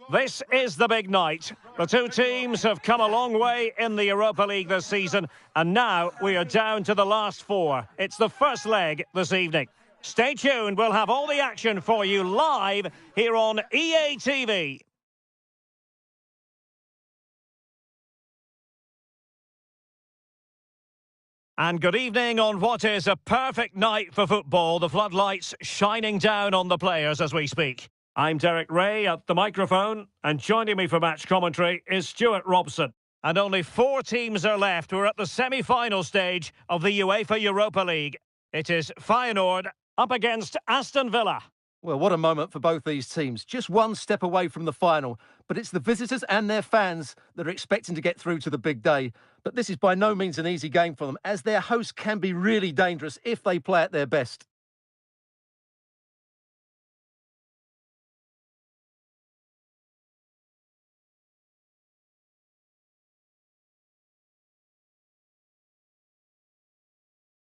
This is the big night. The two teams have come a long way in the Europa League this season, and now we are down to the last four. It's the first leg this evening. Stay tuned, we'll have all the action for you live here on EA TV. And good evening on what is a perfect night for football. The floodlights shining down on the players as we speak. I'm Derek Ray at the microphone, and joining me for match commentary is Stuart Robson. And only 4 teams are left. We're at the semi-final stage of the UEFA Europa League. It is Feyenoord up against Aston Villa. Well, what a moment for both these teams. Just one step away from the final. But it's the visitors and their fans that are expecting to get through to the big day. But this is by no means an easy game for them, as their hosts can be really dangerous if they play at their best.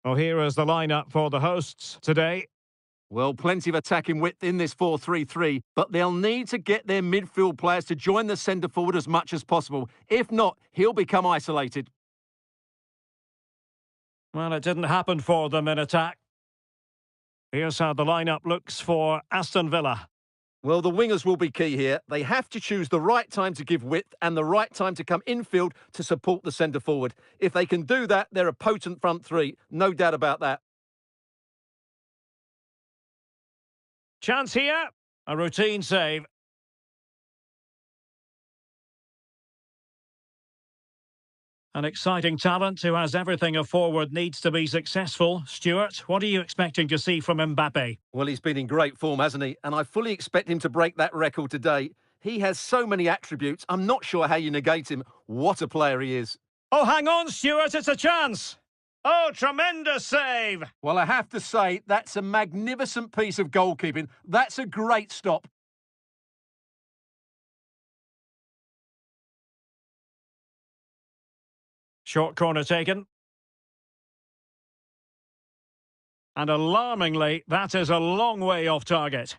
Well, here is the lineup for the hosts today. Well, plenty of attacking width in this 4-3-3, but they'll need to get their midfield players to join the centre forward as much as possible. If not, he'll become isolated. Well, it didn't happen for them in attack. Here's how the lineup looks for Aston Villa. Well, the wingers will be key here. They have to choose the right time to give width and the right time to come infield to support the centre forward. If they can do that, they're a potent front three. No doubt about that. Chance here. A routine save. An exciting talent who has everything a forward needs to be successful. Stuart, what are you expecting to see from Mbappe? Well, he's been in great form, hasn't he? And I fully expect him to break that record today. He has so many attributes. I'm not sure how you negate him. What a player he is. Oh, hang on, Stuart, it's a chance. Oh, tremendous save. Well, I have to say, that's a magnificent piece of goalkeeping. That's a great stop. Short corner taken. And alarmingly, that is a long way off target.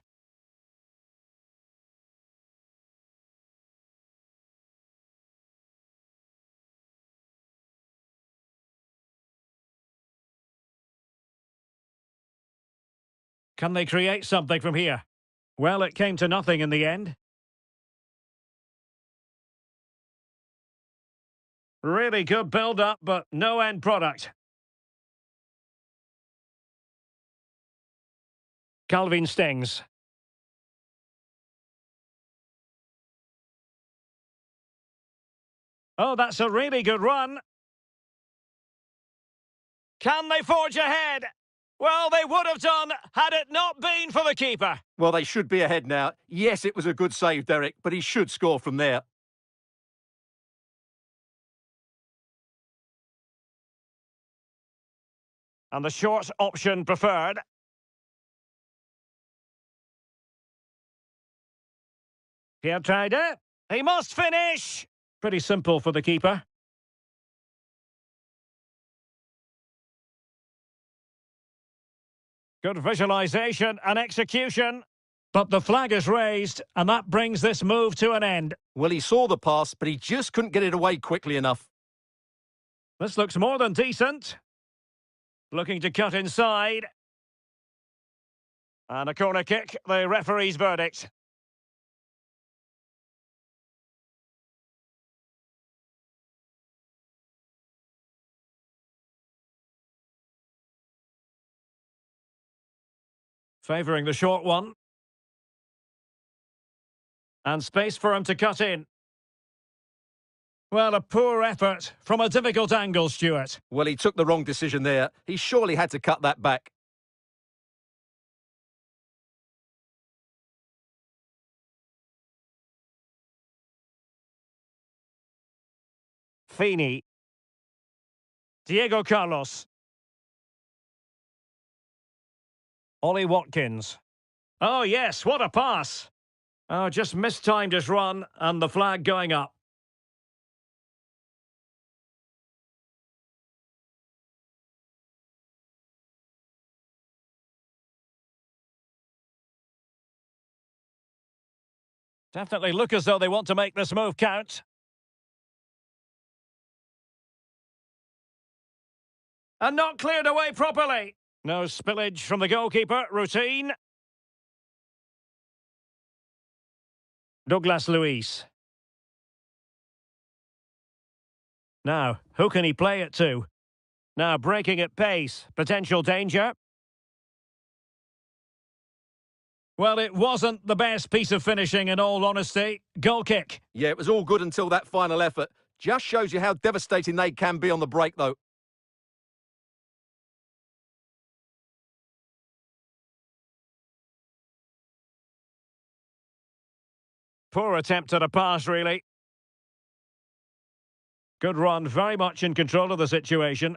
Can they create something from here? Well, it came to nothing in the end. Really good build-up, but no end product. Calvin Stings. Oh, that's a really good run. Can they forge ahead? Well, they would have done had it not been for the keeper. Well, they should be ahead now. Yes, it was a good save, Derek, but he should score from there. And the short option preferred. Pietride. He must finish. Pretty simple for the keeper. Good visualisation and execution. But the flag is raised, and that brings this move to an end. Well, he saw the pass, but he just couldn't get it away quickly enough. This looks more than decent. Looking to cut inside. And a corner kick, the referee's verdict. Favouring the short one. And space for him to cut in. Well, a poor effort from a difficult angle, Stuart. Well, he took the wrong decision there. He surely had to cut that back. Feeney. Diego Carlos. Ollie Watkins. Oh, yes, what a pass. Oh, just mistimed his run, and the flag going up. Definitely look as though they want to make this move count. And not cleared away properly. No spillage from the goalkeeper. Routine. Douglas Luiz. Now, who can he play it to? Now, breaking at pace. Potential danger. Well, it wasn't the best piece of finishing, in all honesty. Goal kick. Yeah, it was all good until that final effort. Just shows you how devastating they can be on the break, though. Poor attempt at a pass, really. Good run, very much in control of the situation.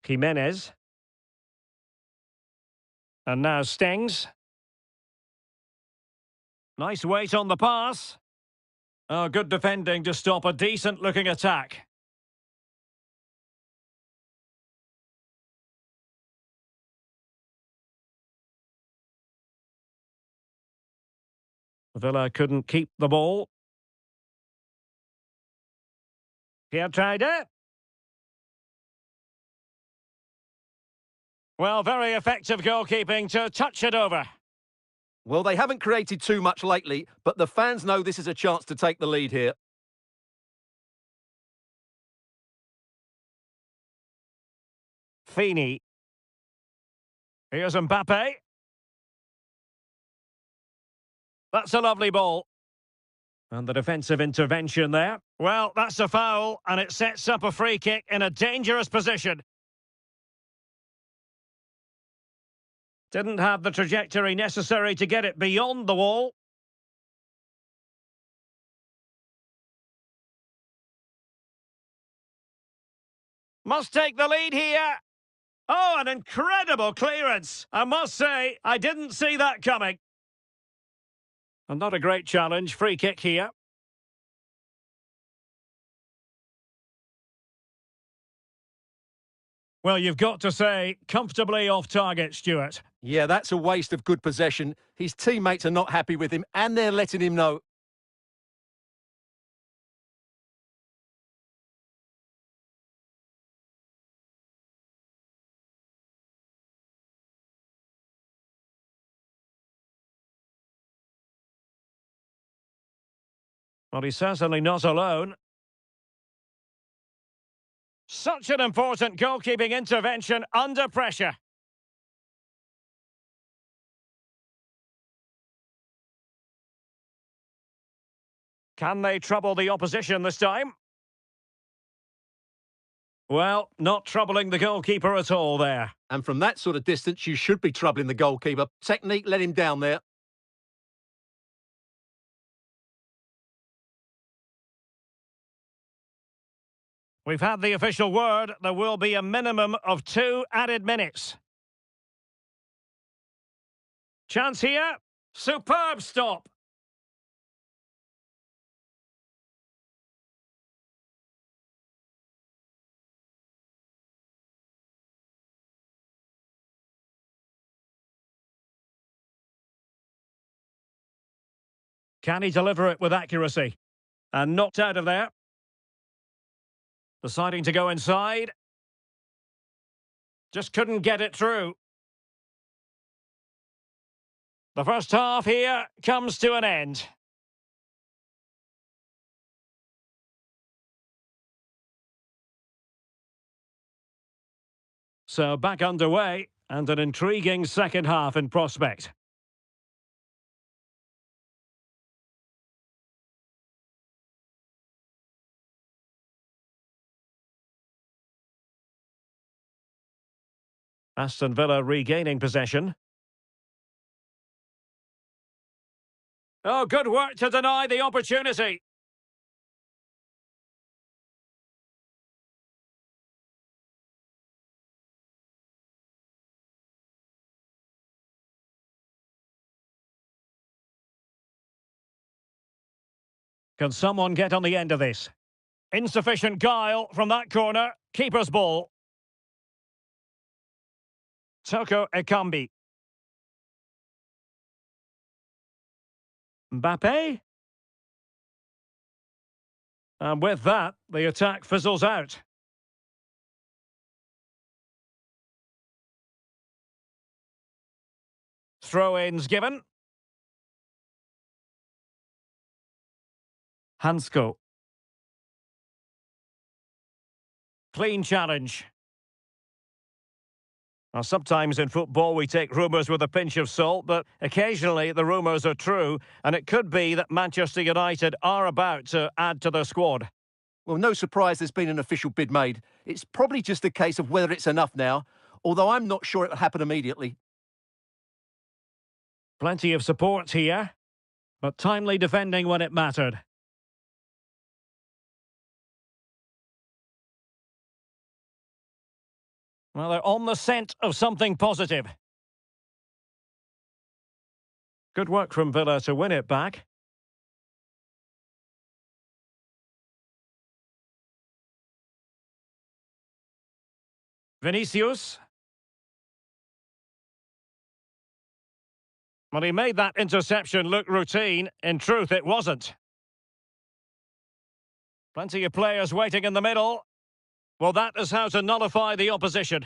Jimenez. And now Stings. Nice weight on the pass. Oh, good defending to stop a decent-looking attack. Villa couldn't keep the ball. Here tried it. Well, very effective goalkeeping to touch it over. Well, they haven't created too much lately, but the fans know this is a chance to take the lead here. Feeney. Here's Mbappe. That's a lovely ball. And the defensive intervention there. Well, that's a foul, and it sets up a free kick in a dangerous position. Didn't have the trajectory necessary to get it beyond the wall. Must take the lead here. Oh, an incredible clearance. I must say, I didn't see that coming. And not a great challenge. Free kick here. Well, you've got to say, comfortably off target, Stuart. Yeah, that's a waste of good possession. His teammates are not happy with him, and they're letting him know. Well, he's certainly not alone. Such an important goalkeeping intervention under pressure. Can they trouble the opposition this time? Well, not troubling the goalkeeper at all there. And from that sort of distance, you should be troubling the goalkeeper. Technique let him down there. We've had the official word. There will be a minimum of 2 added minutes. Chance here. Superb stop. Can he deliver it with accuracy? And knocked out of there. Deciding to go inside. Just couldn't get it through. The first half here comes to an end. So back underway and an intriguing second half in prospect. Aston Villa regaining possession. Oh, good work to deny the opportunity. Can someone get on the end of this? Insufficient guile from that corner. Keeper's ball. Toko Ekambi. Mbappe? And with that, the attack fizzles out. Throw-ins given. Hansko. Clean challenge. Now, sometimes in football we take rumours with a pinch of salt, but occasionally the rumours are true, and it could be that Manchester United are about to add to their squad. Well, no surprise there's been an official bid made. It's probably just a case of whether it's enough now, although I'm not sure it'll happen immediately. Plenty of support here, but timely defending when it mattered. Well, they're on the scent of something positive. Good work from Villa to win it back. Vinicius. Well, he made that interception look routine. In truth, it wasn't. Plenty of players waiting in the middle. Well, that is how to nullify the opposition.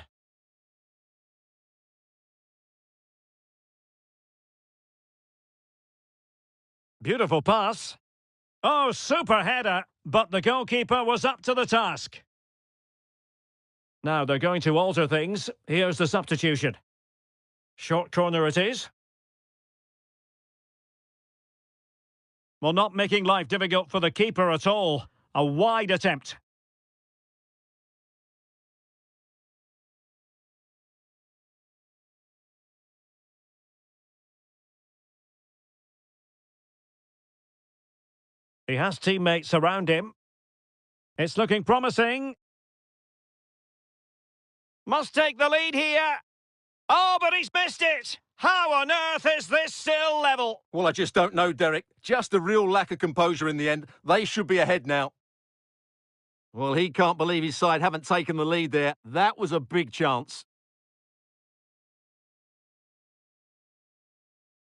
Beautiful pass. Oh, super header, but the goalkeeper was up to the task. Now they're going to alter things. Here's the substitution. Short corner it is. Well, not making life difficult for the keeper at all. A wide attempt. He has teammates around him. It's looking promising. Must take the lead here. Oh, but he's missed it. How on earth is this still level? Well, I just don't know, Derek. Just a real lack of composure in the end. They should be ahead now. Well, he can't believe his side haven't taken the lead there. That was a big chance.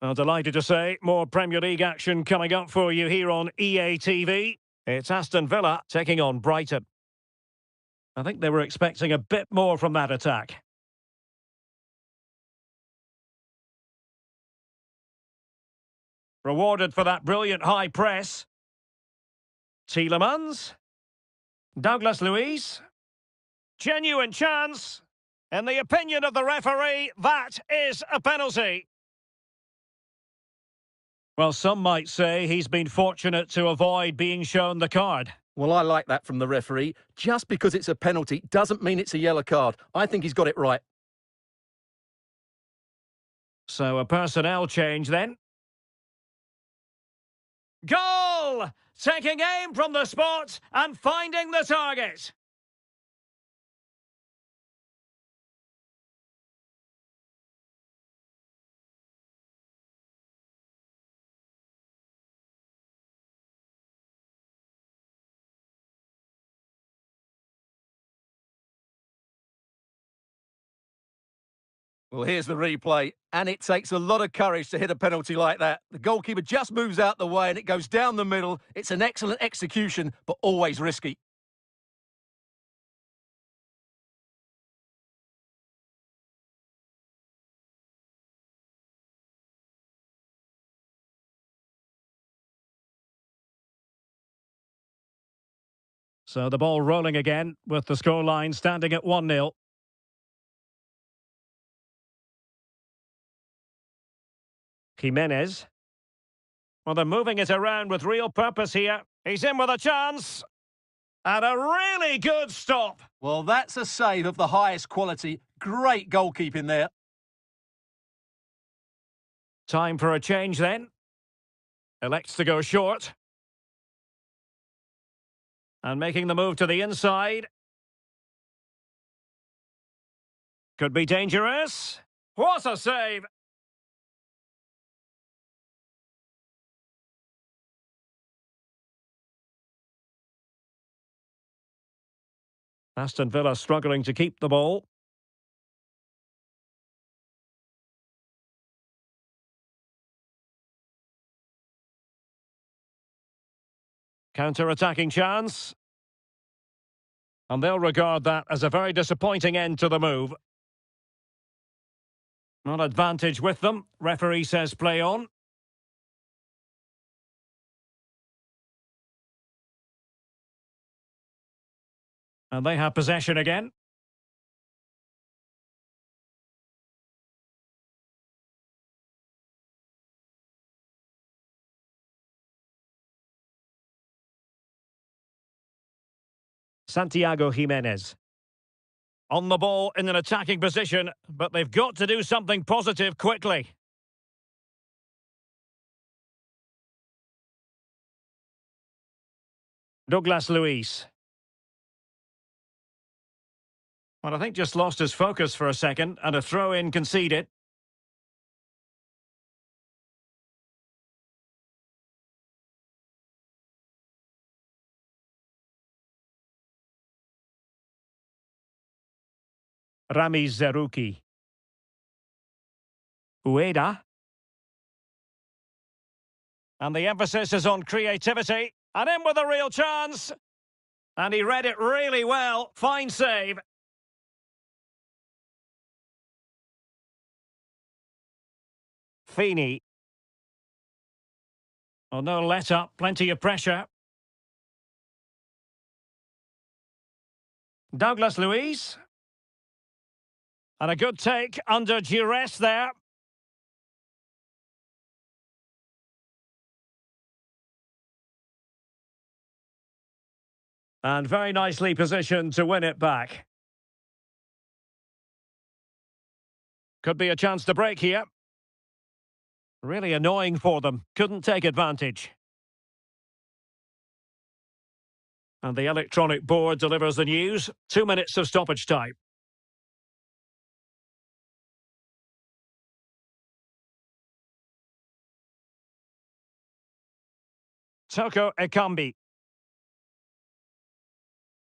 Well, delighted to say, more Premier League action coming up for you here on EA TV. It's Aston Villa taking on Brighton. I think they were expecting a bit more from that attack. Rewarded for that brilliant high press. Tielemans. Douglas Luiz. Genuine chance. In the opinion of the referee, that is a penalty. Well, some might say he's been fortunate to avoid being shown the card. Well, I like that from the referee. Just because it's a penalty doesn't mean it's a yellow card. I think he's got it right. So a personnel change then. Goal! Taking aim from the spot and finding the target. Well, here's the replay, and it takes a lot of courage to hit a penalty like that. The goalkeeper just moves out the way and it goes down the middle. It's an excellent execution, but always risky. So the ball rolling again with the scoreline standing at 1-0. Jimenez. Well, they're moving it around with real purpose here. He's in with a chance. And a really good stop. Well, that's a save of the highest quality. Great goalkeeping there. Time for a change then. Elects to go short. And making the move to the inside. Could be dangerous. What a save! Aston Villa struggling to keep the ball. Counter-attacking chance. And they'll regard that as a very disappointing end to the move. Not advantage with them. Referee says play on. And they have possession again. Santiago Jimenez. On the ball in an attacking position, but they've got to do something positive quickly. Douglas Luiz. Well, I think just lost his focus for a second, and a throw-in conceded. Rami Zerouki. Ueda. And the emphasis is on creativity. And in with a real chance. And he read it really well. Fine save. Feeney. Oh, no let up. Plenty of pressure. Douglas Luiz. And a good take under duress there. And very nicely positioned to win it back. Could be a chance to break here. Really annoying for them. Couldn't take advantage. And the electronic board delivers the news. 2 minutes of stoppage time. Toko Ekambi.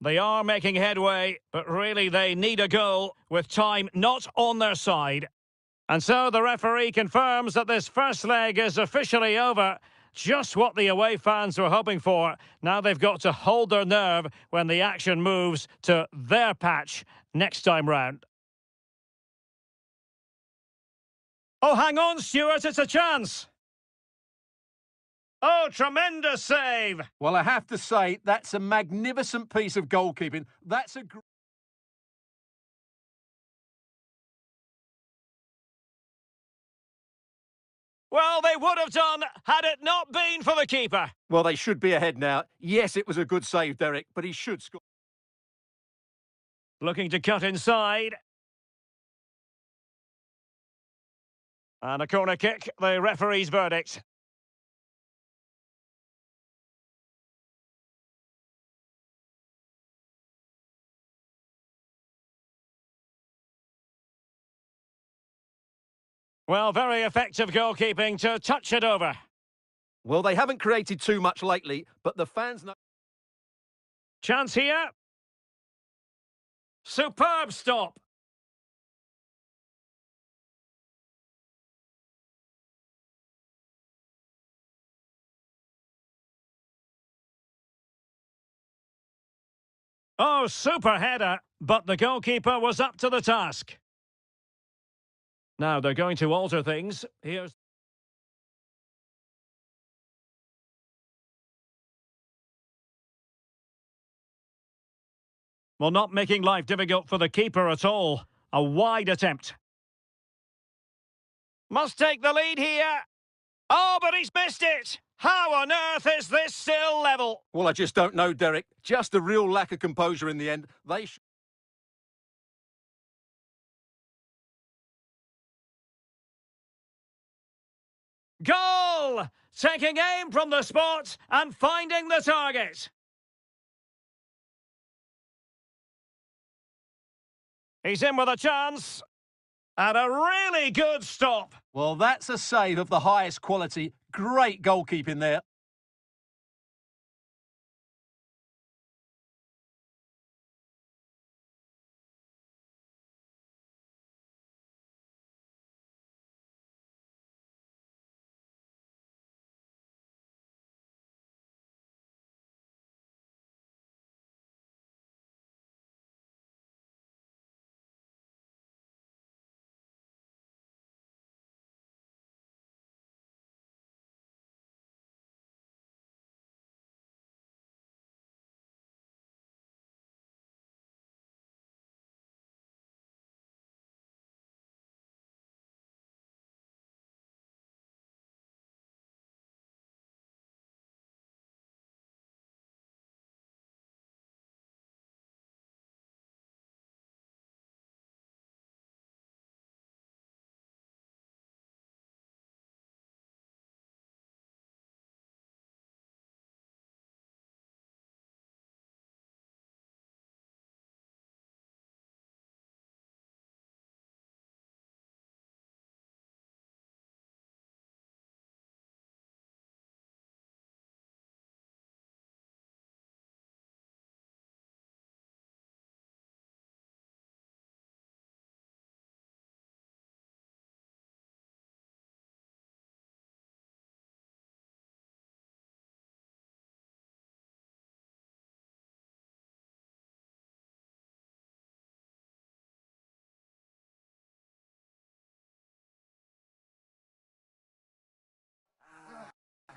They are making headway, but really they need a goal with time not on their side. And so the referee confirms that this first leg is officially over. Just what the away fans were hoping for. Now they've got to hold their nerve when the action moves to their patch next time round. Oh, hang on, Stuart, it's a chance. Oh, tremendous save! Well, I have to say, that's a magnificent piece of goalkeeping. That's a... Well, they would have done had it not been for the keeper. Well, they should be ahead now. Yes, it was a good save, Derek, but he should score. Looking to cut inside. And a corner kick, the referee's verdict. Well, very effective goalkeeping to touch it over. Well, they haven't created too much lately, but the fans know... Chance here. Superb stop. Oh, super header, but the goalkeeper was up to the task. Now they're going to alter things. Here's... Well, not making life difficult for the keeper at all. A wide attempt. Must take the lead here. Oh, but he's missed it. How on earth is this still level? Well, I just don't know, Derek. Just a real lack of composure in the end. They should... Goal! Taking aim from the spot and finding the target. He's in with a chance. And a really good stop. Well, that's a save of the highest quality. Great goalkeeping there.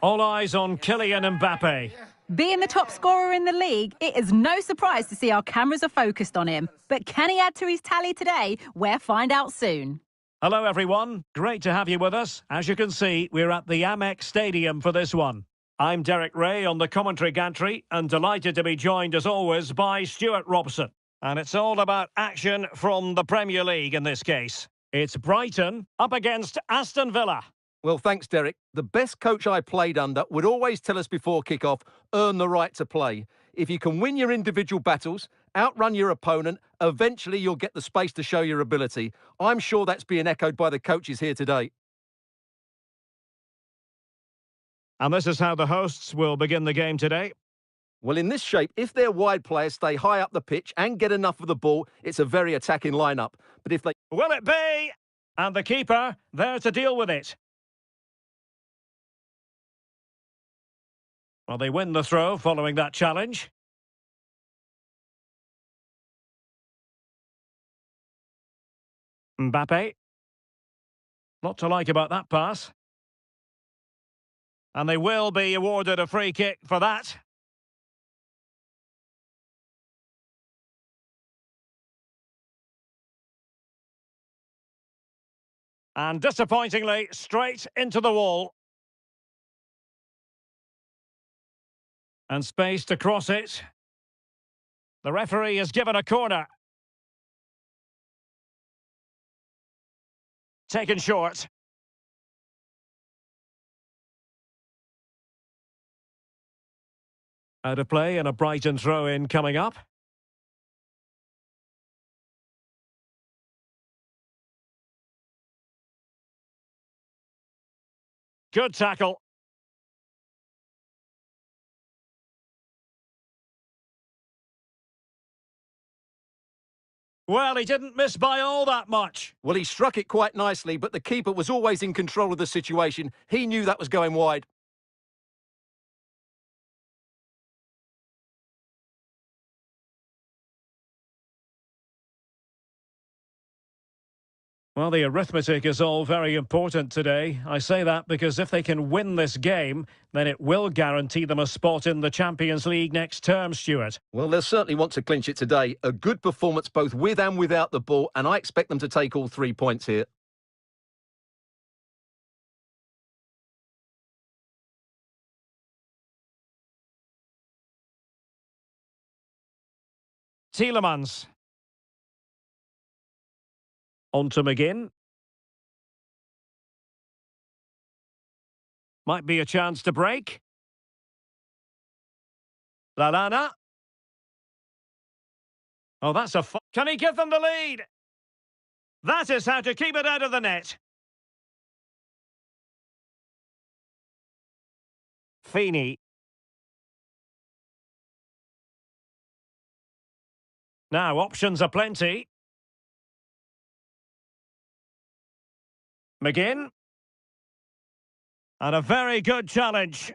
All eyes on Kylian Mbappe. Being the top scorer in the league, it is no surprise to see our cameras are focused on him. But can he add to his tally today? We'll find out soon. Hello, everyone. Great to have you with us. As you can see, we're at the Amex Stadium for this one. I'm Derek Ray on the commentary gantry and delighted to be joined, as always, by Stuart Robson. And it's all about action from the Premier League in this case. It's Brighton up against Aston Villa. Well, thanks, Derek. The best coach I played under would always tell us before kick-off, earn the right to play. If you can win your individual battles, outrun your opponent, eventually you'll get the space to show your ability. I'm sure that's being echoed by the coaches here today. And this is how the hosts will begin the game today. Well, in this shape, if their wide players stay high up the pitch and get enough of the ball, it's a very attacking lineup. But if they... Will it be? And the keeper there to deal with it. Well, they win the throw following that challenge. Mbappe. Not to like about that pass. And they will be awarded a free kick for that. And disappointingly, straight into the wall. And space to cross it. The referee has given a corner. Taken short. Out of play and a Brighton throw-in coming up. Good tackle. Well, he didn't miss by all that much. Well, he struck it quite nicely, but the keeper was always in control of the situation. He knew that was going wide. Well, the arithmetic is all very important today. I say that because if they can win this game, then it will guarantee them a spot in the Champions League next term, Stuart. Well, they'll certainly want to clinch it today. A good performance both with and without the ball, and I expect them to take all 3 points here. Tielemans. On to McGinn. Might be a chance to break. Lallana. Oh, that's a... Can he give them the lead? That is how to keep it out of the net. Feeney. Now, options are plenty. McGinn. And a very good challenge.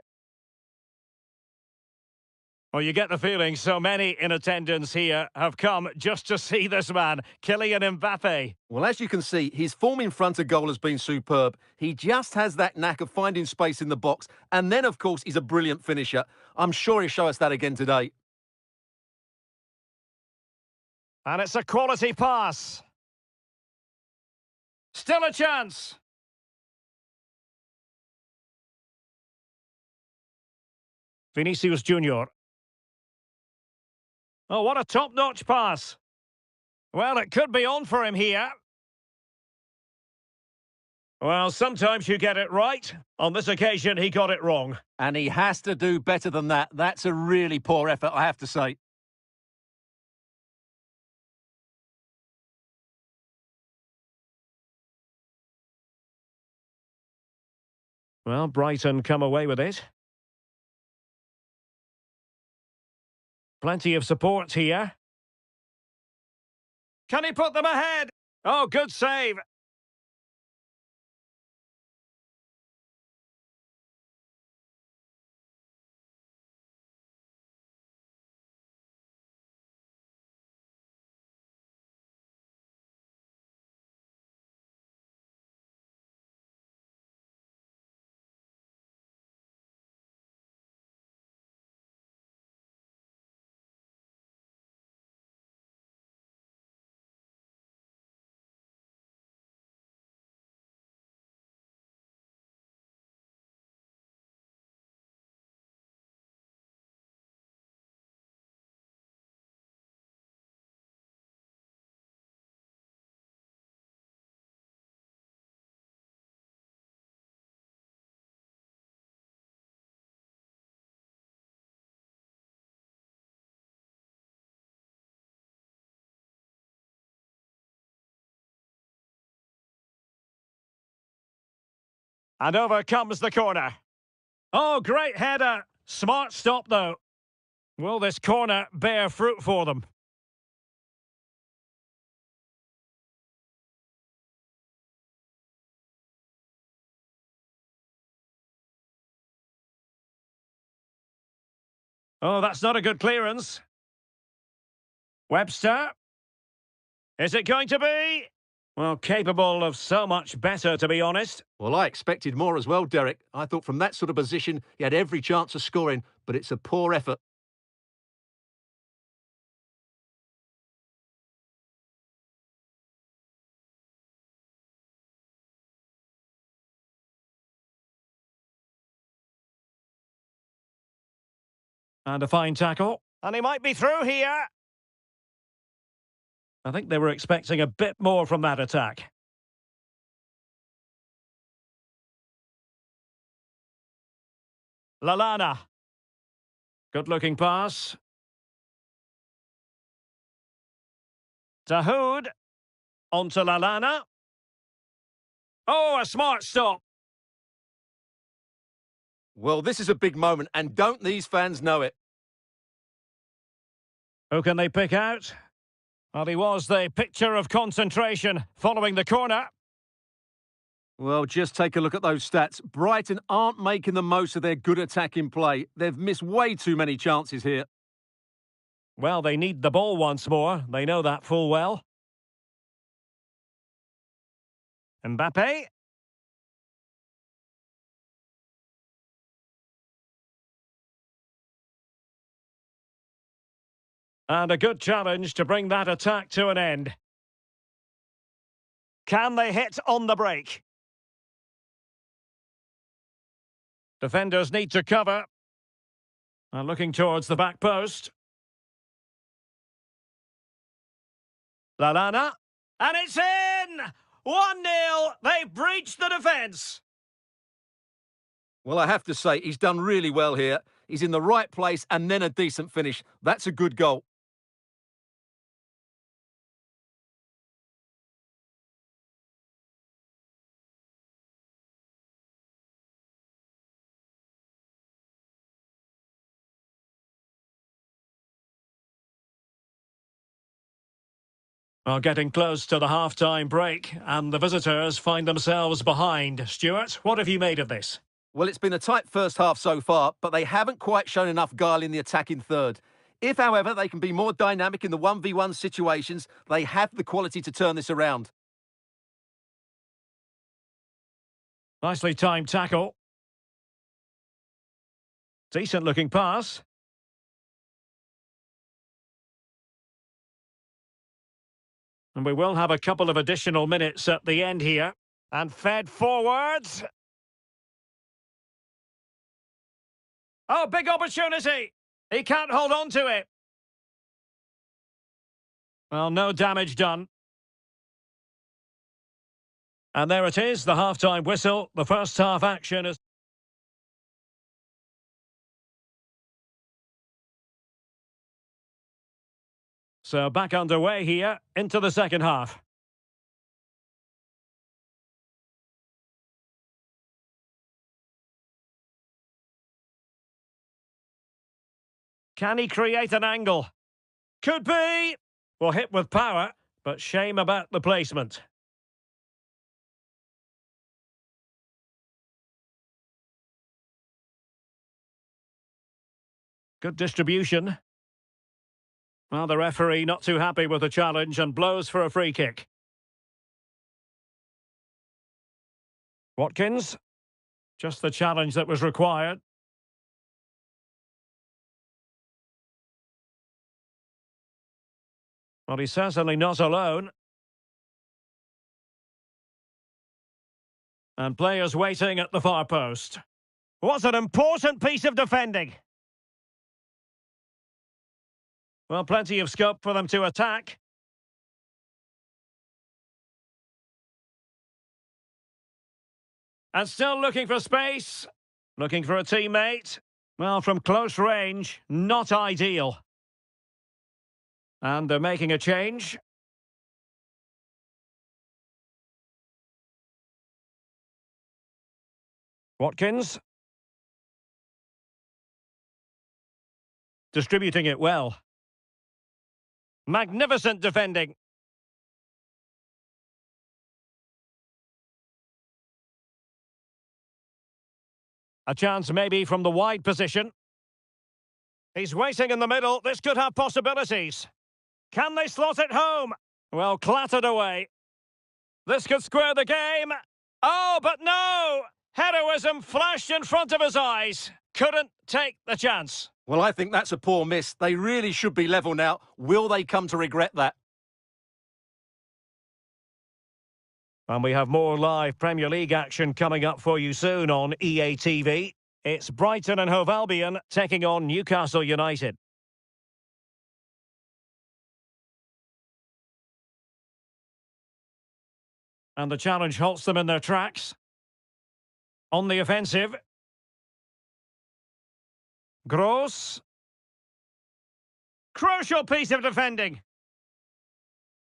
Well, you get the feeling so many in attendance here have come just to see this man, Kylian Mbappe. Well, as you can see, his form in front of goal has been superb. He just has that knack of finding space in the box. And then, of course, he's a brilliant finisher. I'm sure he'll show us that again today. And it's a quality pass. Still a chance. Vinicius Junior. Oh, what a top-notch pass. Well, it could be on for him here. Well, sometimes you get it right. On this occasion, he got it wrong. And he has to do better than that. That's a really poor effort, I have to say. Well, Brighton come away with it. Plenty of support here. Can he put them ahead? Oh, good save. And over comes the corner. Oh, great header. Smart stop, though. Will this corner bear fruit for them? Oh, that's not a good clearance. Webster. Is it going to be? Well, capable of so much better, to be honest. Well, I expected more as well, Derek. I thought from that sort of position, he had every chance of scoring, but it's a poor effort. And a fine tackle. And he might be through here. I think they were expecting a bit more from that attack. Lallana. Good-looking pass. Dahoud. On to Lallana. Oh, a smart stop. Well, this is a big moment, and don't these fans know it? Who can they pick out? Well, he was the picture of concentration following the corner. Well, just take a look at those stats. Brighton aren't making the most of their good attacking play. They've missed way too many chances here. Well, they need the ball once more. They know that full well. Mbappe. And a good challenge to bring that attack to an end. Can they hit on the break? Defenders need to cover. And looking towards the back post. Lallana. And it's in! 1-0. They've breached the defence. Well, I have to say, he's done really well here. He's in the right place and then a decent finish. That's a good goal. Well, getting close to the half-time break, and the visitors find themselves behind. Stuart, what have you made of this? Well, it's been a tight first half so far, but they haven't quite shown enough guile in the attacking third. If, however, they can be more dynamic in the 1v1 situations, they have the quality to turn this around. Nicely timed tackle. Decent-looking pass. And we will have a couple of additional minutes at the end here. And fed forwards. Oh, big opportunity. He can't hold on to it. Well, no damage done. And there it is, the half-time whistle. The first half action is... So back underway here, into the second half. Can he create an angle? Could be! Well, hit with power, but shame about the placement. Good distribution. Well, the referee not too happy with the challenge and blows for a free kick. Watkins. Just the challenge that was required. Well, he's certainly not alone. And players waiting at the far post. What an important piece of defending. Well, plenty of scope for them to attack. And still looking for space. Looking for a teammate. Well, from close range, not ideal. And they're making a change. Watkins. Distributing it well. Magnificent defending. A chance maybe from the wide position. He's waiting in the middle. This could have possibilities. Can they slot it home? Well, clattered away. This could square the game. Oh, but no! Heroism flashed in front of his eyes. Couldn't take the chance. Well, I think that's a poor miss. They really should be level now. Will they come to regret that? And we have more live Premier League action coming up for you soon on EA TV. It's Brighton and Hove Albion taking on Newcastle United. And the challenge halts them in their tracks. On the offensive. Gross. Crucial piece of defending.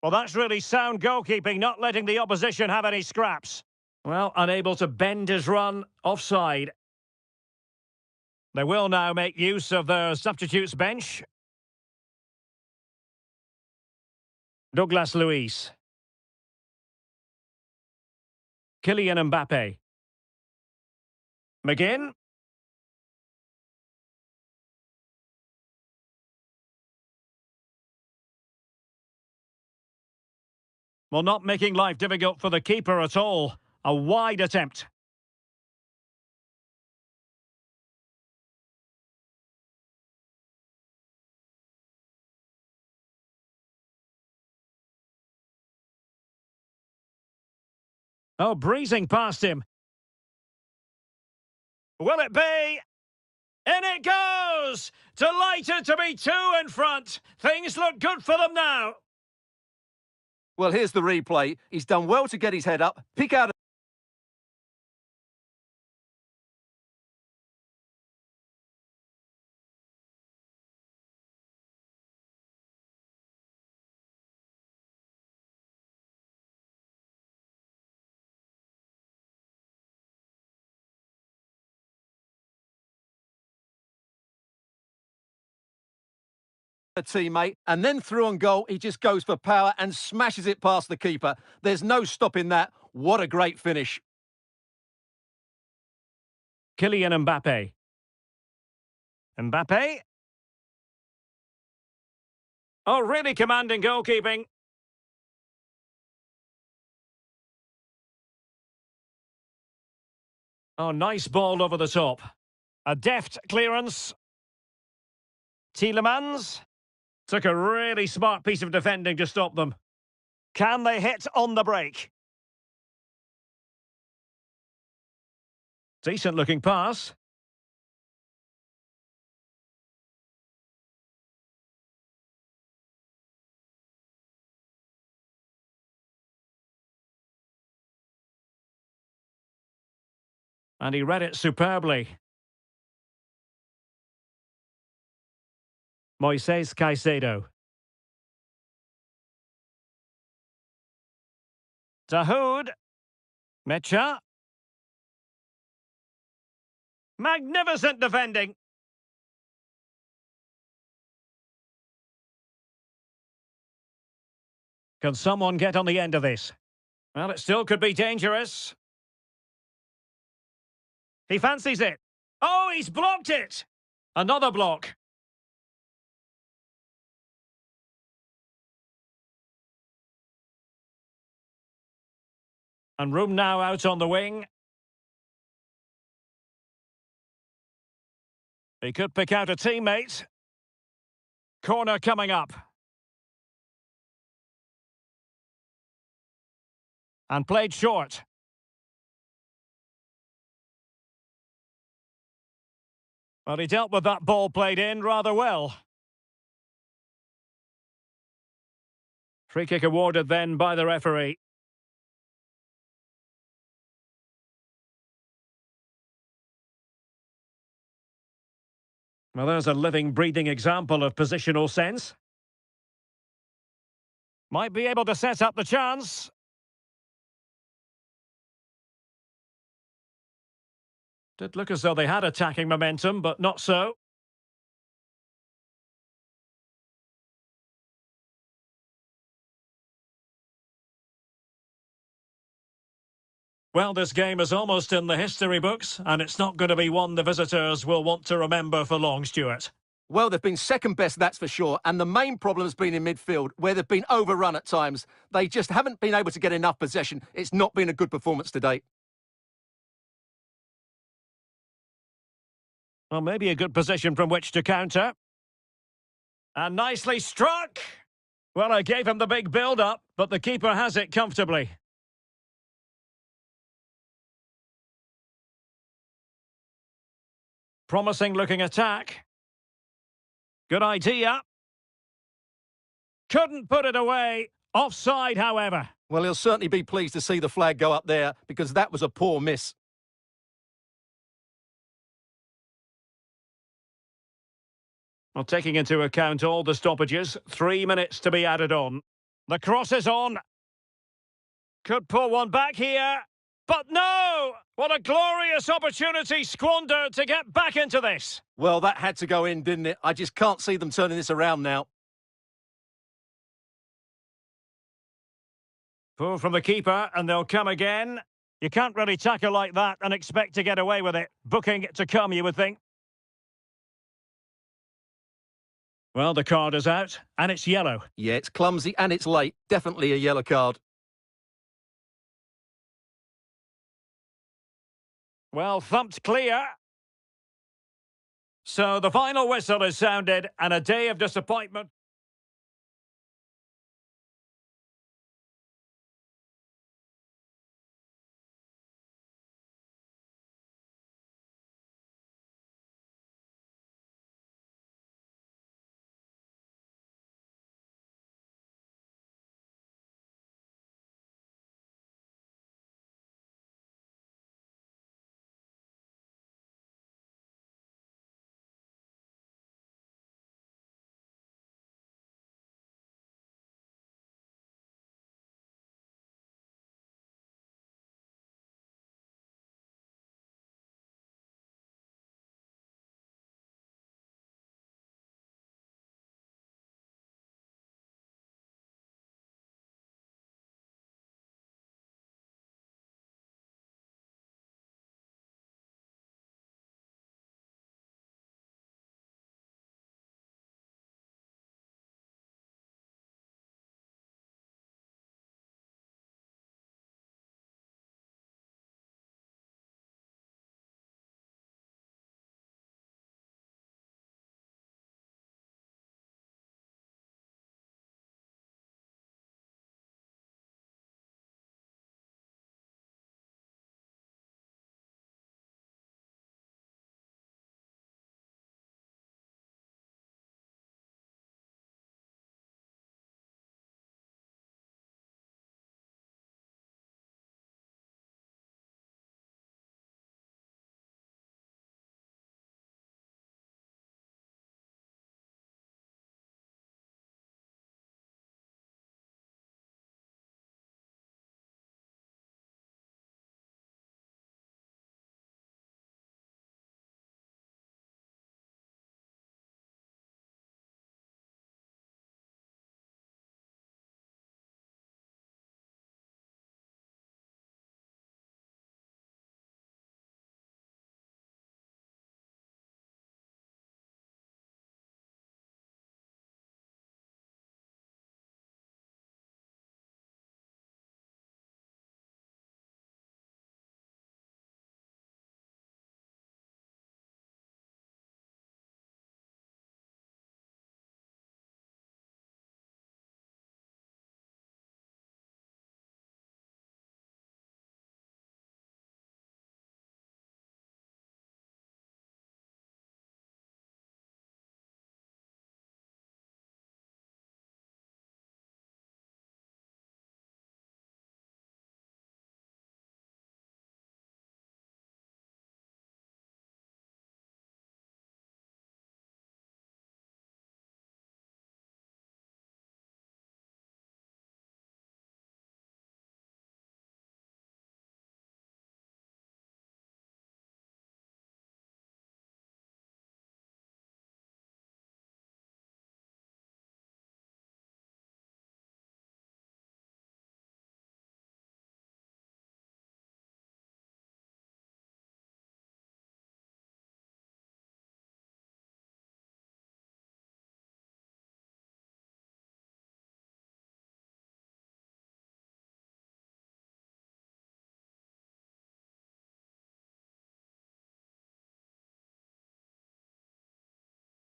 Well, that's really sound goalkeeping, not letting the opposition have any scraps. Well, unable to bend his run, offside. They will now make use of their substitutes bench. Douglas Luiz. Kylian Mbappe. McGinn. Well, not making life difficult for the keeper at all. A wide attempt. Oh, breezing past him. Will it be? In it goes! Delighted to be two in front. Things look good for them now. Well, here's the replay. He's done well to get his head up, pick out a teammate, and then through on goal, he just goes for power and smashes it past the keeper. There's no stopping that. What a great finish. Kylian Mbappe. Mbappe. Oh, really commanding goalkeeping. Oh, nice ball over the top. A deft clearance. Tielemans. Took a really smart piece of defending to stop them. Can they hit on the break? Decent looking pass. And he read it superbly. Moises Caicedo. Dahoud. Mecha. Magnificent defending. Can someone get on the end of this? Well, it still could be dangerous. He fancies it. Oh, he's blocked it. Another block. And room now out on the wing. He could pick out a teammate. Corner coming up. And played short. Well, he dealt with that ball played in rather well. Free kick awarded then by the referee. Well, there's a living, breathing example of positional sense. Might be able to set up the chance. Did look as though they had attacking momentum, but not so. Well, this game is almost in the history books, and it's not going to be one the visitors will want to remember for long, Stuart. Well, they've been second best, that's for sure. And the main problem has been in midfield, where they've been overrun at times. They just haven't been able to get enough possession. It's not been a good performance to date. Well, maybe a good position from which to counter. And nicely struck! Well, I gave him the big build-up, but the keeper has it comfortably. Promising looking attack. Good idea. Couldn't put it away. Offside, however. Well, he'll certainly be pleased to see the flag go up there, because that was a poor miss. Well, taking into account all the stoppages, 3 minutes to be added on. The cross is on. Could pull one back here. But no! What a glorious opportunity squandered to get back into this. Well, that had to go in, didn't it? I just can't see them turning this around now. Pull from the keeper, and they'll come again. You can't really tackle like that and expect to get away with it. Booking to come, you would think. Well, the card is out, and it's yellow. Yeah, it's clumsy and it's late. Definitely a yellow card. Well, thumped clear. So the final whistle is sounded, and a day of disappointment.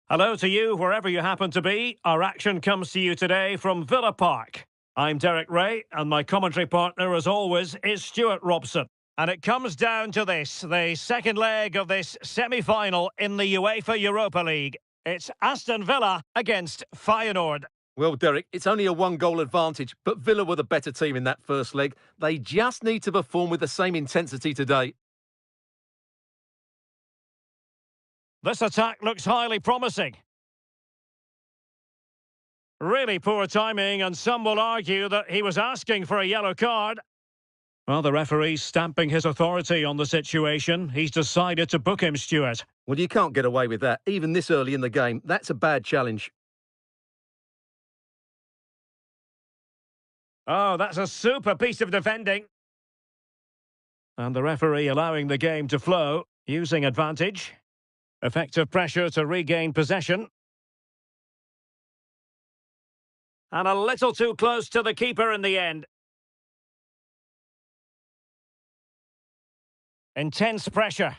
Hello to you, wherever you happen to be. Our action comes to you today from Villa Park. I'm Derek Ray, and my commentary partner, as always, is Stuart Robson. And it comes down to this, the second leg of this semi-final in the UEFA Europa League. It's Aston Villa against Feyenoord. Well, Derek, it's only a one-goal advantage, but Villa were the better team in that first leg. They just need to perform with the same intensity today. This attack looks highly promising. Really poor timing, and some will argue that he was asking for a yellow card. Well, the referee's stamping his authority on the situation. He's decided to book him, Stuart. Well, you can't get away with that, even this early in the game. That's a bad challenge. Oh, that's a super piece of defending. And the referee allowing the game to flow, using advantage. Effective pressure to regain possession. And a little too close to the keeper in the end. Intense pressure.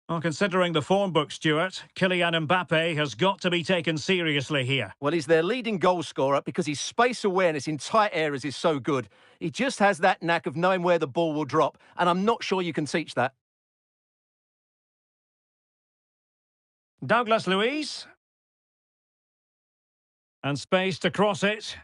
Well, considering the form book, Stuart, Kylian Mbappe has got to be taken seriously here. Well, he's their leading goal scorer because his space awareness in tight areas is so good. He just has that knack of knowing where the ball will drop, and I'm not sure you can teach that. Douglas Luiz. And space to cross it.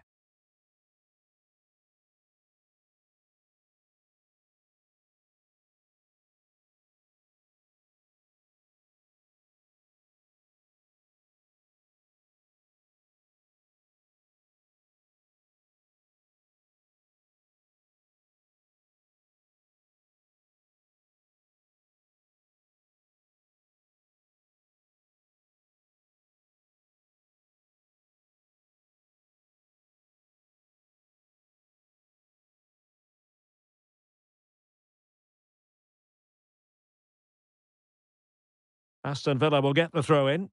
Aston Villa will get the throw in.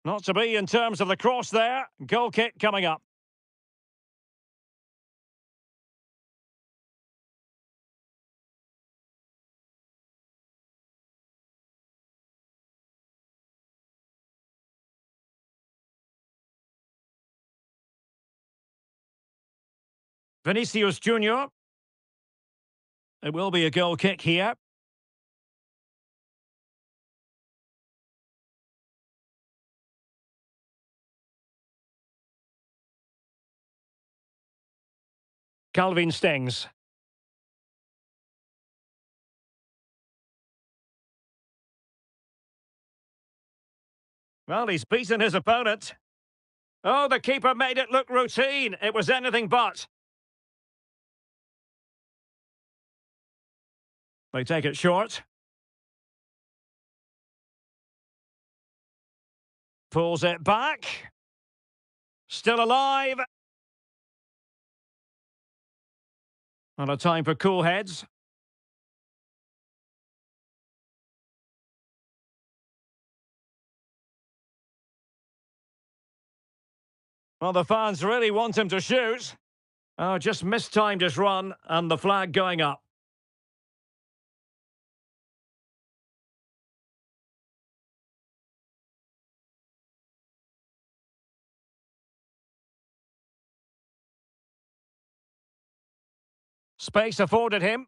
Not to be in terms of the cross there. Goal kick coming up. Vinicius Junior. It will be a goal kick here. Calvin Stengs. Well, he's beaten his opponent. Oh, the keeper made it look routine. It was anything but. They take it short. Pulls it back. Still alive. And a time for cool heads. Well, the fans really want him to shoot. Oh, just mistimed his run, and the flag going up. Space afforded him.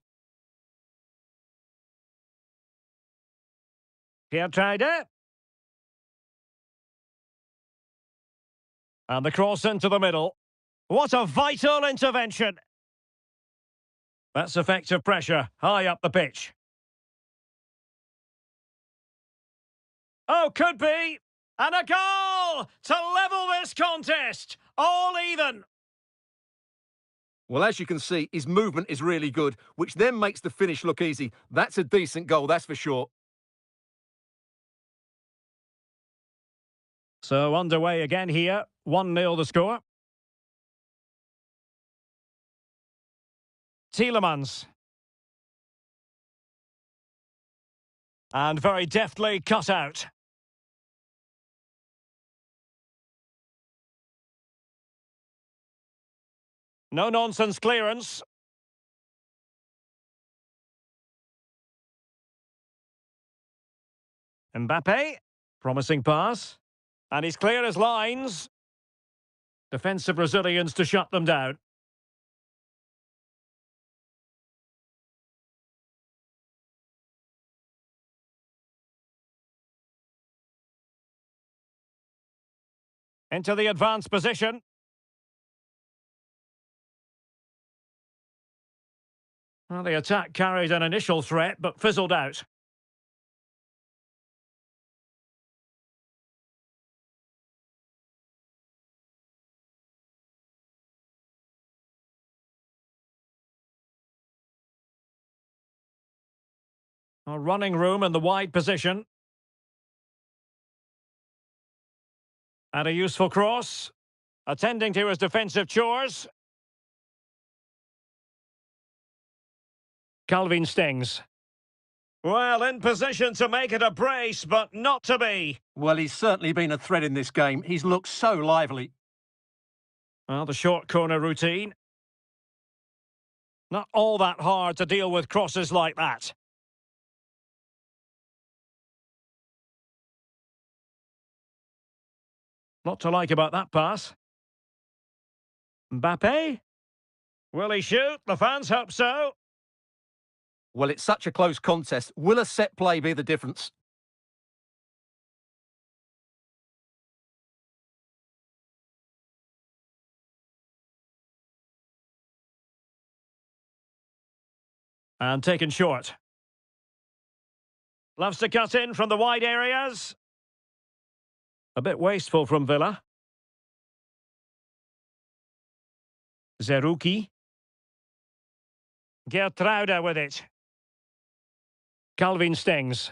Here tried it. And the cross into the middle. What a vital intervention. That's effective pressure, high up the pitch. Oh, could be. And a goal to level this contest. All even. Well, as you can see, his movement is really good, which then makes the finish look easy. That's a decent goal, that's for sure. So underway again here. 1-0 the score. Tielemans. And very deftly cut out. No-nonsense clearance. Mbappe, promising pass. And he's clear as lines. Defensive Brazilians to shut them down. Into the advanced position. Well, the attack carried an initial threat, but fizzled out. A running room in the wide position. And a useful cross. Attending to his defensive chores. Calvin Stings. Well, in position to make it a brace, but not to be. Well, he's certainly been a threat in this game. He's looked so lively. Well, the short corner routine. Not all that hard to deal with crosses like that. Lot to like about that pass. Mbappe? Will he shoot? The fans hope so. Well, it's such a close contest. Will a set play be the difference? And taken short. Loves to cut in from the wide areas. A bit wasteful from Villa. Zerouki. Gertruida with it. Calvin Stings.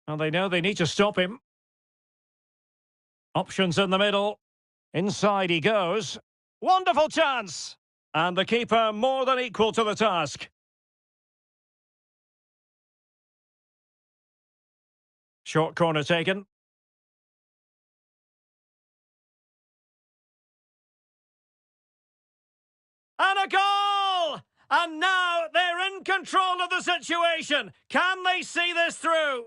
And they know they need to stop him. Options in the middle. Inside he goes. Wonderful chance! And the keeper more than equal to the task. Short corner taken. And a goal! And now they're in control of the situation. Can they see this through?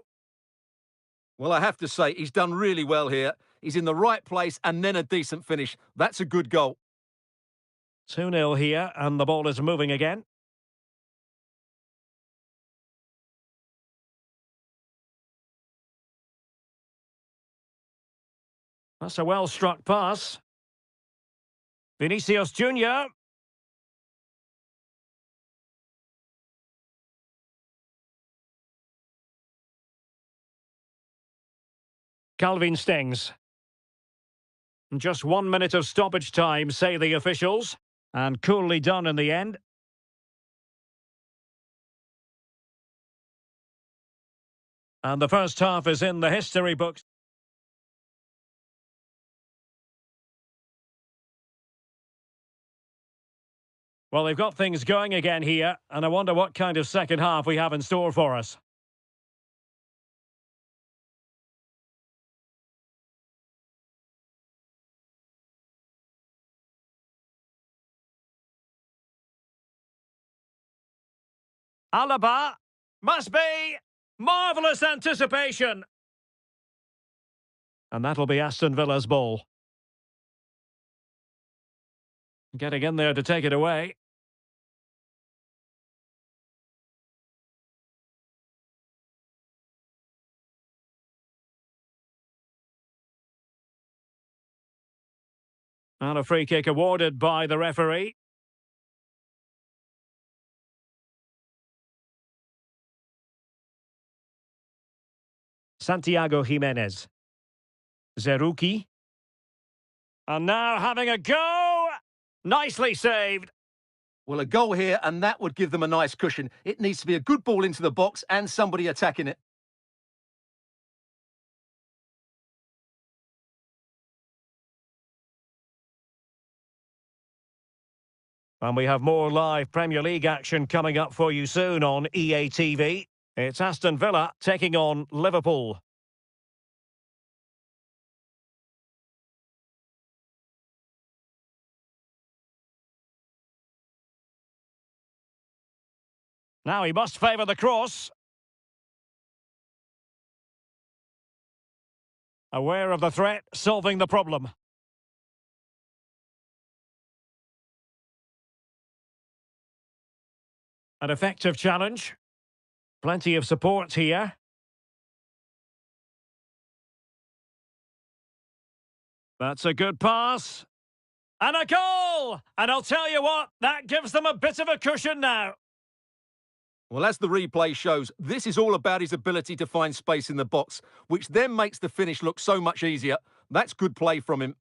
Well, I have to say, he's done really well here. He's in the right place and then a decent finish. That's a good goal. 2-0 here, and the ball is moving again. That's a well-struck pass. Vinicius Junior. Calvin Stings. Just 1 minute of stoppage time, say the officials. And coolly done in the end. And the first half is in the history books. Well, they've got things going again here, and I wonder what kind of second half we have in store for us. Alaba, must be marvellous anticipation. And that'll be Aston Villa's ball. Getting in there to take it away. And a free kick awarded by the referee. Santiago Jimenez. Zerouki. And now having a go! Nicely saved. Well, a goal here, and that would give them a nice cushion. It needs to be a good ball into the box and somebody attacking it. And we have more live Premier League action coming up for you soon on EA TV. It's Aston Villa taking on Liverpool. Now he must favour the cross. Aware of the threat, solving the problem. An effective challenge. Plenty of support here. That's a good pass. And a goal! And I'll tell you what, that gives them a bit of a cushion now. Well, as the replay shows, this is all about his ability to find space in the box, which then makes the finish look so much easier. That's good play from him.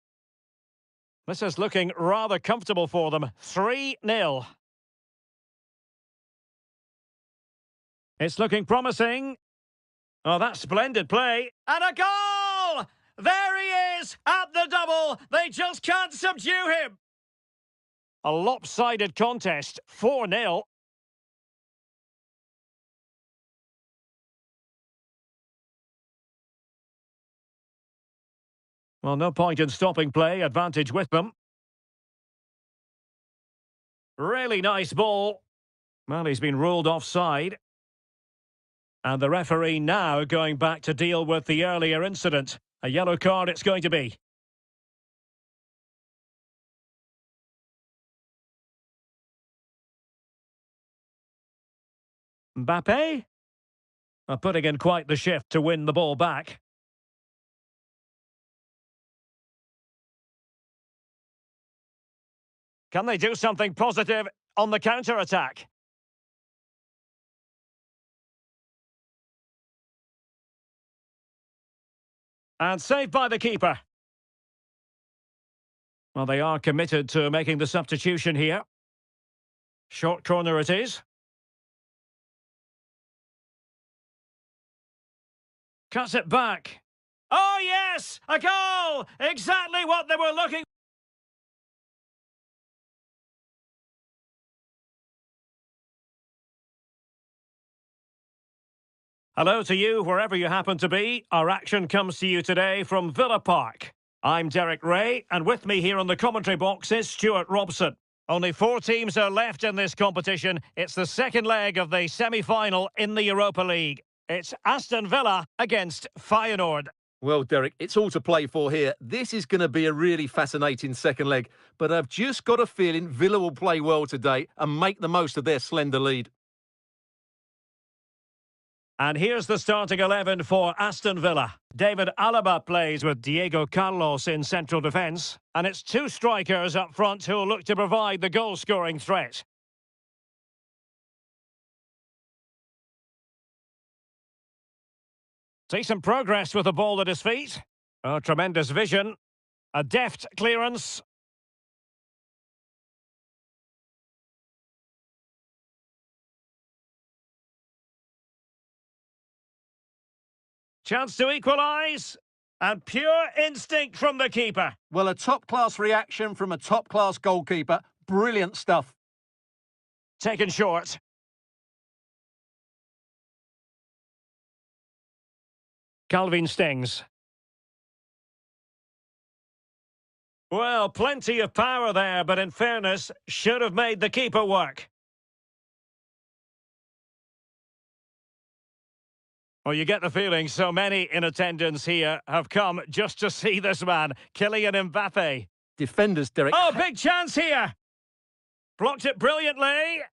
This is looking rather comfortable for them. 3-0. It's looking promising. Oh, that's splendid play. And a goal! There he is, at the double. They just can't subdue him. A lopsided contest, 4-0. Well, no point in stopping play, advantage with them. Really nice ball. Well, he's been ruled offside. And the referee now going back to deal with the earlier incident. A yellow card it's going to be. Mbappe? Putting in quite the shift to win the ball back. Can they do something positive on the counter-attack? And saved by the keeper. Well, they are committed to making the substitution here. Short corner it is. Cuts it back. Oh, yes! A goal! Exactly what they were looking for. Hello to you, wherever you happen to be. Our action comes to you today from Villa Park. I'm Derek Ray, and with me here on the commentary box is Stuart Robson. Only 4 teams are left in this competition. It's the second leg of the semi-final in the Europa League. It's Aston Villa against Feyenoord. Well, Derek, it's all to play for here. This is going to be a really fascinating second leg, but I've just got a feeling Villa will play well today and make the most of their slender lead. And here's the starting 11 for Aston Villa. David Alaba plays with Diego Carlos in central defence. And it's 2 strikers up front who'll look to provide the goal-scoring threat. Decent progress with the ball at his feet. Oh, tremendous vision. A deft clearance. Chance to equalise. And pure instinct from the keeper. Well, a top-class reaction from a top-class goalkeeper. Brilliant stuff. Taken short. Calvin Stings. Well, plenty of power there, but in fairness, should have made the keeper work. Well, you get the feeling so many in attendance here have come just to see this man, Kylian Mbappe. Defenders, Derek. Oh, big chance here! Blocked it brilliantly.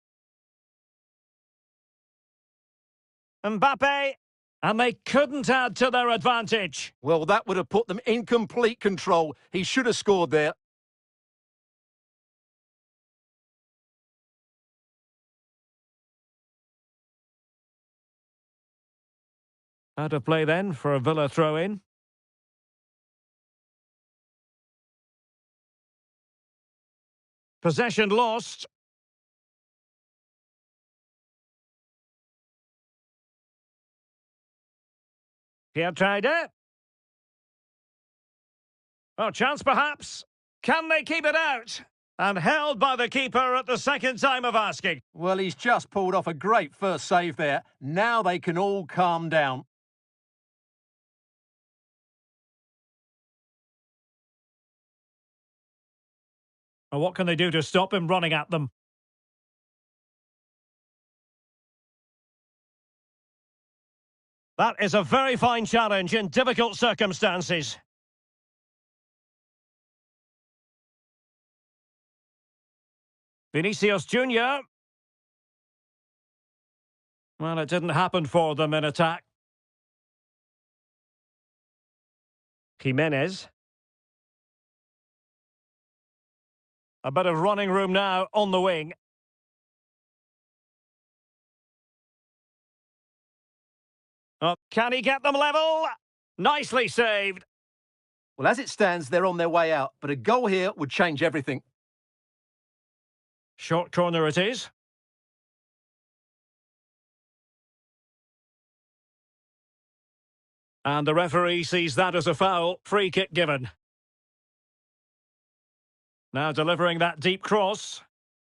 Mbappe, and they couldn't add to their advantage. Well, that would have put them in complete control. He should have scored there. Out of play then for a Villa throw-in. Possession lost. Pietride. Oh, chance perhaps. Can they keep it out? And held by the keeper at the second time of asking. Well, he's just pulled off a great first save there. Now they can all calm down. Well, what can they do to stop him running at them? That is a very fine challenge in difficult circumstances. Vinicius Junior. Well, it didn't happen for them in attack. Jimenez. A bit of running room now on the wing. Oh, can he get them level? Nicely saved. Well, as it stands, they're on their way out, but a goal here would change everything. Short corner it is. And the referee sees that as a foul. Free kick given. Now delivering that deep cross.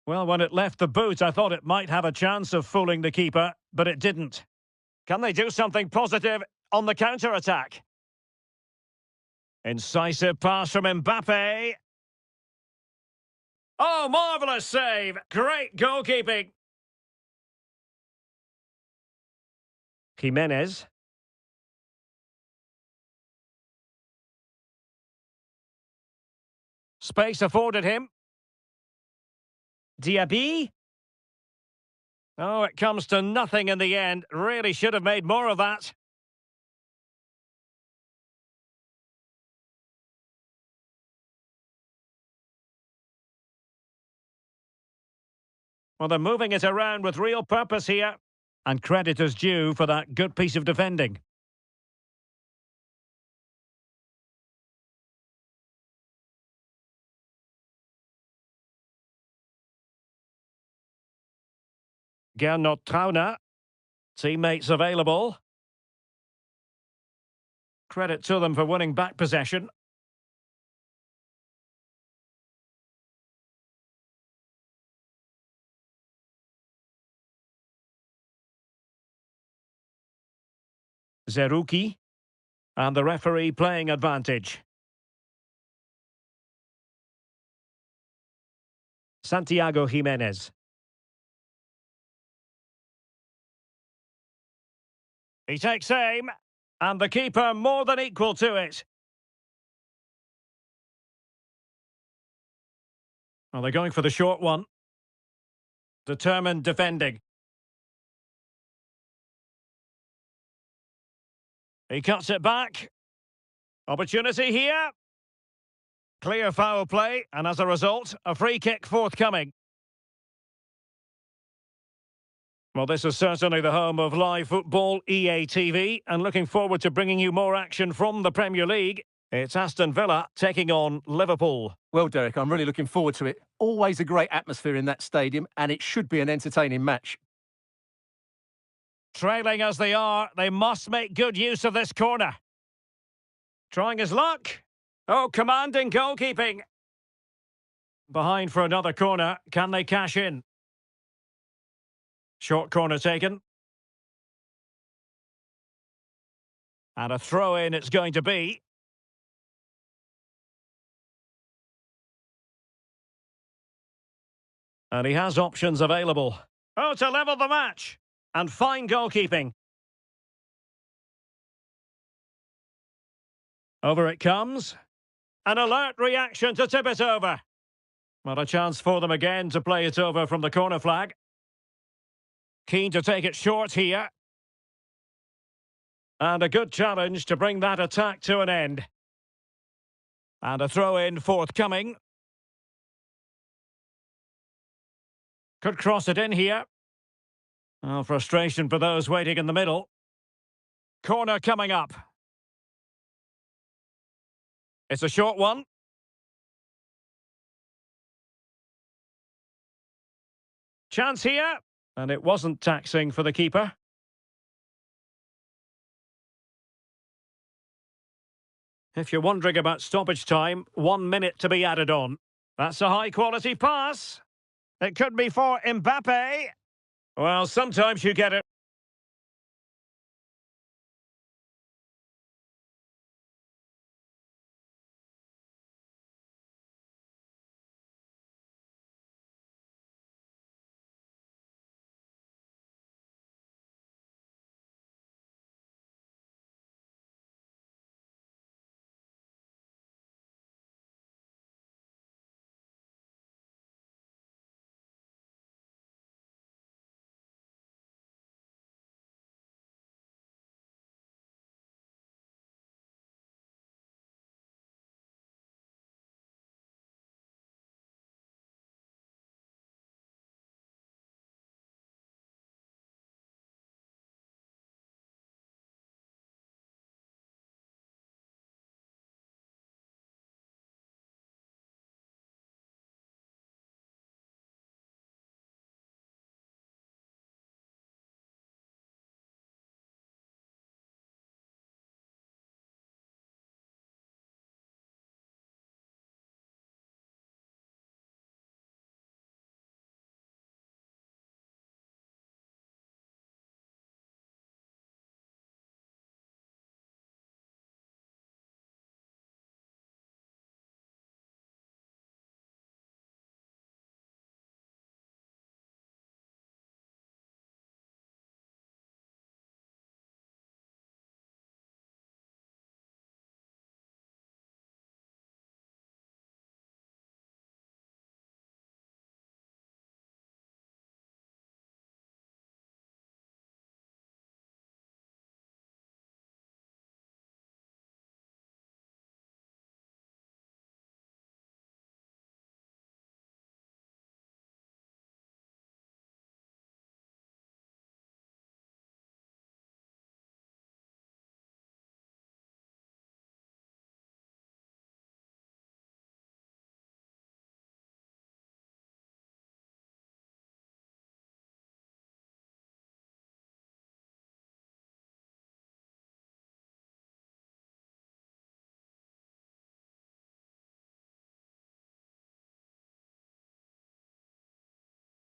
Well, when it left the boot, I thought it might have a chance of fooling the keeper, but it didn't. Can they do something positive on the counter-attack? Incisive pass from Mbappe. Oh, marvellous save. Great goalkeeping. Jimenez. Space afforded him. Diaby. Oh, it comes to nothing in the end. Really should have made more of that. Well, they're moving it around with real purpose here. And credit is due for that good piece of defending. Gernot Trauner. Teammates available. Credit to them for winning back possession. Zerouki. And the referee playing advantage. Santiago Jimenez. He takes aim. And the keeper more than equal to it. Well, they're going for the short one. Determined defending. He cuts it back. Opportunity here. Clear foul play, and as a result, a free kick forthcoming. Well, this is certainly the home of live football, EA TV, and looking forward to bringing you more action from the Premier League. It's Aston Villa taking on Liverpool. Well, Derek, I'm really looking forward to it. Always a great atmosphere in that stadium, and it should be an entertaining match. Trailing as they are, they must make good use of this corner. Trying his luck. Oh, commanding goalkeeping. Behind for another corner. Can they cash in? Short corner taken. And a throw-in it's going to be. And he has options available. Oh, to level the match. And fine goalkeeping. Over it comes. An alert reaction to tip it over. Well, a chance for them again to play it over from the corner flag. Keen to take it short here. And a good challenge to bring that attack to an end. And a throw-in forthcoming. Could cross it in here. Oh, frustration for those waiting in the middle. Corner coming up. It's a short one. Chance here. And it wasn't taxing for the keeper. If you're wondering about stoppage time, 1 minute to be added on. That's a high-quality pass. It could be for Mbappe. Well, sometimes you get it.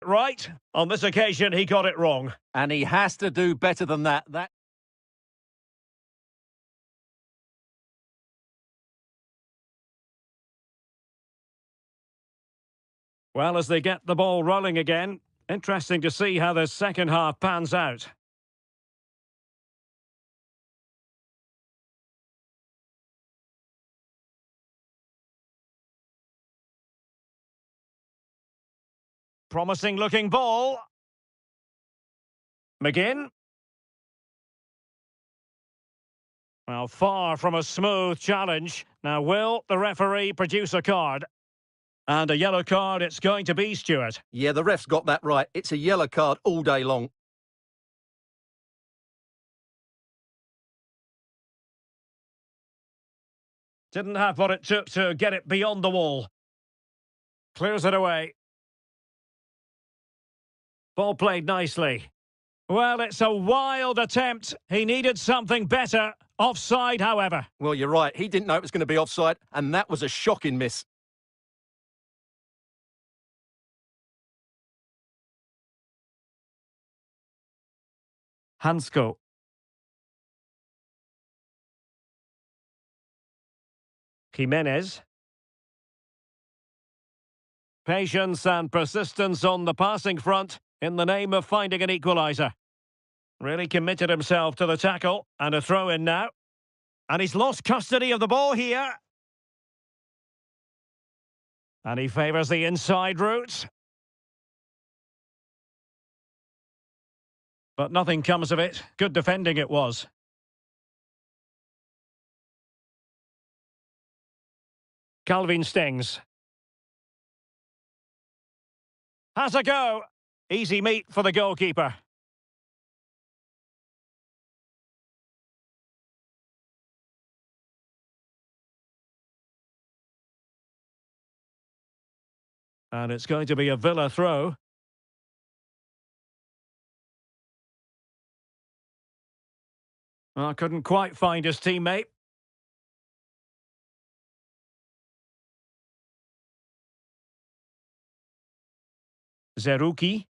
Right, on this occasion he got it wrong. And he has to do better than that. Well, as they get the ball rolling again, interesting to see how the second half pans out. Promising looking ball. McGinn. Well, far from a smooth challenge. Now, will the referee produce a card? And a yellow card it's going to be, Stuart. Yeah, the ref's got that right. It's a yellow card all day long. Didn't have what it took to get it beyond the wall. Clears it away. Ball played nicely. Well, it's a wild attempt. He needed something better. Offside, however. Well, you're right. He didn't know it was going to be offside, and that was a shocking miss. Hansko. Jimenez. Patience and persistence on the passing front in the name of finding an equaliser. Really committed himself to the tackle, and a throw-in now. And he's lost custody of the ball here. And he favours the inside route. But nothing comes of it. Good defending it was. Calvin Stings. Has a go. Easy meat for the goalkeeper. And it's going to be a Villa throw. Well, couldn't quite find his teammate. Zerouki.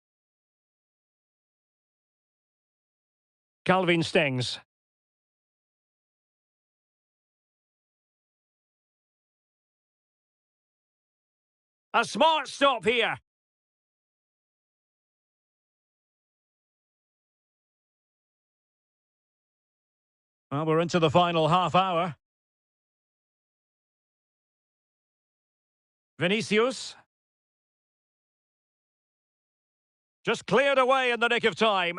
Calvin Stings. A smart stop here. Well, we're into the final half hour. Vinicius. Just cleared away in the nick of time.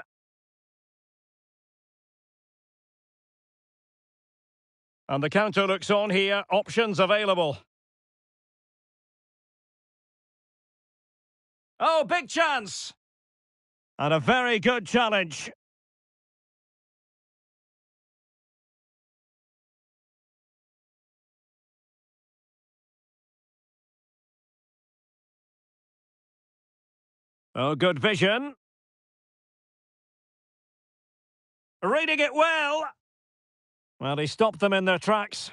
And the counter looks on here. Options available. Oh, big chance! And a very good challenge. Oh, good vision. Reading it well. Well, he stopped them in their tracks.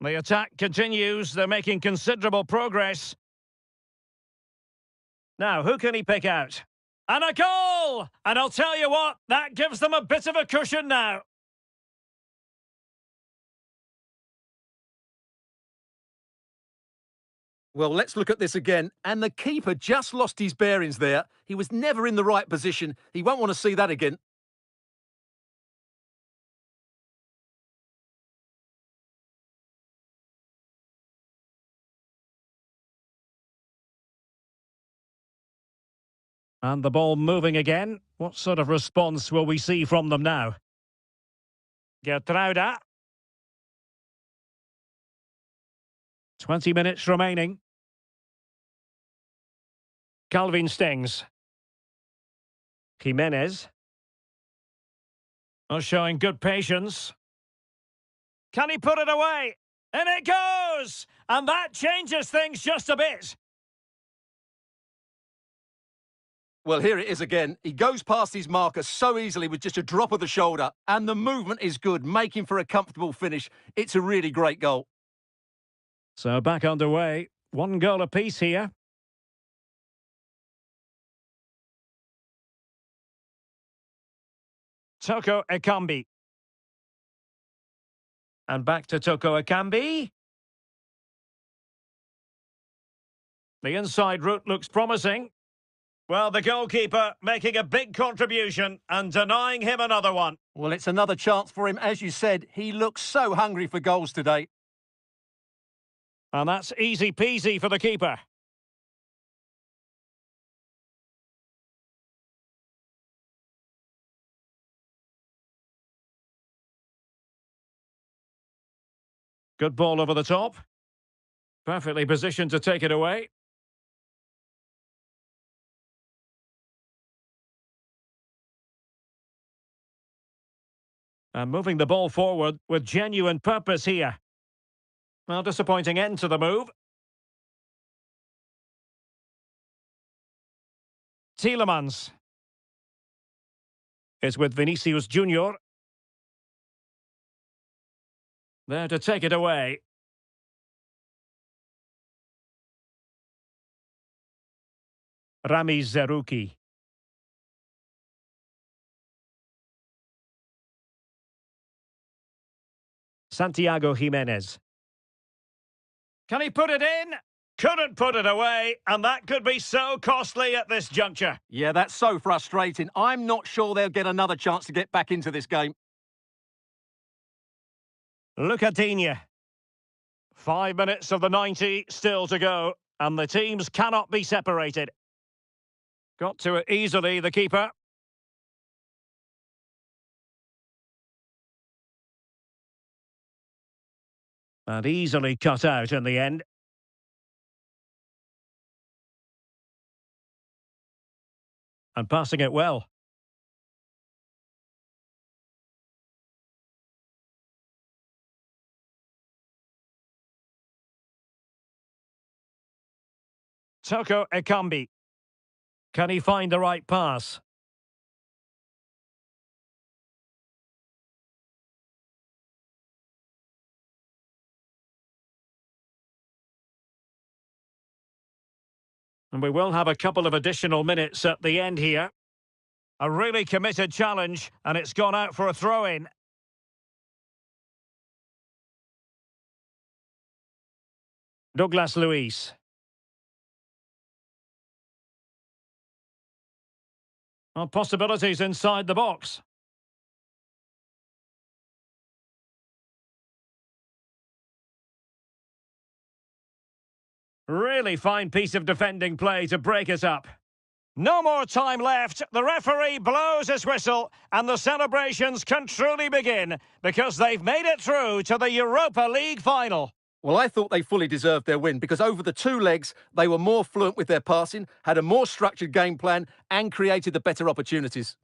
The attack continues. They're making considerable progress. Now, who can he pick out? And a goal! And I'll tell you what, that gives them a bit of a cushion now. Well, let's look at this again. And the keeper just lost his bearings there. He was never in the right position. He won't want to see that again. And the ball moving again. What sort of response will we see from them now? Gertruida. 20 minutes remaining. Calvin Stings. Jimenez. Oh, showing good patience. Can he put it away? And it goes! And that changes things just a bit. Well, here it is again. He goes past his marker so easily with just a drop of the shoulder, and the movement is good, making for a comfortable finish. It's a really great goal. So back underway. 1 goal apiece here. Toko Ekambi. And back to Toko Ekambi. The inside route looks promising. Well, the goalkeeper making a big contribution and denying him another one. Well, it's another chance for him. As you said, he looks so hungry for goals today. And that's easy peasy for the keeper. Good ball over the top. Perfectly positioned to take it away. And moving the ball forward with genuine purpose here. Well, disappointing end to the move. Tielemans is with Vinicius Junior. There to take it away. Rami Zerouki. Santiago Jimenez. Can he put it in? Couldn't put it away, and that could be so costly at this juncture. Yeah, that's so frustrating. I'm not sure they'll get another chance to get back into this game. Look at Digne. 5 minutes of the 90 still to go, and the teams cannot be separated. Got to it easily, the keeper. And easily cut out in the end. And passing it well. Toko Ekambi. Can he find the right pass? And we will have a couple of additional minutes at the end here. A really committed challenge, and it's gone out for a throw-in. Douglas Luiz. Well, possibilities inside the box. Really fine piece of defending play to break it up. No more time left. The referee blows his whistle and the celebrations can truly begin because they've made it through to the Europa League final. Well, I thought they fully deserved their win because over the two legs, they were more fluent with their passing, had a more structured game plan and created the better opportunities.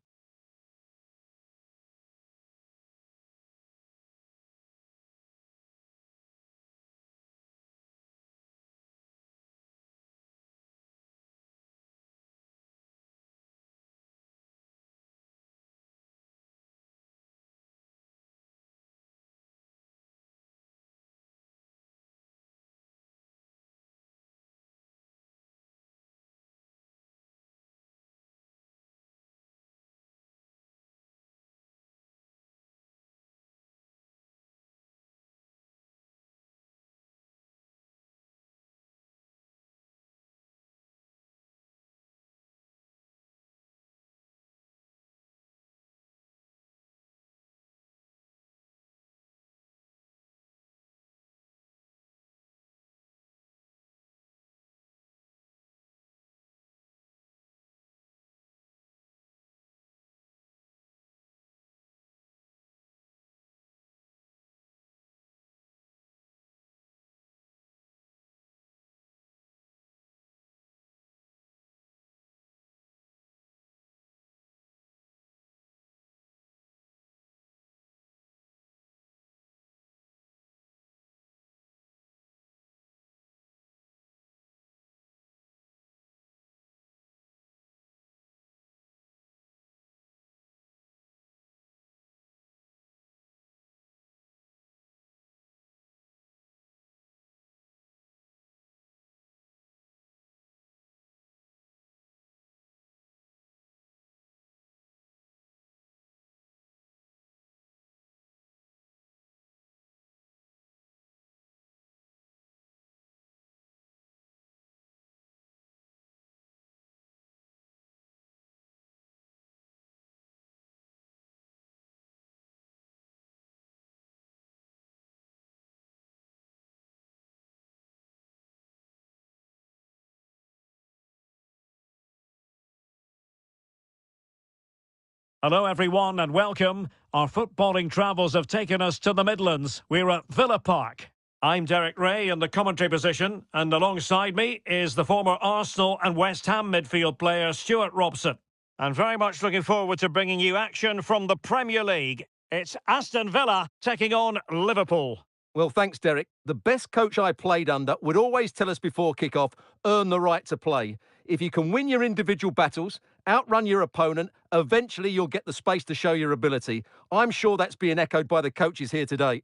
Hello everyone and welcome. Our footballing travels have taken us to the Midlands. We're at Villa Park. I'm Derek Ray in the commentary position, and alongside me is the former Arsenal and West Ham midfield player Stuart Robson. And very much looking forward to bringing you action from the Premier League. It's Aston Villa taking on Liverpool. Well, thanks, Derek. The best coach I played under would always tell us before kick-off, earn the right to play. If you can win your individual battles, outrun your opponent, eventually you'll get the space to show your ability. I'm sure that's being echoed by the coaches here today.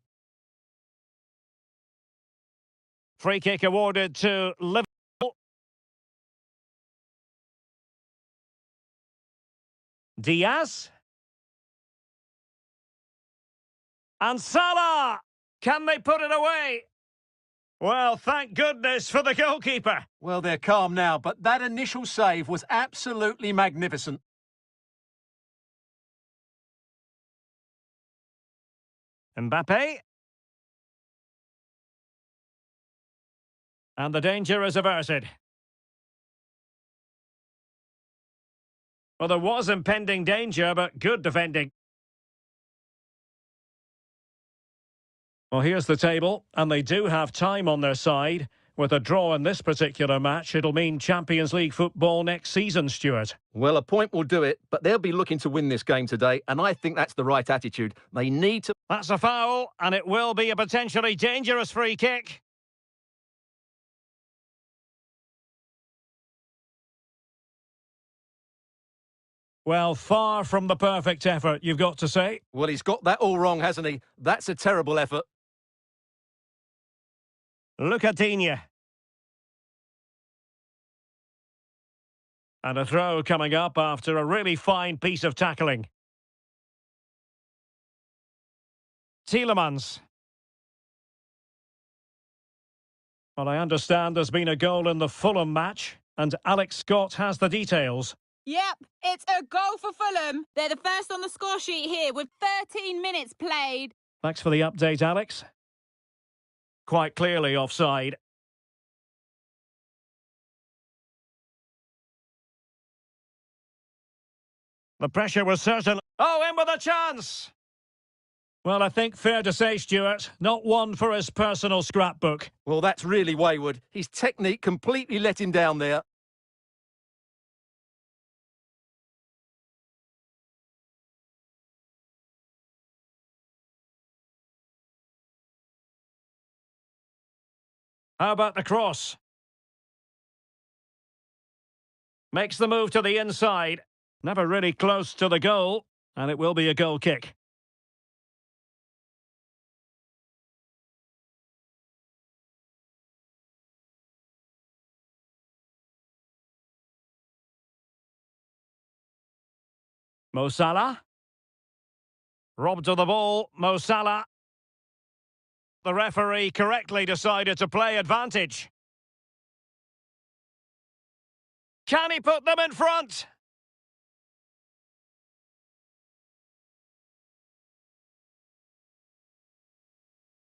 Free kick awarded to Liverpool. Diaz. And Salah! Can they put it away? Well, thank goodness for the goalkeeper. Well, they're calm now, but that initial save was absolutely magnificent. Mbappe. And the danger is averted. Well, there was impending danger, but good defending. Well, here's the table, and they do have time on their side. With a draw in this particular match, it'll mean Champions League football next season, Stuart. Well, a point will do it, but they'll be looking to win this game today, and I think that's the right attitude. They need to... That's a foul, and it will be a potentially dangerous free kick. Well, far from the perfect effort, you've got to say. Well, he's got that all wrong, hasn't he? That's a terrible effort. Look at Digne. And a throw coming up after a really fine piece of tackling. Tielemans. Well, I understand there's been a goal in the Fulham match, and Alex Scott has the details. Yep, it's a goal for Fulham. They're the first on the score sheet here with 13 minutes played. Thanks for the update, Alex. Quite clearly offside. The pressure was certain. Oh, in with a chance! Well, I think fair to say, Stuart, not one for his personal scrapbook. Well, that's really wayward. His technique completely let him down there. How about the cross? Makes the move to the inside. Never really close to the goal, and it will be a goal kick. Mo Salah. Robbed of the ball, Mo Salah. The referee correctly decided to play advantage. Can he put them in front?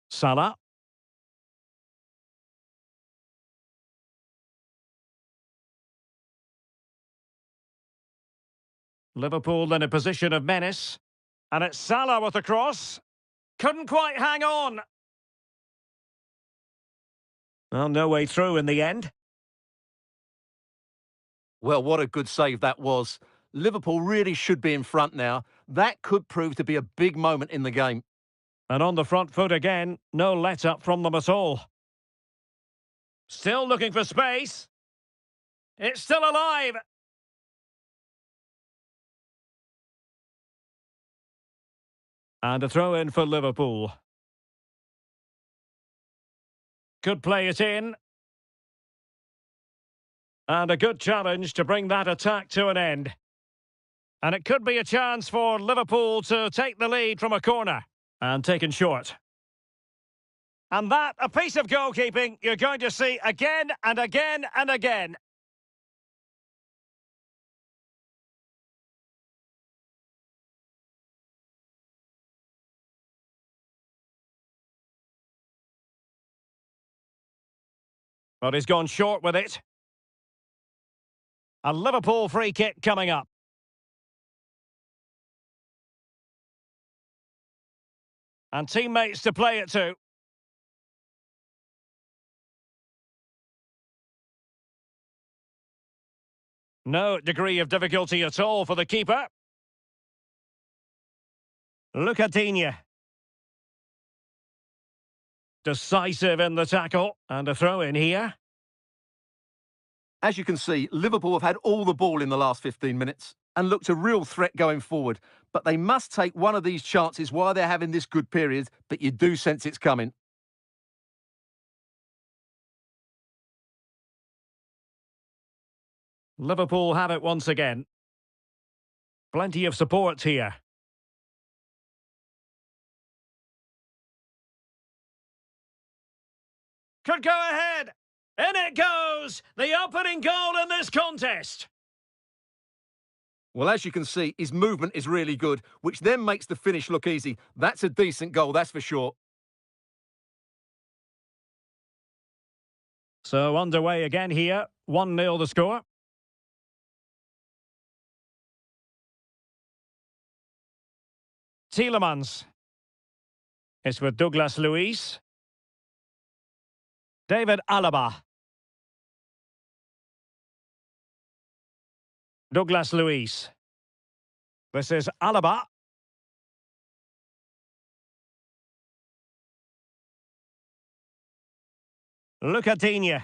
Salah. Liverpool in a position of menace. And it's Salah with the cross. Couldn't quite hang on. Well, no way through in the end. Well, what a good save that was. Liverpool really should be in front now. That could prove to be a big moment in the game. And on the front foot again, no let-up from them at all. Still looking for space. It's still alive. And a throw-in for Liverpool. Could play it in. And a good challenge to bring that attack to an end. And it could be a chance for Liverpool to take the lead from a corner. And taken short. And that, a piece of goalkeeping you're going to see again and again and again. But he's gone short with it. A Liverpool free kick coming up. And teammates to play it to. No degree of difficulty at all for the keeper. Lucadinha. Decisive in the tackle. And a throw in here. As you can see, Liverpool have had all the ball in the last 15 minutes and looked a real threat going forward. But they must take one of these chances while they're having this good period, but you do sense it's coming. Liverpool have it once again. Plenty of support here. Could go ahead. In it goes. The opening goal in this contest. Well, as you can see, his movement is really good, which then makes the finish look easy. That's a decent goal, that's for sure. So underway again here. 1-0 the score. Tielemans. It's with Douglas Luiz. David Alaba. Douglas Luiz. This is Alaba. Lucadinha.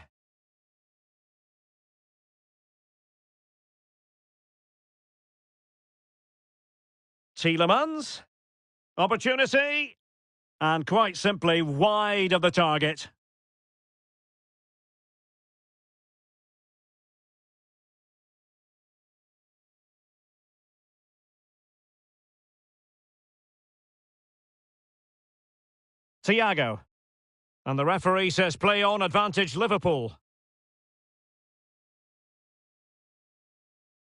Tielemans. Opportunity. And quite simply wide of the target. Thiago. And the referee says play on, advantage Liverpool.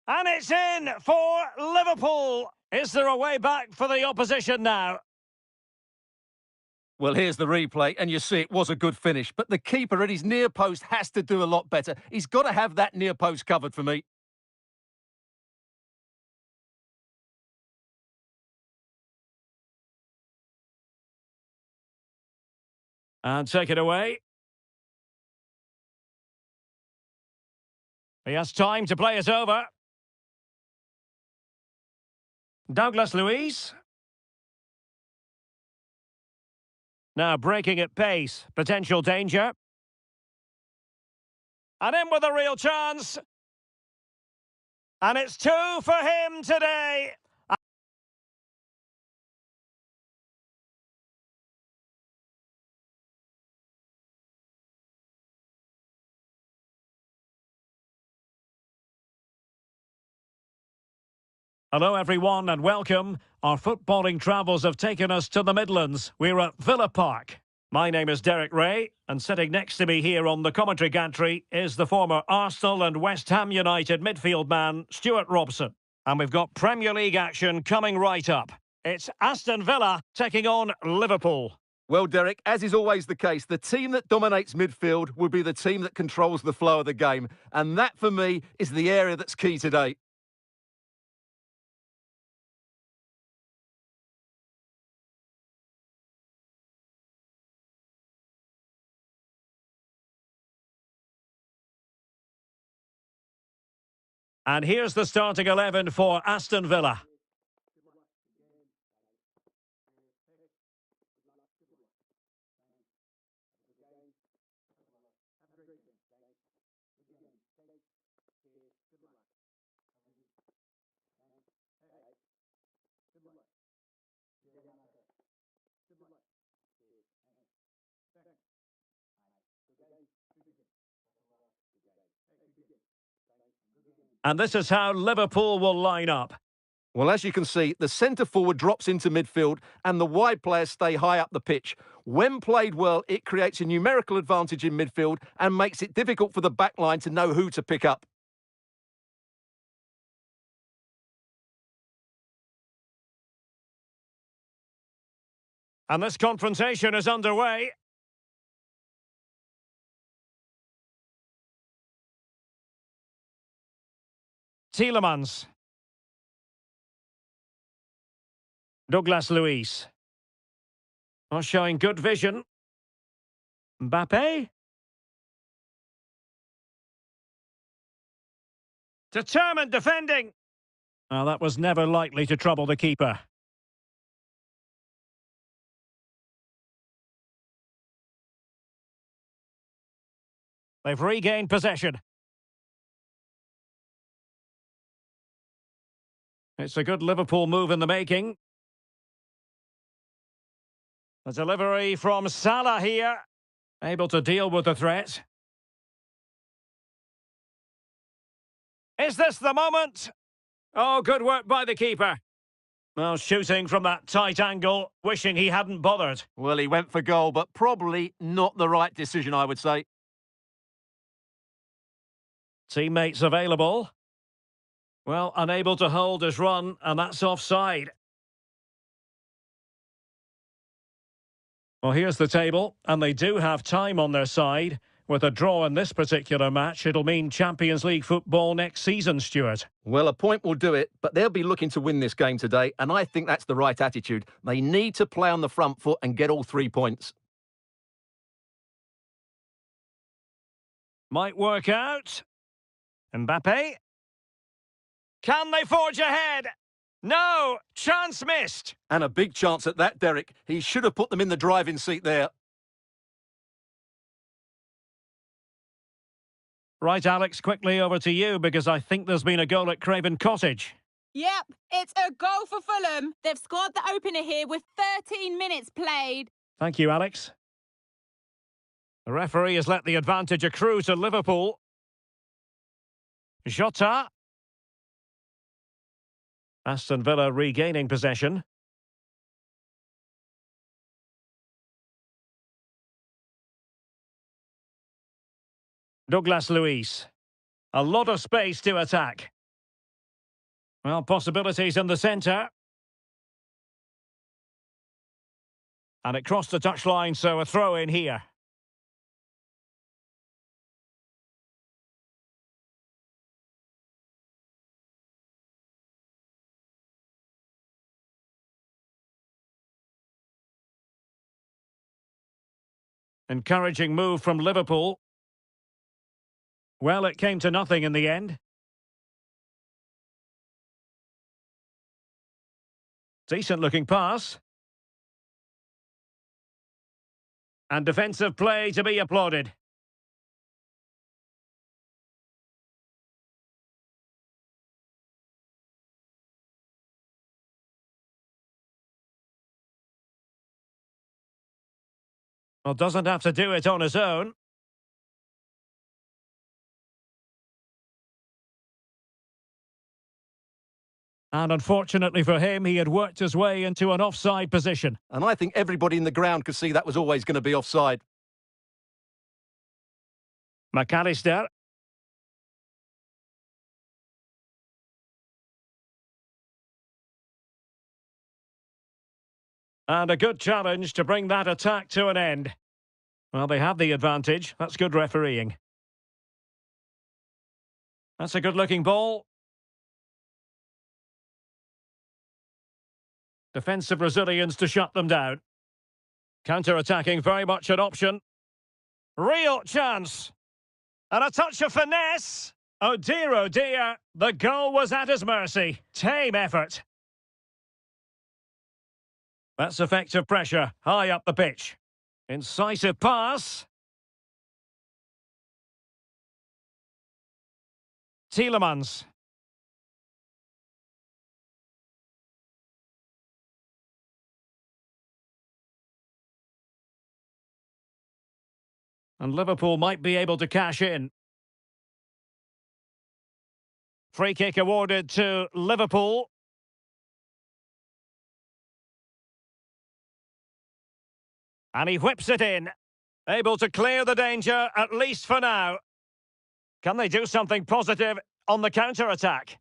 And it's in for Liverpool. Is there a way back for the opposition now? Well, here's the replay, and you see it was a good finish. But the keeper at his near post has to do a lot better. He's got to have that near post covered for me. And take it away. He has time to play it over. Douglas Luiz. Now breaking at pace. Potential danger. And in with a real chance. And it's 2 for him today. Hello everyone and welcome. Our footballing travels have taken us to the Midlands. We're at Villa Park. My name is Derek Ray, and sitting next to me here on the commentary gantry is the former Arsenal and West Ham United midfield man, Stuart Robson. And we've got Premier League action coming right up. It's Aston Villa taking on Liverpool. Well, Derek, as is always the case, the team that dominates midfield will be the team that controls the flow of the game. And that, for me, is the area that's key today. And here's the starting 11 for Aston Villa. And this is how Liverpool will line up. Well, as you can see, the centre-forward drops into midfield and the wide players stay high up the pitch. When played well, it creates a numerical advantage in midfield and makes it difficult for the back line to know who to pick up. And this confrontation is underway. Tielemans. Douglas Luiz. Not showing good vision. Mbappe. Determined defending. Well, that was never likely to trouble the keeper. They've regained possession. It's a good Liverpool move in the making. The delivery from Salah here. Able to deal with the threat. Is this the moment? Oh, good work by the keeper. Well, shooting from that tight angle, wishing he hadn't bothered. Well, he went for goal, but probably not the right decision, I would say. Teammates available. Well, unable to hold his run, and that's offside. Well, here's the table, and they do have time on their side. With a draw in this particular match, it'll mean Champions League football next season, Stuart. Well, a point will do it, but they'll be looking to win this game today, and I think that's the right attitude. They need to play on the front foot and get all 3 points. Might work out. Mbappe. Can they forge ahead? No! Chance missed! And a big chance at that, Derek. He should have put them in the driving seat there. Right, Alex, quickly over to you, because I think there's been a goal at Craven Cottage. Yep, it's a goal for Fulham. They've scored the opener here with 13 minutes played. Thank you, Alex. The referee has let the advantage accrue to Liverpool. Jota. Aston Villa regaining possession. Douglas Luiz. A lot of space to attack. Well, possibilities in the centre. And it crossed the touchline, so a throw in here. Encouraging move from Liverpool. Well, it came to nothing in the end. Decent looking pass. And defensive play to be applauded. Well, doesn't have to do it on his own. And unfortunately for him, he had worked his way into an offside position. And I think everybody in the ground could see that was always going to be offside. McAllister. And a good challenge to bring that attack to an end. Well, they have the advantage. That's good refereeing. That's a good-looking ball. Defensive resilience to shut them down. Counter-attacking, very much an option. Real chance. And a touch of finesse. Oh dear, the goal was at his mercy. Tame effort. That's effective pressure, high up the pitch. Incisive pass. Tielemans. And Liverpool might be able to cash in. Free kick awarded to Liverpool. And he whips it in. Able to clear the danger, at least for now. Can they do something positive on the counter-attack?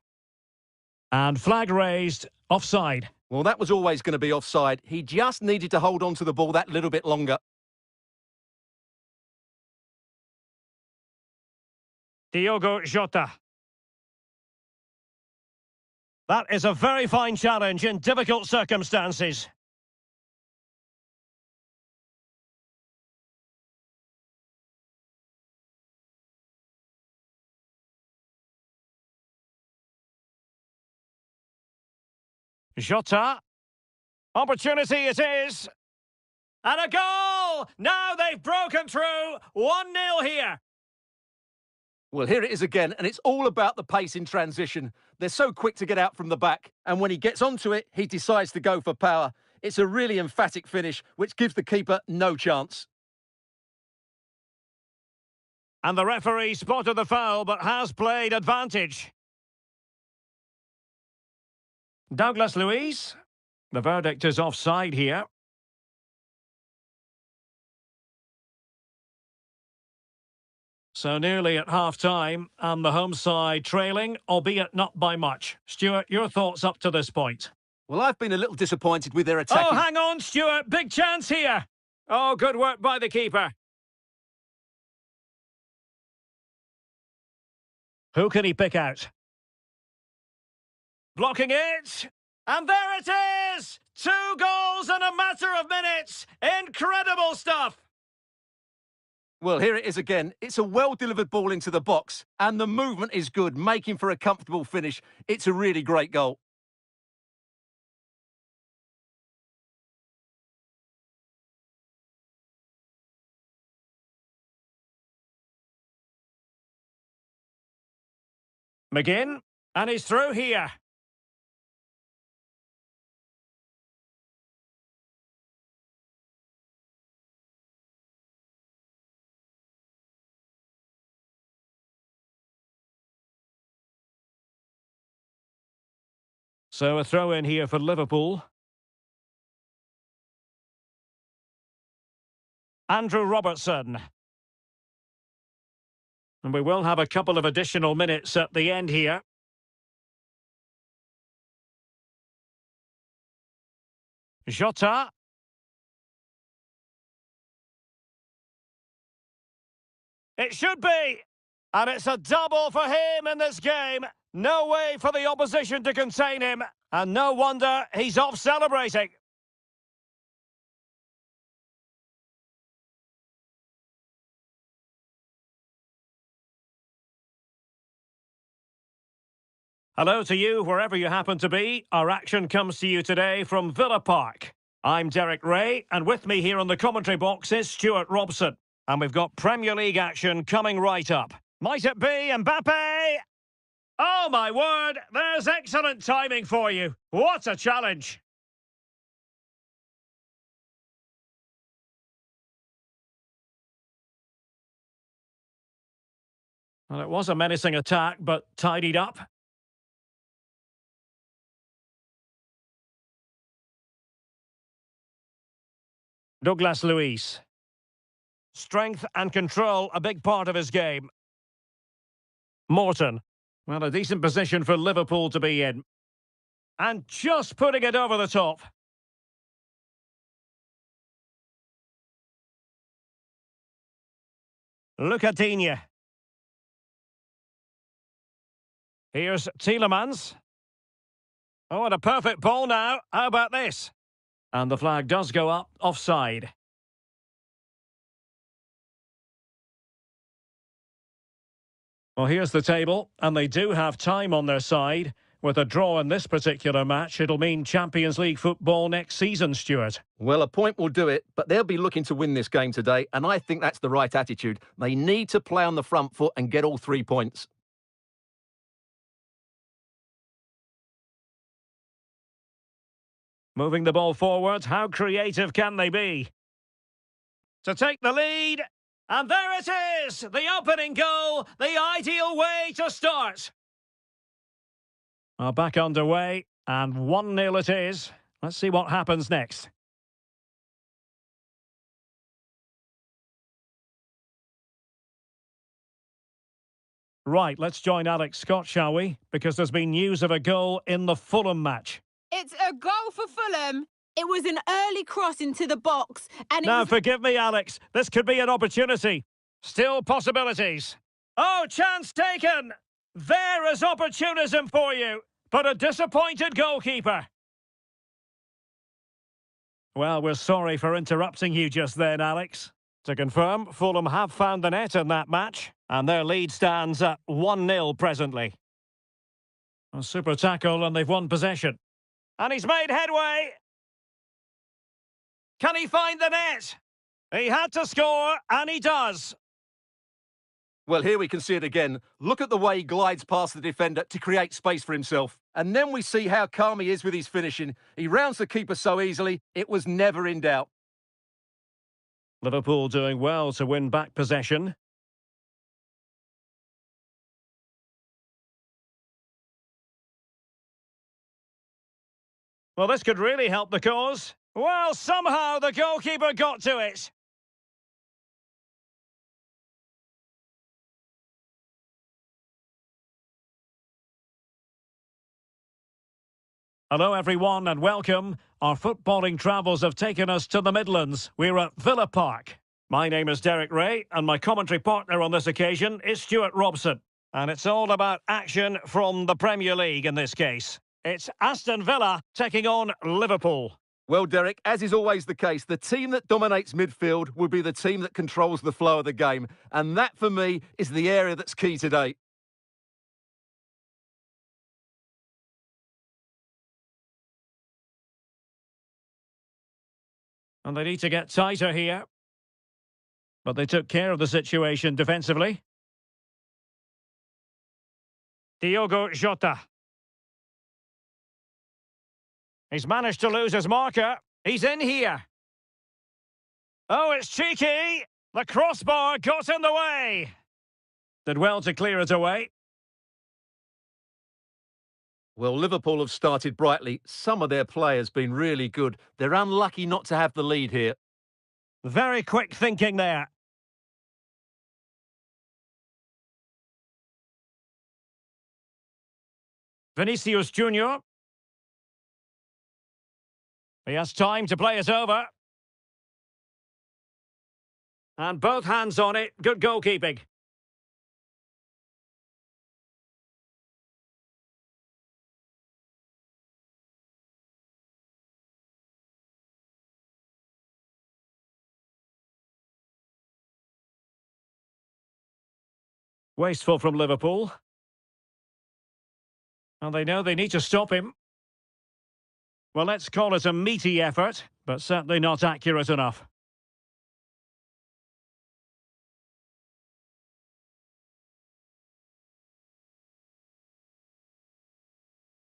And flag raised, offside. Well, that was always going to be offside. He just needed to hold on to the ball that little bit longer. Diogo Jota. That is a very fine challenge in difficult circumstances. Jota. Opportunity it is. And a goal! Now they've broken through. 1-0 here. Well, here it is again, and it's all about the pace in transition. They're so quick to get out from the back, and when he gets onto it, he decides to go for power. It's a really emphatic finish, which gives the keeper no chance. And the referee spotted the foul, but has played advantage. Douglas Luiz. The verdict is offside here. So nearly at half-time, and the home side trailing, albeit not by much. Stuart, your thoughts up to this point? Well, I've been a little disappointed with their attacking... Oh, hang on, Stuart. Big chance here. Oh, good work by the keeper. Who can he pick out? Blocking it. And there it is! 2 goals in a matter of minutes. Incredible stuff. Well, here it is again. It's a well-delivered ball into the box, and the movement is good, making for a comfortable finish. It's a really great goal. McGinn, and he's through here. So a throw in here for Liverpool. Andrew Robertson. And we will have a couple of additional minutes at the end here. Jota. It should be. And it's a double for him in this game. No way for the opposition to contain him. And no wonder he's off celebrating. Hello to you, wherever you happen to be. Our action comes to you today from Villa Park. I'm Derek Ray, and with me here on the commentary box is Stuart Robson. And we've got Premier League action coming right up. Might it be Mbappe? Oh, my word, there's excellent timing for you. What a challenge. Well, it was a menacing attack, but tidied up. Douglas Luiz. Strength and control, a big part of his game. Morton. Well, a decent position for Liverpool to be in. And just putting it over the top. Look at Digne. Here's Tielemans. Oh, and a perfect ball now. How about this? And the flag does go up, offside. Well, here's the table, and they do have time on their side. With a draw in this particular match, it'll mean Champions League football next season, Stuart. Well, a point will do it, but they'll be looking to win this game today, and I think that's the right attitude. They need to play on the front foot and get all 3 points. Moving the ball forward, how creative can they be? To take the lead, and there it is! The opening goal, the ideal way to start. Well, back underway, and 1-0 it is. Let's see what happens next. Right, let's join Alex Scott, shall we? Because there's been news of a goal in the Fulham match. It's a goal for Fulham. It was an early cross into the box. And Now, forgive me, Alex. This could be an opportunity. Still possibilities. Oh, chance taken. There is opportunism for you. But a disappointed goalkeeper. Well, we're sorry for interrupting you just then, Alex. To confirm, Fulham have found the net in that match. And their lead stands at 1-0 presently. A super tackle and they've won possession. And he's made headway. Can he find the net? He had to score, and he does. Well, here we can see it again. Look at the way he glides past the defender to create space for himself. And then we see how calm he is with his finishing. He rounds the keeper so easily, it was never in doubt. Liverpool doing well to win back possession. Well, this could really help the cause. Well, somehow the goalkeeper got to it. Hello everyone and welcome. Our footballing travels have taken us to the Midlands. We're at Villa Park. My name is Derek Ray and my commentary partner on this occasion is Stuart Robson. And it's all about action from the Premier League in this case. It's Aston Villa taking on Liverpool. Well, Derek, as is always the case, the team that dominates midfield will be the team that controls the flow of the game. And that, for me, is the area that's key today. And they need to get tighter here. But they took care of the situation defensively. Diogo Jota. He's managed to lose his marker. He's in here. Oh, it's cheeky. The crossbar got in the way. Did well to clear it away. Well, Liverpool have started brightly. Some of their players been really good. They're unlucky not to have the lead here. Very quick thinking there. Vinicius Junior. He has time to play it over. And both hands on it. Good goalkeeping. Wasteful from Liverpool. And they know they need to stop him. Well, let's call it a meaty effort, but certainly not accurate enough.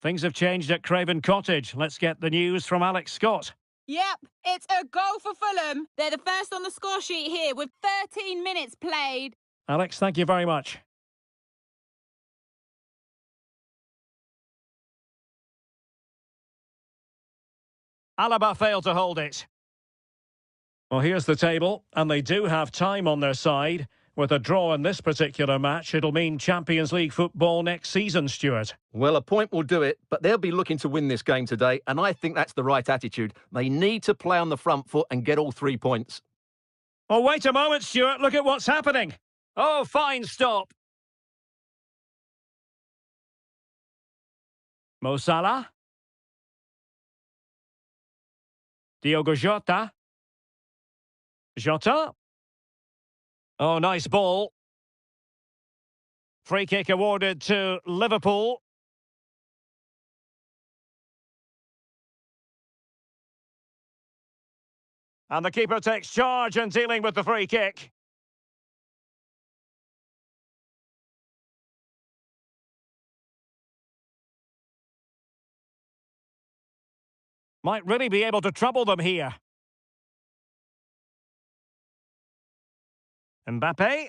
Things have changed at Craven Cottage. Let's get the news from Alex Scott. Yep, it's a goal for Fulham. They're the first on the score sheet here with 13 minutes played. Alex, thank you very much. Alaba failed to hold it. Well, here's the table, and they do have time on their side. With a draw in this particular match, it'll mean Champions League football next season, Stuart. Well, a point will do it, but they'll be looking to win this game today, and I think that's the right attitude. They need to play on the front foot and get all 3 points. Oh, wait a moment, Stuart. Look at what's happening. Oh, fine stop. Mo Salah. Diogo Jota. Jota. Oh, nice ball. Free kick awarded to Liverpool. And the keeper takes charge in dealing with the free kick. Might really be able to trouble them here. Mbappe.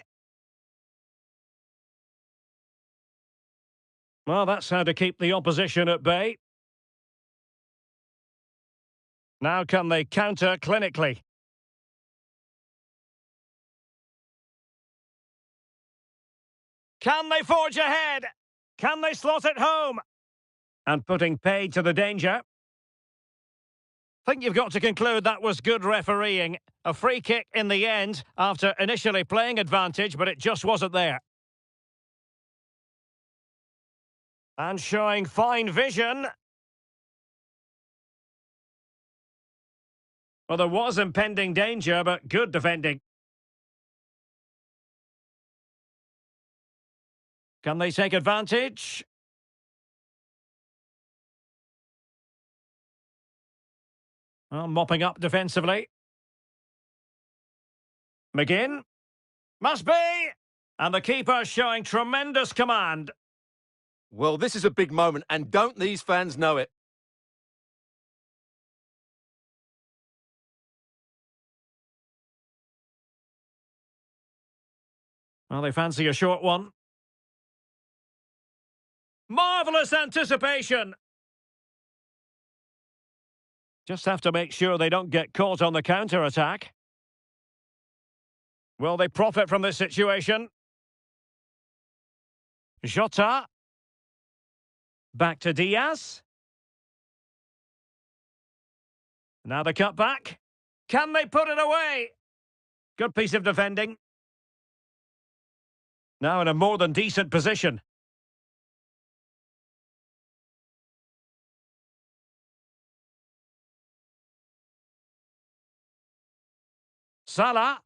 Well, that's how to keep the opposition at bay. Now can they counter clinically? Can they forge ahead? Can they slot it home? And putting paid to the danger. I think you've got to conclude that was good refereeing. A free kick in the end after initially playing advantage, but it just wasn't there. And showing fine vision. Well, there was impending danger, but good defending. Can they take advantage? Well, mopping up defensively. McGinn. Must be! And the keeper showing tremendous command. Well, this is a big moment, and don't these fans know it? Well, they fancy a short one. Marvellous anticipation! Just have to make sure they don't get caught on the counter-attack. Will they profit from this situation? Jota. Back to Diaz. Now the cut back. Can they put it away? Good piece of defending. Now in a more than decent position. Salah.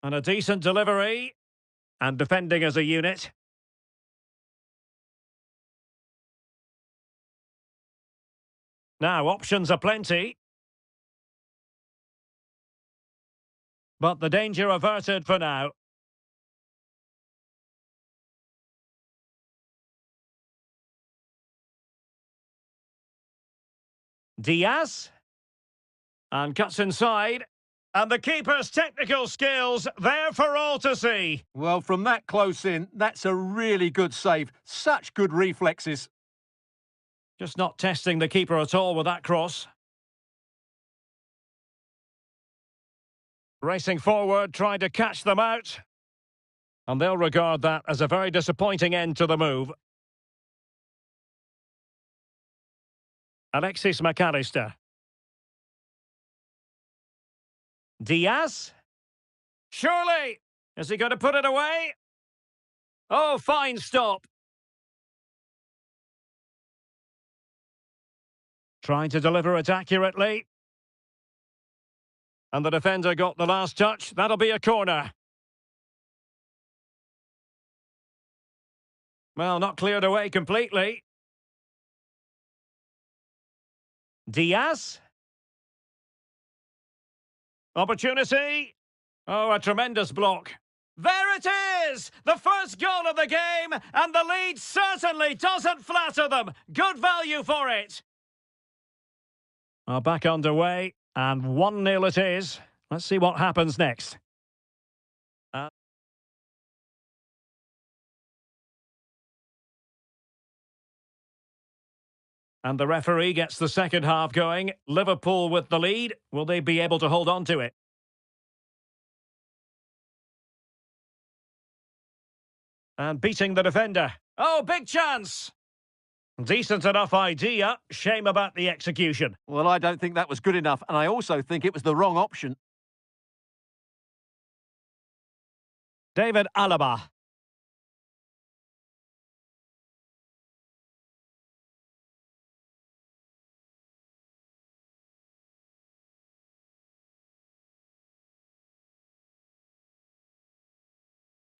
And a decent delivery. And defending as a unit. Now, options are plenty. But the danger averted for now. Diaz. And cuts inside. And the keeper's technical skills there for all to see. Well, from that close in, that's a really good save. Such good reflexes. Just not testing the keeper at all with that cross. Racing forward, trying to catch them out. And they'll regard that as a very disappointing end to the move. Alexis McAllister. Diaz? Surely! Is he going to put it away? Oh, fine stop. Trying to deliver it accurately. And the defender got the last touch. That'll be a corner. Well, not cleared away completely. Diaz? Opportunity. Oh, a tremendous block. There it is! The first goal of the game, and the lead certainly doesn't flatter them. Good value for it. Back underway, and 1-0 it is. Let's see what happens next. And the referee gets the second half going. Liverpool with the lead. Will they be able to hold on to it? And beating the defender. Oh, big chance! Decent enough idea. Shame about the execution. Well, I don't think that was good enough, and I also think it was the wrong option. David Alaba.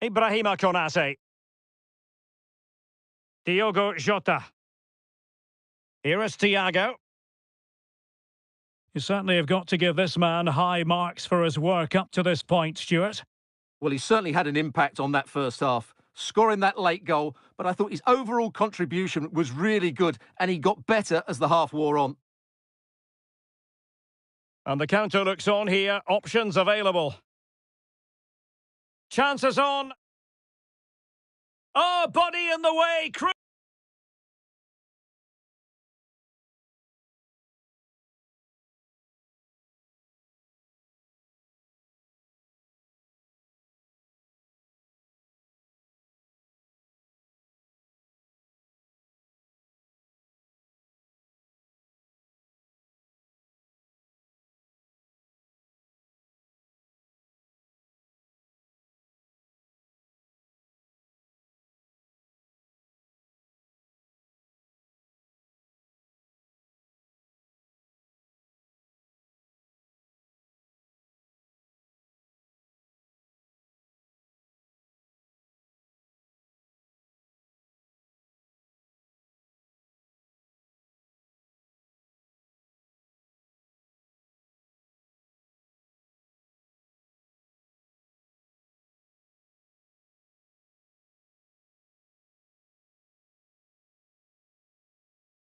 Ibrahima Konate. Diogo Jota. Here is Thiago. You certainly have got to give this man high marks for his work up to this point, Stuart. Well, he certainly had an impact on that first half, scoring that late goal, but I thought his overall contribution was really good, and he got better as the half wore on. And the counter looks on here. Options available. Chances on. Oh, body in the way.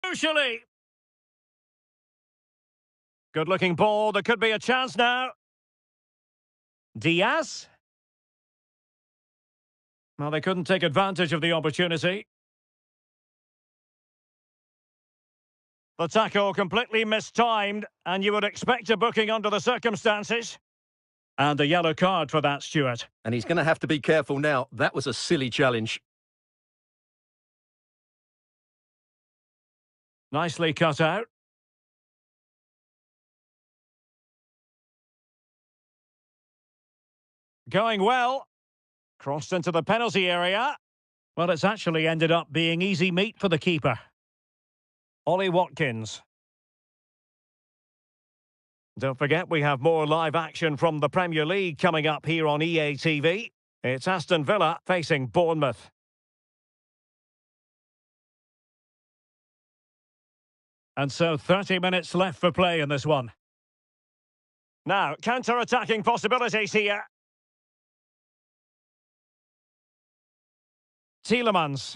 Crucially. Good-looking ball. There could be a chance now. Diaz. Well, they couldn't take advantage of the opportunity. The tackle completely mistimed, and you would expect a booking under the circumstances. And a yellow card for that, Stuart. And he's going to have to be careful now. That was a silly challenge. Nicely cut out. Going well. Crossed into the penalty area. Well, it's actually ended up being easy meat for the keeper. Ollie Watkins. Don't forget, we have more live action from the Premier League coming up here on EA TV. It's Aston Villa facing Bournemouth. And so 30 minutes left for play in this one. Now, counter-attacking possibilities here. Tielemans.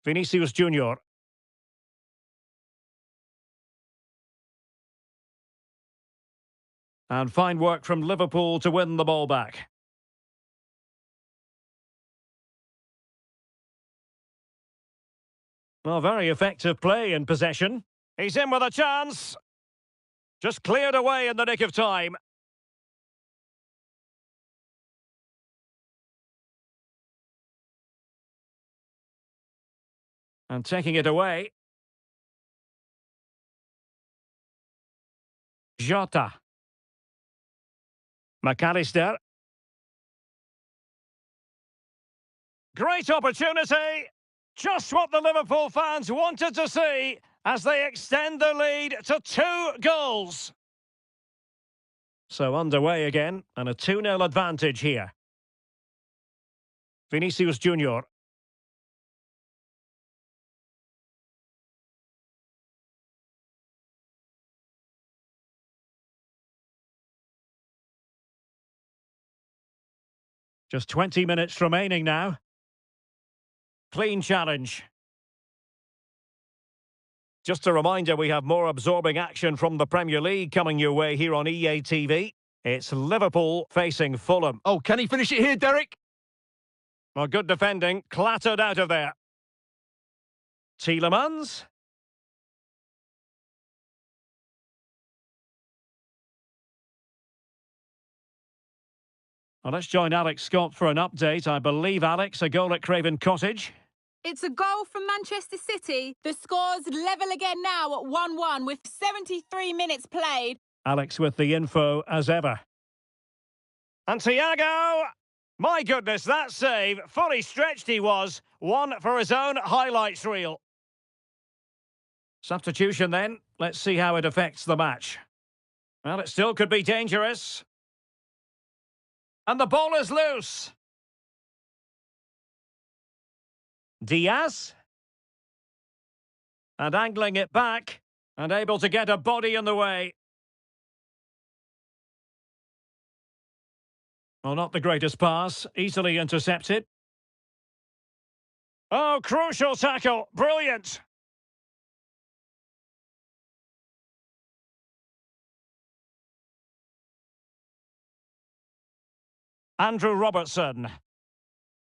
Vinicius Junior. And fine work from Liverpool to win the ball back. Well, very effective play in possession. He's in with a chance. Just cleared away in the nick of time. And taking it away. Jota. McAllister. Great opportunity. Just what the Liverpool fans wanted to see as they extend the lead to 2 goals. So underway again, and a 2-0 advantage here. Vinicius Junior. Just 20 minutes remaining now. Clean challenge. Just a reminder, we have more absorbing action from the Premier League coming your way here on EA TV. It's Liverpool facing Fulham. Oh, can he finish it here, Derek? Well, good defending, clattered out of there. Tielemans. Well, let's join Alex Scott for an update. I believe, Alex, a goal at Craven Cottage. It's a goal from Manchester City. The score's level again now at 1-1 with 73 minutes played. Alex with the info as ever. And Thiago! My goodness, that save. Fully stretched he was. One for his own highlights reel. Substitution then. Let's see how it affects the match. Well, it still could be dangerous. And the ball is loose. Diaz. And angling it back. And able to get a body in the way. Well, not the greatest pass. Easily intercepted. Oh, crucial tackle. Brilliant. Andrew Robertson.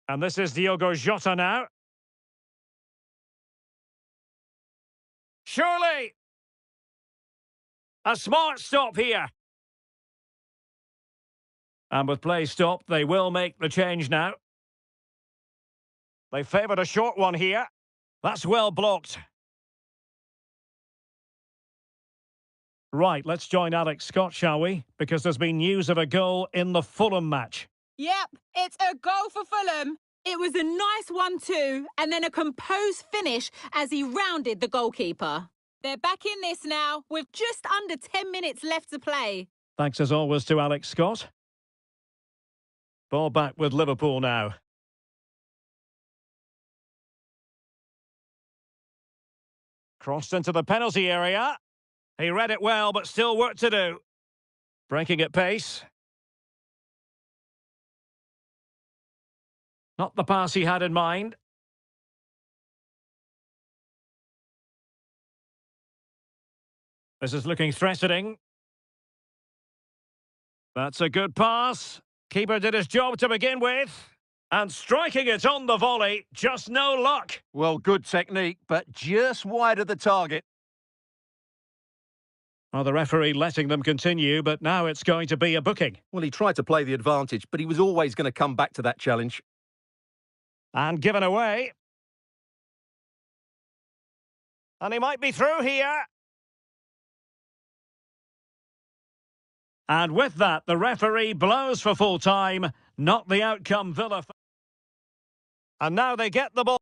And this is Diogo Jota now. Surely! A smart stop here. And with play stopped, they will make the change now. They favoured a short one here. That's well blocked. Right, let's join Alex Scott, shall we? Because there's been news of a goal in the Fulham match. Yep, it's a goal for Fulham. It was a nice 1-2 and then a composed finish as he rounded the goalkeeper. They're back in this now with just under 10 minutes left to play. Thanks as always to Alex Scott. Ball back with Liverpool now. Crossed into the penalty area. He read it well, but still work to do. Breaking at pace. Not the pass he had in mind. This is looking threatening. That's a good pass. Keeper did his job to begin with. And striking it on the volley, just no luck. Well, good technique, but just wide of the target. Well, the referee letting them continue, but now it's going to be a booking. Well, he tried to play the advantage, but he was always going to come back to that challenge. And given away. And he might be through here. And with that, the referee blows for full time. Not the outcome Villa. And now they get the ball.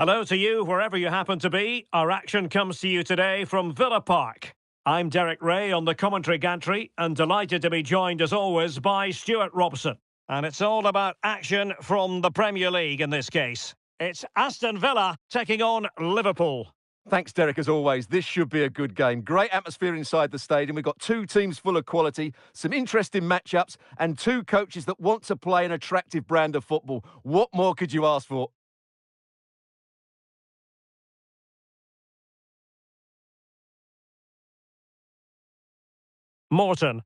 Hello to you, wherever you happen to be. Our action comes to you today from Villa Park. I'm Derek Ray on the commentary gantry and delighted to be joined as always by Stuart Robson. And it's all about action from the Premier League in this case. It's Aston Villa taking on Liverpool. Thanks, Derek, as always. This should be a good game. Great atmosphere inside the stadium. We've got two teams full of quality, some interesting matchups, and two coaches that want to play an attractive brand of football. What more could you ask for? Morton.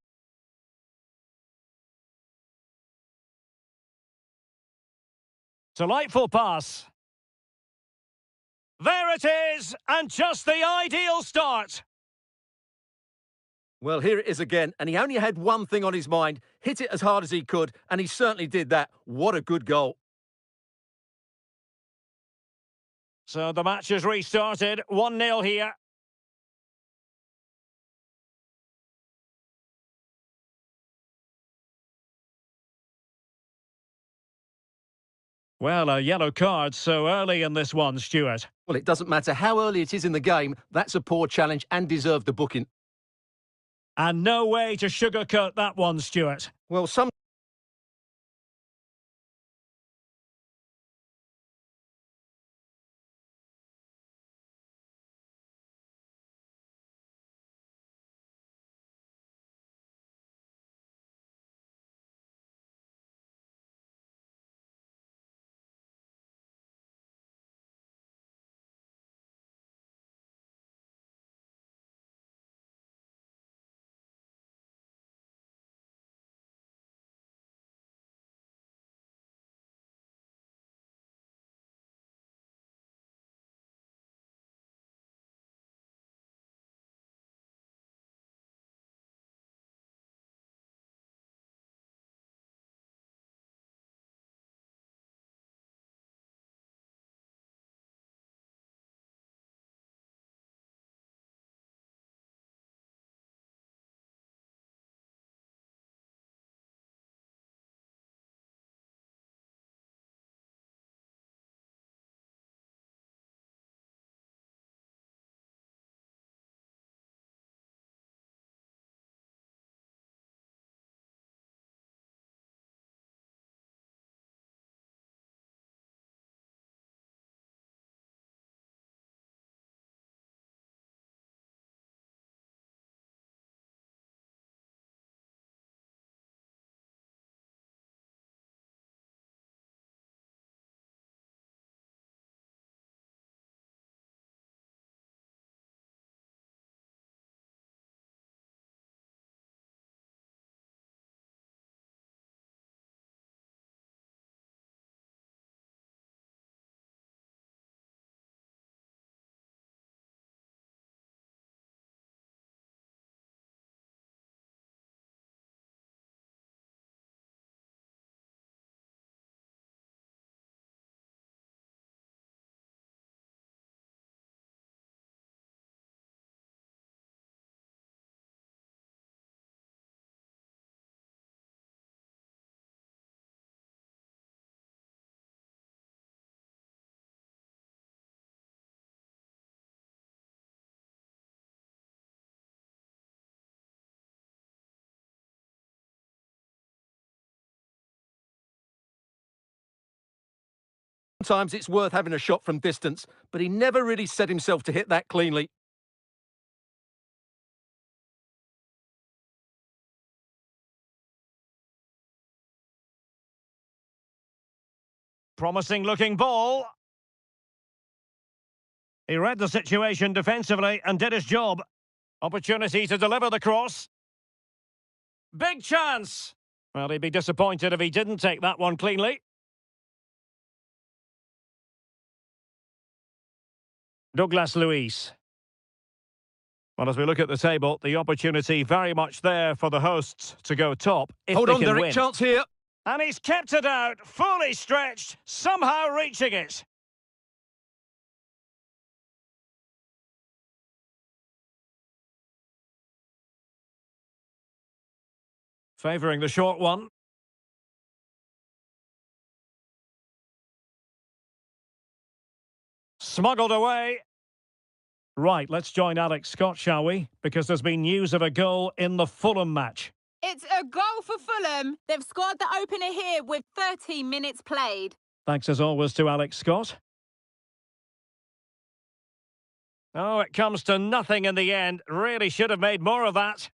Delightful pass. There it is, and just the ideal start. Well, here it is again, and he only had one thing on his mind, hit it as hard as he could, and he certainly did that. What a good goal. So the match has restarted, 1-0 here. Well, a yellow card so early in this one, Stuart. Well, it doesn't matter how early it is in the game, that's a poor challenge and deserved the booking. And no way to sugarcoat that one, Stuart. Well, some... Sometimes it's worth having a shot from distance, but he never really set himself to hit that cleanly. Promising looking ball. He read the situation defensively and did his job. Opportunity to deliver the cross. Big chance. Well, he'd be disappointed if he didn't take that one cleanly. Douglas Luiz. Well, as we look at the table, the opportunity very much there for the hosts to go top if Hold they on, can Derek, win. chance here. And he's kept it out, fully stretched, somehow reaching it. Favouring the short one. Smuggled away. Right, let's join Alex Scott, shall we? Because there's been news of a goal in the Fulham match. It's a goal for Fulham. They've scored the opener here with 13 minutes played. Thanks as always to Alex Scott. Oh, it comes to nothing in the end. Really should have made more of that.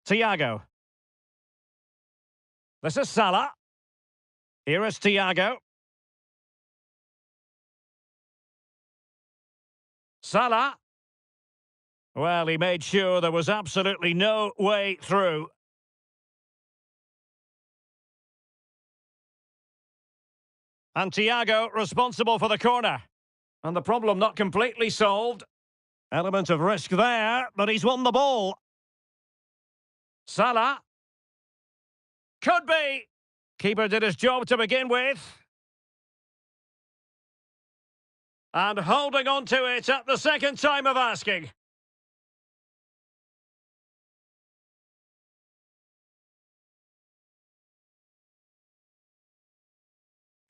Thiago. This is Salah. Here is Thiago. Salah. Well, he made sure there was absolutely no way through. And Thiago responsible for the corner. And the problem not completely solved. Element of risk there, but he's won the ball. Salah. Could be. Keeper did his job to begin with. And holding on to it at the second time of asking.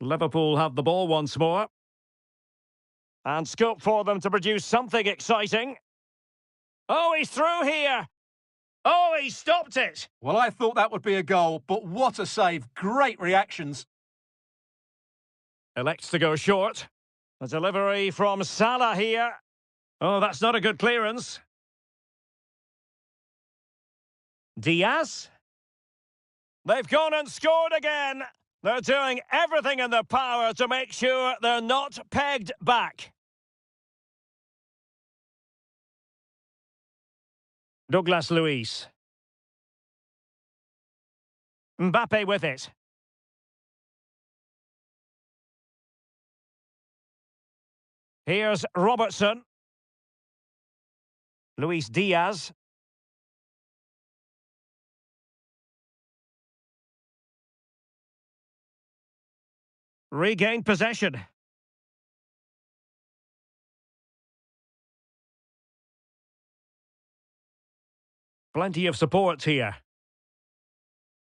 Liverpool have the ball once more. And scope for them to produce something exciting. Oh, he's through here. Oh, he stopped it. Well, I thought that would be a goal, but what a save. Great reactions. Elects to go short. A delivery from Salah here. Oh, that's not a good clearance. Diaz. They've gone and scored again. They're doing everything in their power to make sure they're not pegged back. Douglas Luiz. Mbappe with it. Here's Robertson. Luis Diaz. Regained possession. Plenty of support here.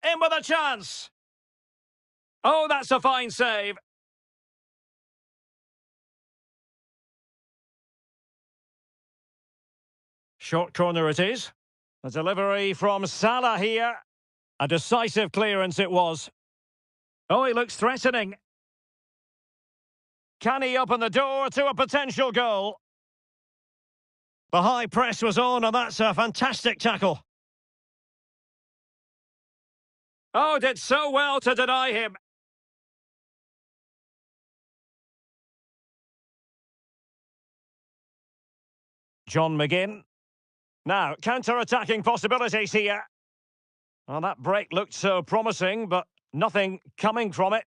In with a chance. Oh, that's a fine save. Short corner it is. A delivery from Salah here. A decisive clearance it was. Oh, he looks threatening. Can he open the door to a potential goal? The high press was on, and that's a fantastic tackle. Oh, did so well to deny him. John McGinn. Now, counter-attacking possibilities here. Well, that break looked so promising, but nothing coming from it.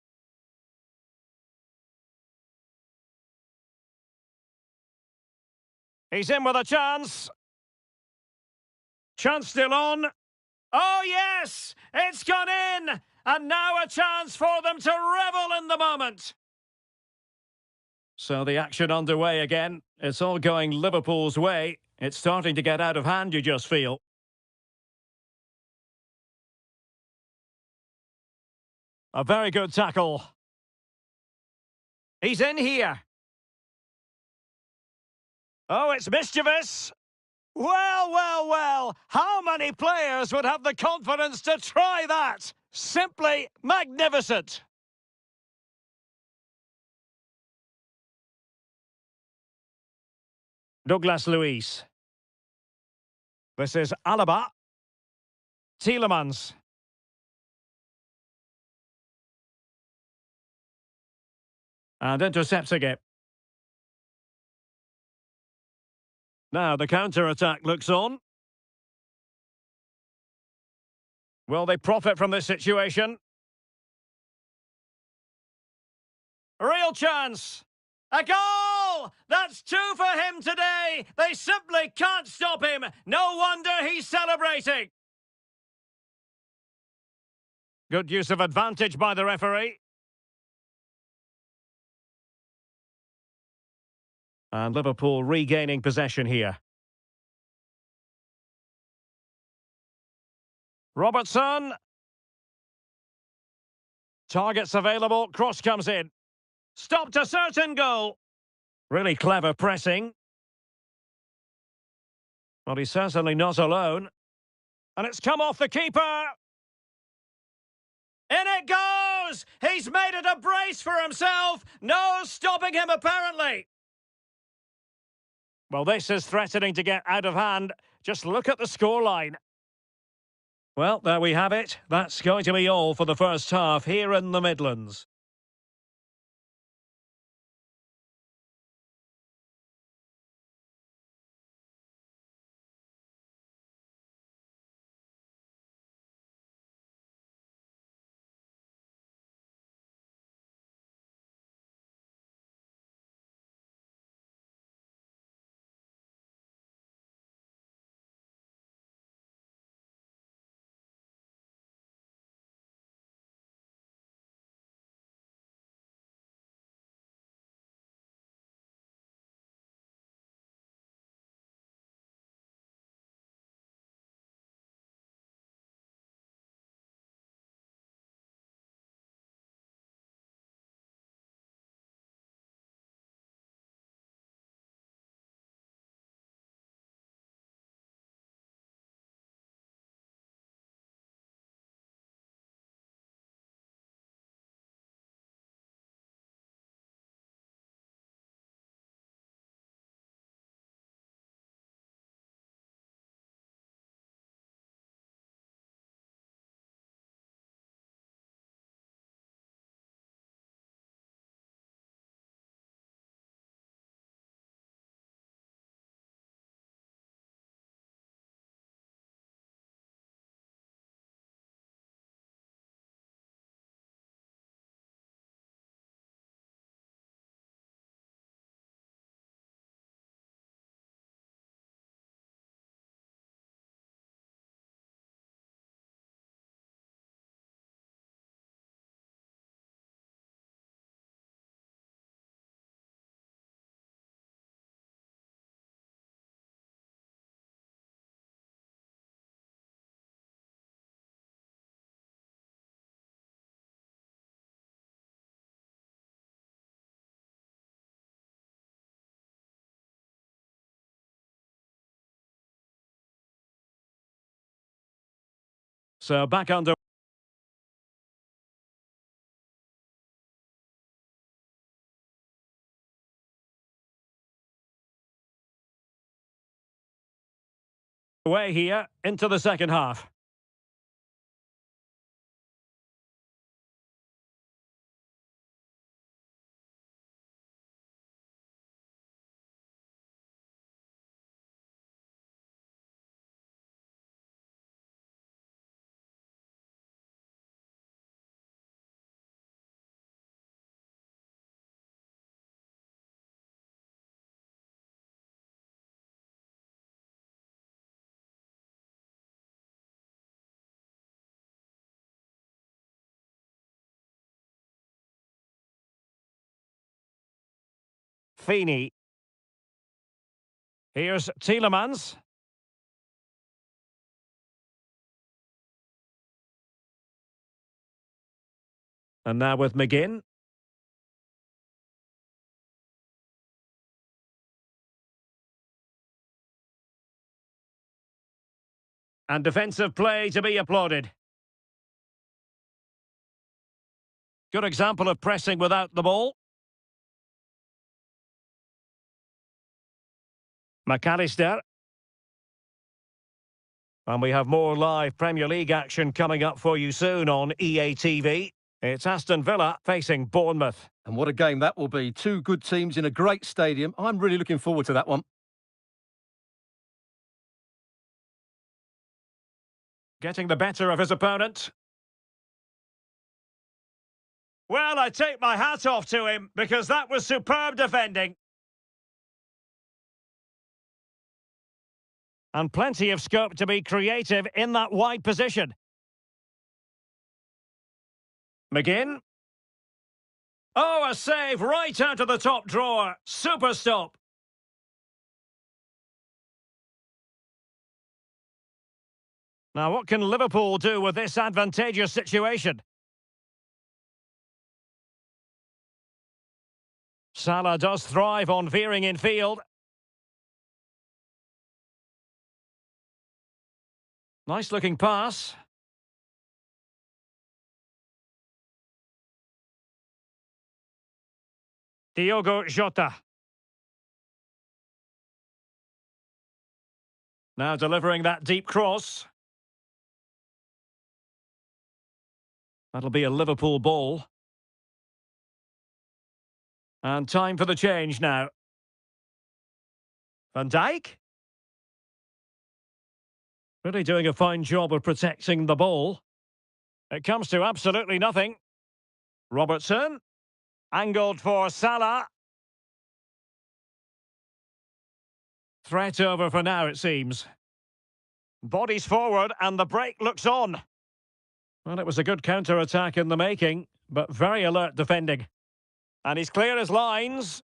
He's in with a chance. Chance still on. Oh, yes! It's gone in! And now a chance for them to revel in the moment. So the action underway again. It's all going Liverpool's way. It's starting to get out of hand, you just feel. A very good tackle. He's in here. Oh, it's mischievous. Well, well, well. How many players would have the confidence to try that? Simply magnificent. Douglas Luiz. This is Alaba. Tielemans. And intercepting it. Now the counter-attack looks on. Will they profit from this situation? Real chance! A goal! That's two for him today! They simply can't stop him! No wonder he's celebrating! Good use of advantage by the referee. And Liverpool regaining possession here. Robertson. Targets available, cross comes in. Stopped a certain goal. Really clever pressing. Well, he's certainly not alone. And it's come off the keeper. In it goes! He's made it a brace for himself. No stopping him, apparently. Well, this is threatening to get out of hand. Just look at the scoreline. Well, there we have it. That's going to be all for the first half here in the Midlands. So back under way here into the second half. Feeney. Here's Tielemans. And now with McGinn. And defensive play to be applauded. Good example of pressing without the ball. McAllister. And we have more live Premier League action coming up for you soon on EA TV. It's Aston Villa facing Bournemouth. And what a game that will be. Two good teams in a great stadium. I'm really looking forward to that one. Getting the better of his opponent. Well, I take my hat off to him because that was superb defending. And plenty of scope to be creative in that wide position. McGinn. Oh, a save right out of the top drawer. Super stop. Now, what can Liverpool do with this advantageous situation? Salah does thrive on veering in field. Nice looking pass. Diogo Jota. Now delivering that deep cross. That'll be a Liverpool ball. And time for the change now. Van Dijk. Really doing a fine job of protecting the ball. It comes to absolutely nothing. Robertson. Angled for Salah. Threat over for now, it seems. Bodies forward and the break looks on. Well, it was a good counter-attack in the making, but very alert defending. And he's clear as lines.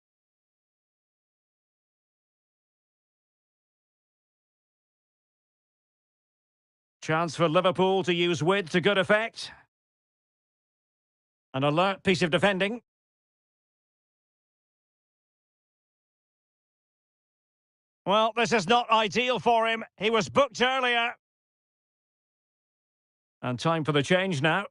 Chance for Liverpool to use width to good effect. An alert piece of defending. Well, this is not ideal for him. He was booked earlier. And time for the change now.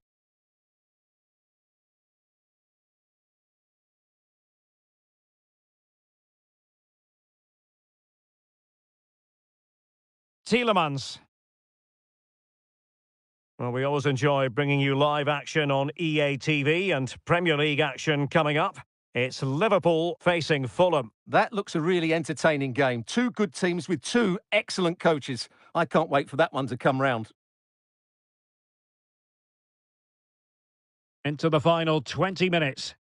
Tielemans. Well, we always enjoy bringing you live action on EA TV and Premier League action coming up. It's Liverpool facing Fulham. That looks a really entertaining game. Two good teams with two excellent coaches. I can't wait for that one to come round. Into the final 20 minutes.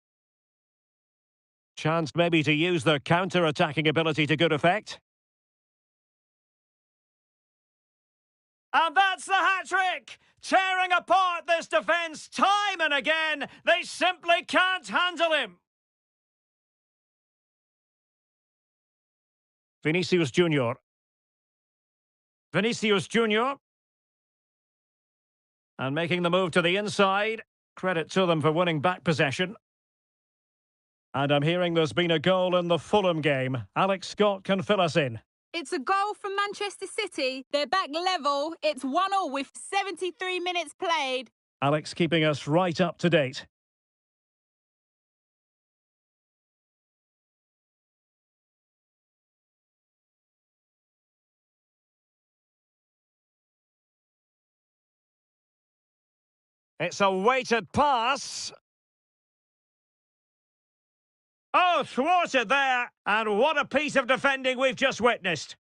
Chance maybe to use their counter-attacking ability to good effect. And that's the hat-trick! Tearing apart this defence time and again. They simply can't handle him. Vinicius Junior. Vinicius Junior. And making the move to the inside. Credit to them for winning back possession. And I'm hearing there's been a goal in the Fulham game. Alex Scott can fill us in. It's a goal from Manchester City. They're back level. It's 1-1 with 73 minutes played. Alex keeping us right up to date. It's a weighted pass. Oh, thwarted there. And what a piece of defending we've just witnessed.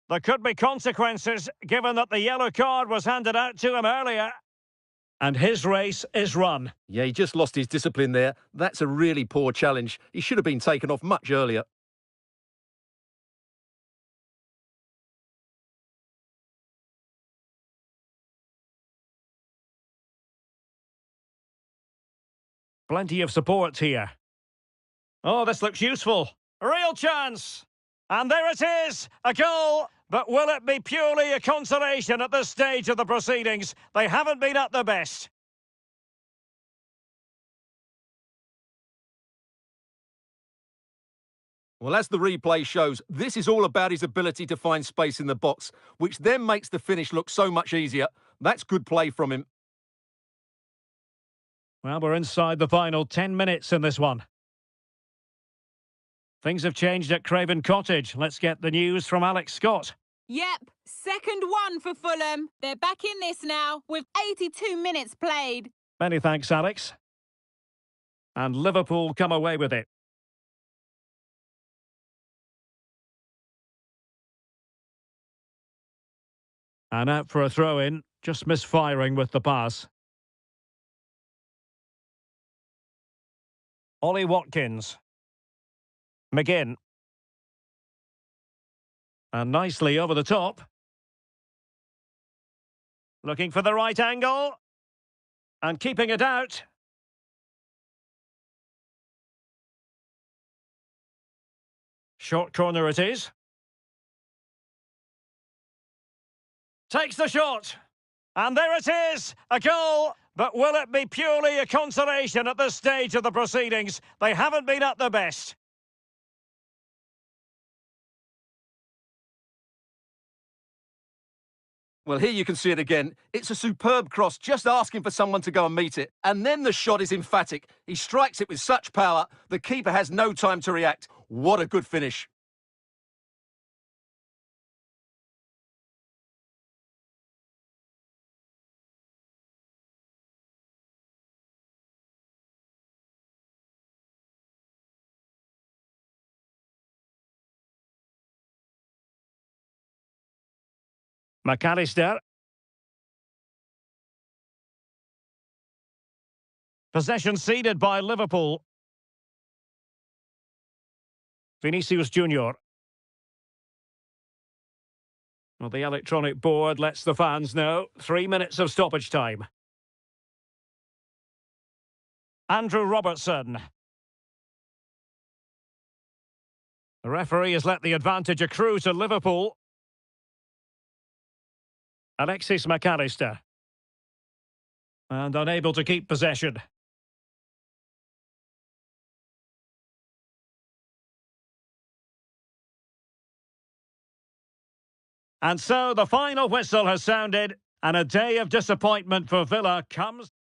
There could be consequences, given that the yellow card was handed out to him earlier. And his race is run. Yeah, he just lost his discipline there. That's a really poor challenge. He should have been taken off much earlier. Plenty of support here. Oh, this looks useful. Real chance. And there it is, a goal. But will it be purely a consolation at this stage of the proceedings? They haven't been at their best. Well, as the replay shows, this is all about his ability to find space in the box, which then makes the finish look so much easier. That's good play from him. Well, we're inside the final 10 minutes in this one. Things have changed at Craven Cottage. Let's get the news from Alex Scott. Yep, second one for Fulham. They're back in this now with 82 minutes played. Many thanks, Alex. And Liverpool come away with it. And out for a throw-in, just misfiring with the pass. Ollie Watkins. McGinn. And nicely over the top. Looking for the right angle. And keeping it out. Short corner it is. Takes the shot. And there it is, a goal. But will it be purely a consolation at this stage of the proceedings? They haven't been at their best. Well, here you can see it again. It's a superb cross, just asking for someone to go and meet it. And then the shot is emphatic. He strikes it with such power, the keeper has no time to react. What a good finish. McAllister. Possession ceded by Liverpool. Vinicius Junior. Well, the electronic board lets the fans know. 3 minutes of stoppage time. Andrew Robertson. The referee has let the advantage accrue to Liverpool. Alexis McAllister. And unable to keep possession. And so the final whistle has sounded, and a day of disappointment for Villa comes.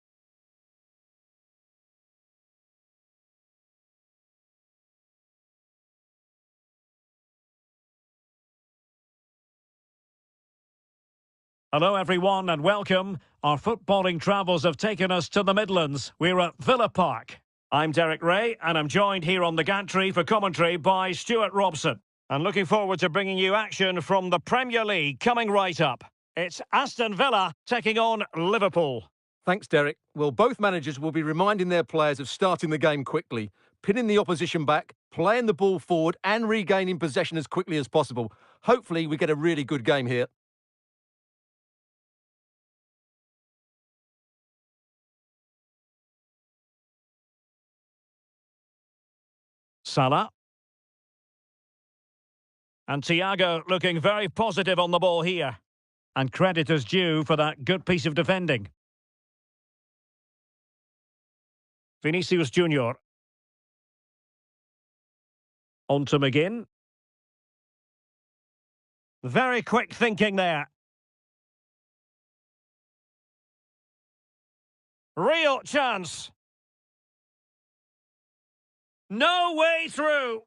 Hello everyone and welcome. Our footballing travels have taken us to the Midlands. We're at Villa Park. I'm Derek Ray and I'm joined here on the gantry for commentary by Stuart Robson. And looking forward to bringing you action from the Premier League coming right up. It's Aston Villa taking on Liverpool. Thanks, Derek. Well, both managers will be reminding their players of starting the game quickly, pinning the opposition back, playing the ball forward and regaining possession as quickly as possible. Hopefully we get a really good game here. Salah. And Thiago looking very positive on the ball here. And credit is due for that good piece of defending. Vinicius Junior. On to McGinn. Very quick thinking there. Real chance. No way through.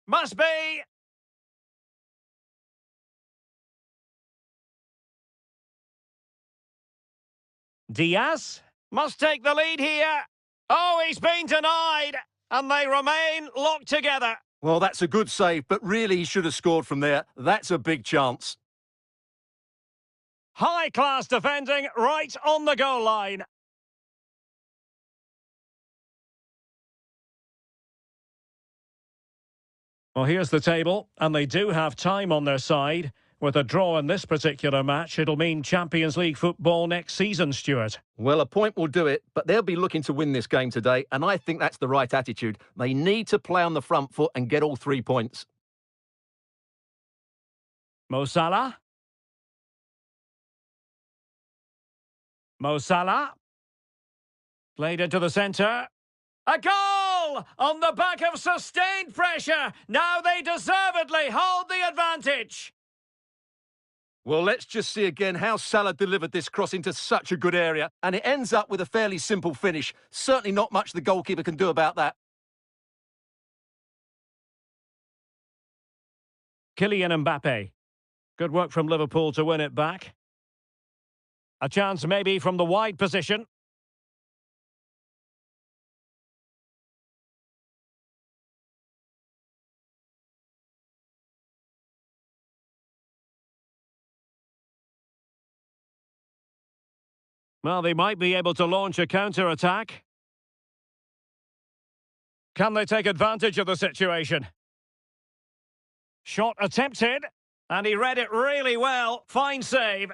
Must be. Diaz must take the lead here. Oh, he's been denied. And they remain locked together. Well, that's a good save, but really he should have scored from there. That's a big chance. High-class defending right on the goal line. Well, here's the table, and they do have time on their side. With a draw in this particular match, it'll mean Champions League football next season, Stuart. Well, a point will do it, but they'll be looking to win this game today, and I think that's the right attitude. They need to play on the front foot and get all 3 points. Mo Salah. Mo Salah. Played into the centre. A goal! On the back of sustained pressure. Now they deservedly hold the advantage. Well, let's just see again how Salah delivered this cross into such a good area. And it ends up with a fairly simple finish. Certainly not much the goalkeeper can do about that. Kylian Mbappe. Good work from Liverpool to win it back. A chance maybe from the wide position. Well, they might be able to launch a counter-attack. Can they take advantage of the situation? Shot attempted, and he read it really well. Fine save.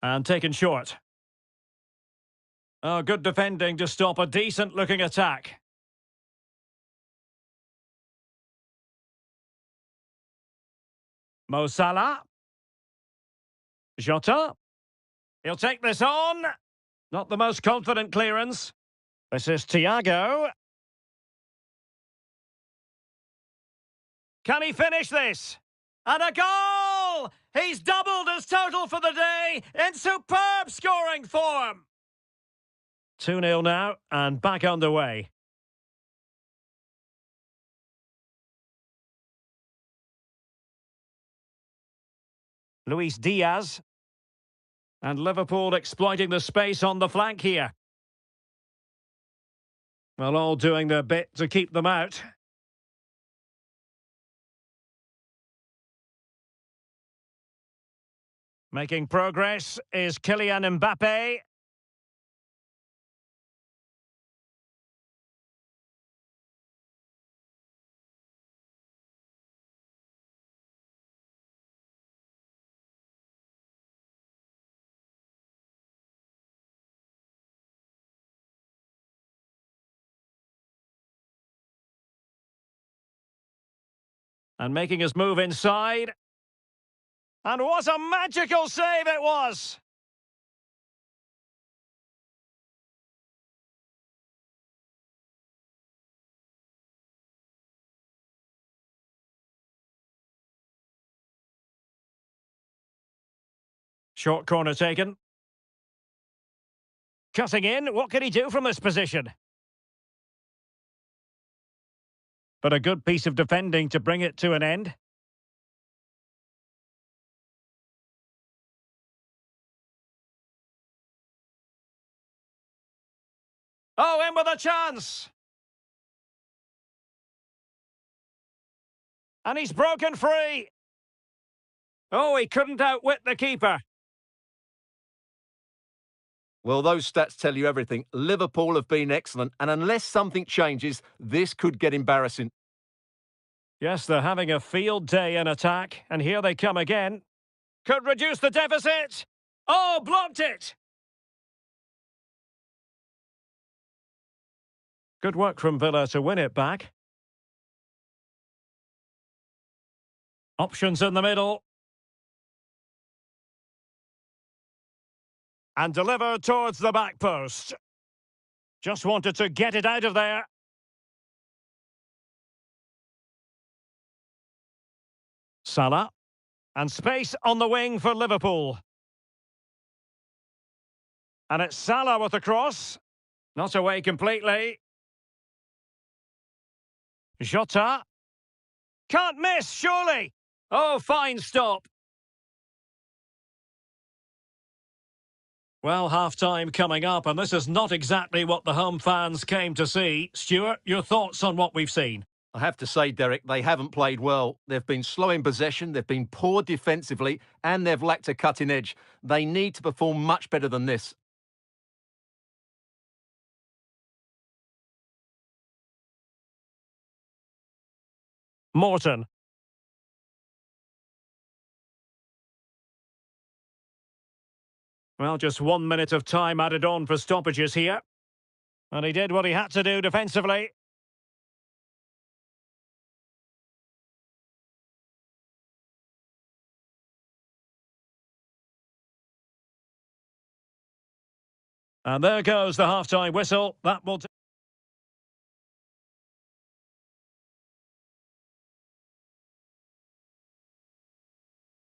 And taken short. Oh, good defending to stop a decent-looking attack. Mo Salah. Jota. He'll take this on. Not the most confident clearance. This is Thiago. Can he finish this? And a goal! He's doubled his total for the day in superb scoring form. 2-0 now, and back underway. Luis Diaz. And Liverpool exploiting the space on the flank here. Well, all doing their bit to keep them out. Making progress is Kylian Mbappe. And making his move inside. And what a magical save it was! Short corner taken. Cutting in, what can he do from this position? But a good piece of defending to bring it to an end. Oh, in with a chance! And he's broken free! Oh, he couldn't outwit the keeper. Well, those stats tell you everything. Liverpool have been excellent, and unless something changes, this could get embarrassing. Yes, they're having a field day in attack, and here they come again. Could reduce the deficit! Oh, blocked it! Good work from Villa to win it back. Options in the middle. And delivered towards the back post. Just wanted to get it out of there. Salah. And space on the wing for Liverpool. And it's Salah with the cross. Not away completely. Jota. Can't miss, surely. Oh, fine stop. Well, half-time coming up, and this is not exactly what the home fans came to see. Stuart, your thoughts on what we've seen? I have to say, Derek, they haven't played well. They've been slow in possession, they've been poor defensively, and they've lacked a cutting edge. They need to perform much better than this. Morton. Well, just 1 minute of time added on for stoppages here. And he did what he had to do defensively. And there goes the half-time whistle. That will...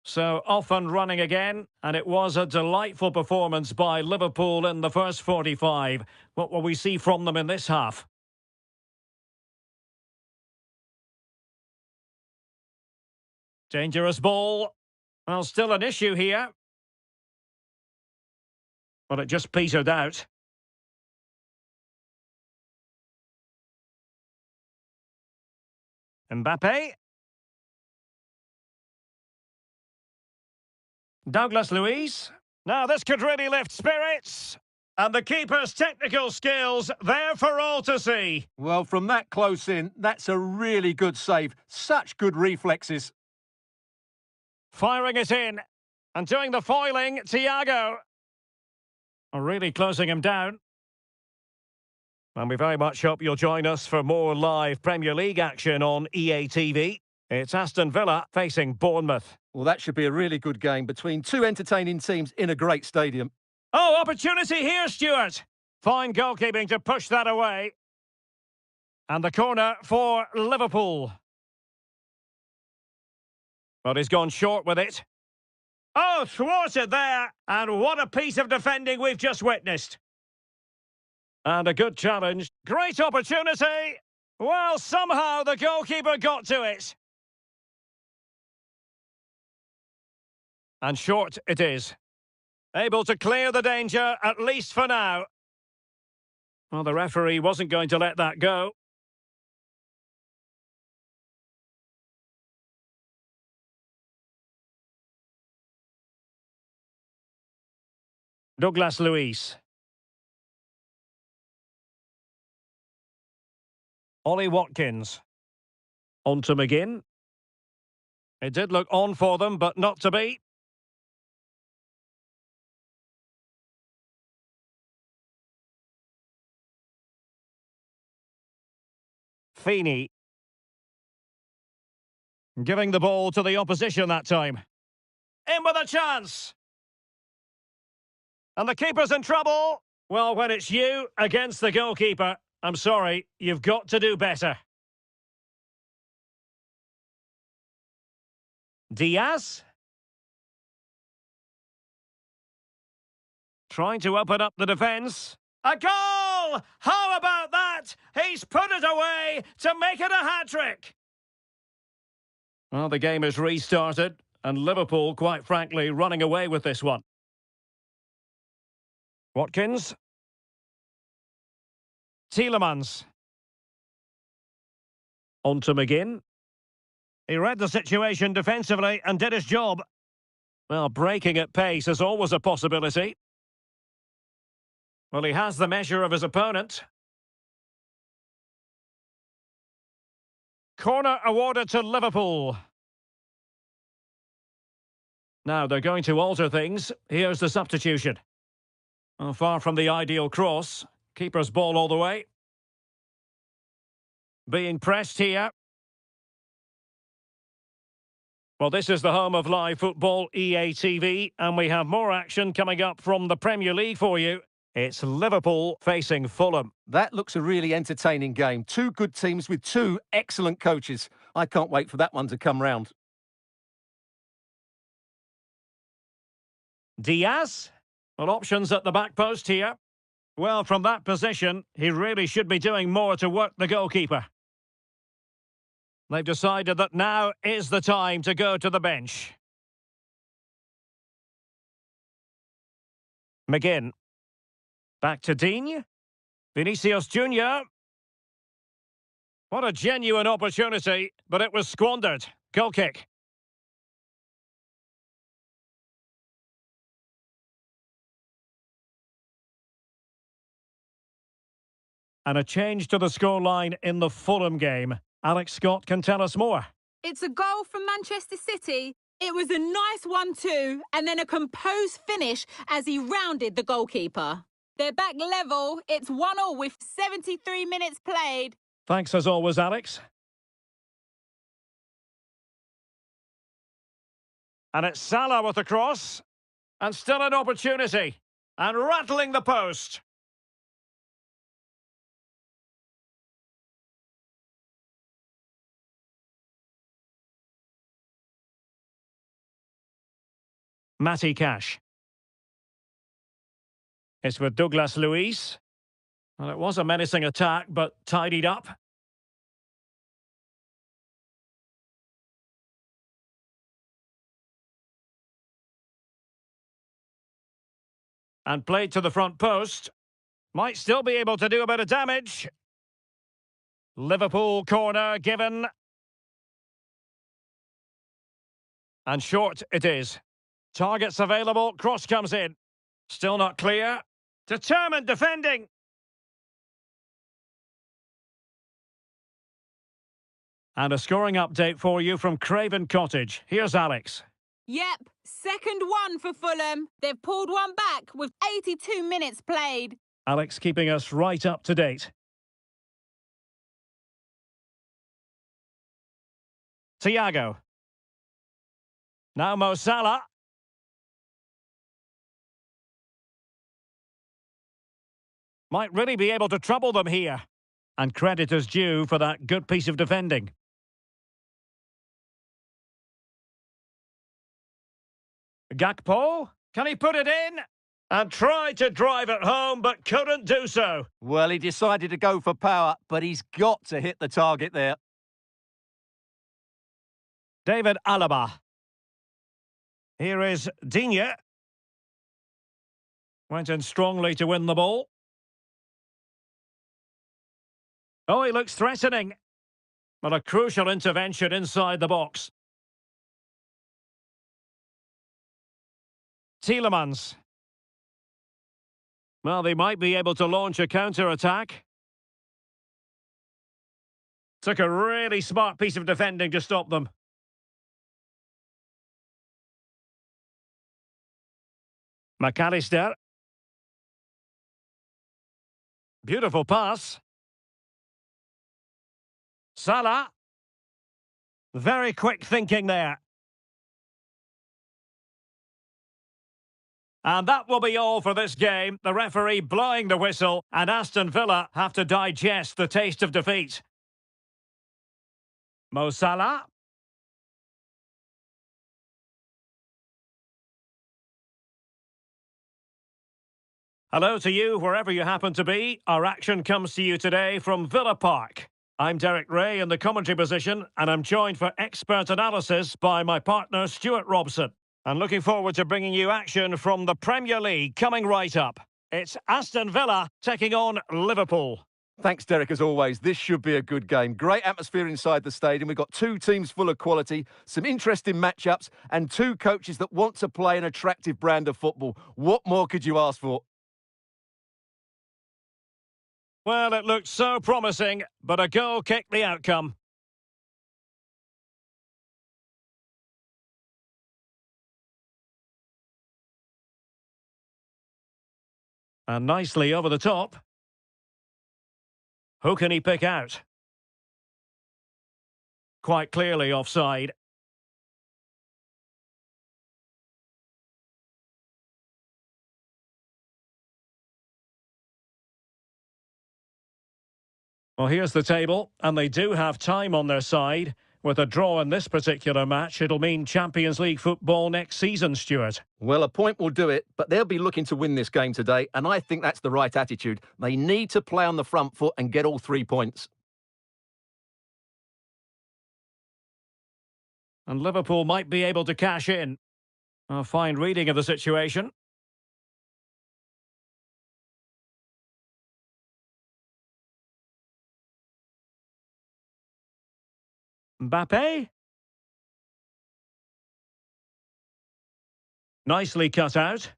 So off and running again, and it was a delightful performance by Liverpool in the first 45. What will we see from them in this half? Dangerous ball. Well, still an issue here. But it just petered out. Mbappe. Douglas Luiz. Now this could really lift spirits. And the keeper's technical skills there for all to see. Well, from that close in, that's a really good save. Such good reflexes. Firing it in. And doing the foiling, Thiago. Really closing him down. And we very much hope you'll join us for more live Premier League action on EA TV. It's Aston Villa facing Bournemouth. Well, that should be a really good game between two entertaining teams in a great stadium. Oh, opportunity here, Stuart. Fine goalkeeping to push that away. And the corner for Liverpool. But he's gone short with it. Oh, thwarted there. And what a piece of defending we've just witnessed. And a good challenge. Great opportunity. Well, somehow the goalkeeper got to it. And short it is. Able to clear the danger, at least for now. Well, the referee wasn't going to let that go. Douglas Luiz. Ollie Watkins. On to McGinn. It did look on for them, but not to be. Feeney. Giving the ball to the opposition that time. In with a chance. And the keeper's in trouble. Well, when it's you against the goalkeeper, I'm sorry, you've got to do better. Diaz. Trying to open up the defence. A goal! How about that? He's put it away to make it a hat-trick. Well, the game is restarted, and Liverpool, quite frankly, running away with this one. Watkins. Tielemans. On to McGinn. He read the situation defensively and did his job. Well, breaking at pace is always a possibility. Well, he has the measure of his opponent. Corner awarded to Liverpool. Now they're going to alter things. Here's the substitution. Well, far from the ideal cross. Keeper's ball all the way. Being pressed here. Well, this is the home of live football, EA TV, and we have more action coming up from the Premier League for you. It's Liverpool facing Fulham. That looks a really entertaining game. Two good teams with two excellent coaches. I can't wait for that one to come round. Diaz? Well, options at the back post here. Well, from that position, he really should be doing more to work the goalkeeper. They've decided that now is the time to go to the bench. McGinn. Back to Digne. Vinicius Junior. What a genuine opportunity, but it was squandered. Goal kick. And a change to the scoreline in the Fulham game. Alex Scott can tell us more. It's a goal from Manchester City. It was a nice 1-2 and then a composed finish as he rounded the goalkeeper. They're back level. It's 1-1 with 73 minutes played. Thanks as always, Alex. And it's Salah with the cross. And still an opportunity. And rattling the post. Matty Cash. It's with Douglas Luiz. Well, it was a menacing attack, but tidied up. And played to the front post. Might still be able to do a bit of damage. Liverpool corner given. And short it is. Targets available, cross comes in. Still not clear. Determined defending. And a scoring update for you from Craven Cottage. Here's Alex. Yep, second one for Fulham. They've pulled one back with 82 minutes played. Alex keeping us right up to date. Thiago. Now Mo Salah. Might really be able to trouble them here. And credit is due for that good piece of defending. Gakpo, can he put it in? And tried to drive it home, but couldn't do so. Well, he decided to go for power, but he's got to hit the target there. David Alaba. Here is Digne. Went in strongly to win the ball. Oh, he looks threatening. But a crucial intervention inside the box. Tielemans. Well, they might be able to launch a counter-attack. Took a really smart piece of defending to stop them. McAllister. Beautiful pass. Salah. Very quick thinking there. And that will be all for this game. The referee blowing the whistle, and Aston Villa have to digest the taste of defeat. Mo Salah. Hello to you, wherever you happen to be. Our action comes to you today from Villa Park. I'm Derek Ray in the commentary position, and I'm joined for expert analysis by my partner Stuart Robson. And looking forward to bringing you action from the Premier League coming right up. It's Aston Villa taking on Liverpool. Thanks, Derek, as always. This should be a good game. Great atmosphere inside the stadium. We've got two teams full of quality, some interesting matchups, and two coaches that want to play an attractive brand of football. What more could you ask for? Well, it looked so promising, but a goal kicked the outcome. And nicely over the top. Who can he pick out? Quite clearly offside. Well, here's the table, and they do have time on their side. With a draw in this particular match, it'll mean Champions League football next season, Stuart. Well, a point will do it, but they'll be looking to win this game today, and I think that's the right attitude. They need to play on the front foot and get all 3 points. And Liverpool might be able to cash in. A fine reading of the situation. Mbappe. Nicely cut out.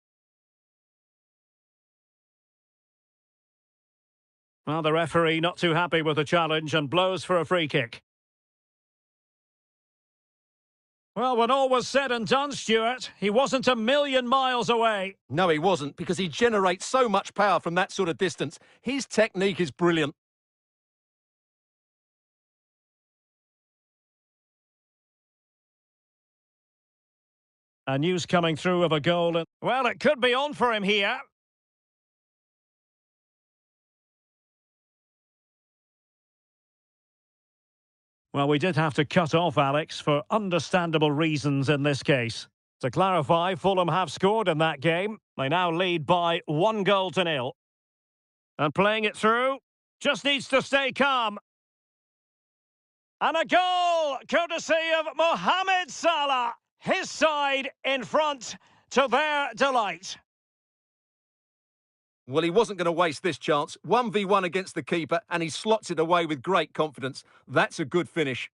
Well, the referee not too happy with the challenge and blows for a free kick. Well, when all was said and done, Stuart, he wasn't a million miles away. No, he wasn't, because he generates so much power from that sort of distance. His technique is brilliant. And news coming through of a goal. Well, it could be on for him here. Well, we did have to cut off Alex for understandable reasons in this case. To clarify, Fulham have scored in that game. They now lead by 1-0. And playing it through, just needs to stay calm. And a goal, courtesy of Mohamed Salah. His side in front to their delight. Well, he wasn't going to waste this chance. 1v1 against the keeper, and he slots it away with great confidence. That's a good finish.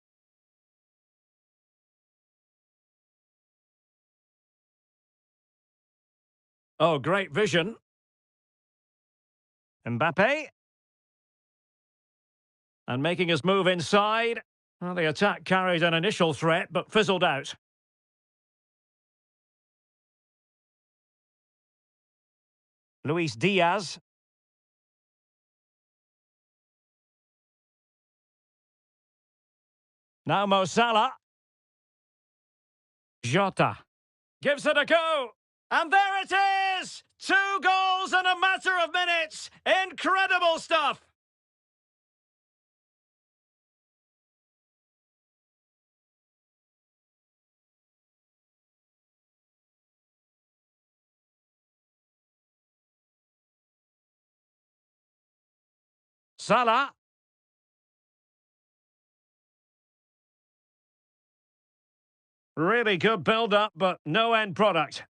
Oh, great vision. Mbappe. And making his move inside. Well, the attack carried an initial threat, but fizzled out. Luis Diaz. Now Mo Salah. Jota. Gives it a go. And there it is! 2 goals in a matter of minutes. Incredible stuff. Salah. Really good build-up, but no end product.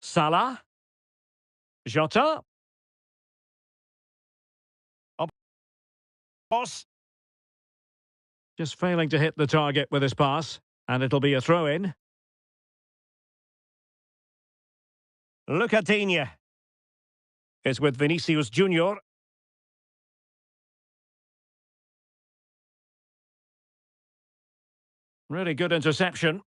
Salah. Jota. Boss. Just failing to hit the target with his pass. And it'll be a throw-in. Lucadinha is with Vinicius Junior. Really good interception.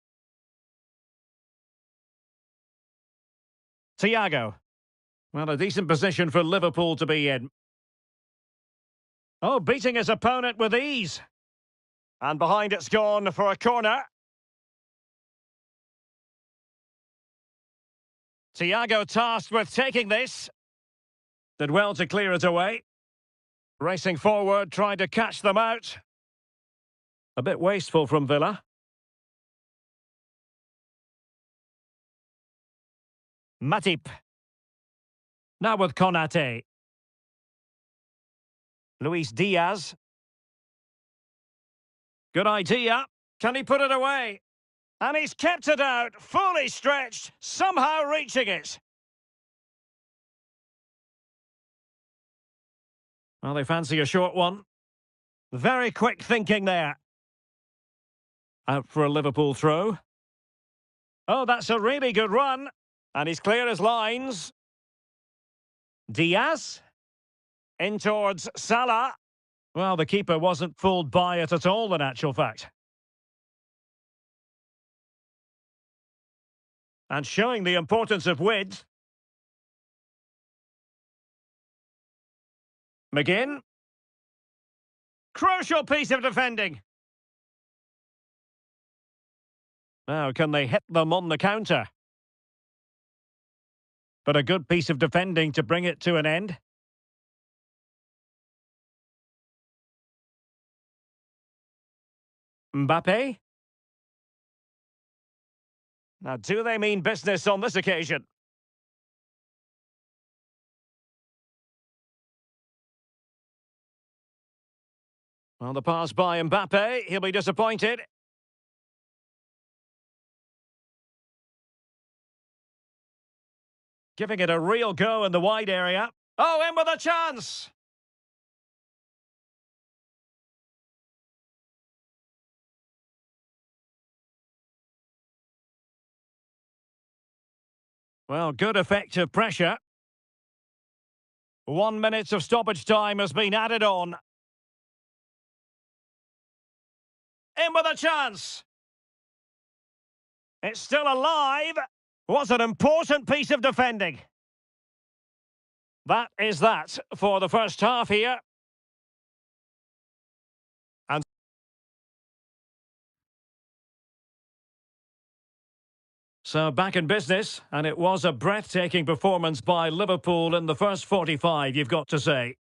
Thiago. Well, a decent position for Liverpool to be in. Oh, beating his opponent with ease. And behind it's gone for a corner. Thiago tasked with taking this. Did well to clear it away. Racing forward, trying to catch them out. A bit wasteful from Villa. Matip. Now with Konate. Luis Diaz. Good idea. Can he put it away? And he's kept it out, fully stretched, somehow reaching it. Well, they fancy a short one. Very quick thinking there. Out for a Liverpool throw. Oh, that's a really good run. And he's clear as lines. Diaz. In towards Salah. Well, the keeper wasn't fooled by it at all, in actual fact. And showing the importance of width. McGinn. Crucial piece of defending. Now, can they hit them on the counter? But a good piece of defending to bring it to an end. Mbappe. Now, do they mean business on this occasion? Well, the pass by Mbappe, he'll be disappointed. Giving it a real go in the wide area. Oh, in with a chance! Well, good effective pressure. 1 minute of stoppage time has been added on. In with a chance! It's still alive! Was an important piece of defending. That is that for the first half here. And so back in business, and it was a breathtaking performance by Liverpool in the first 45, you've got to say.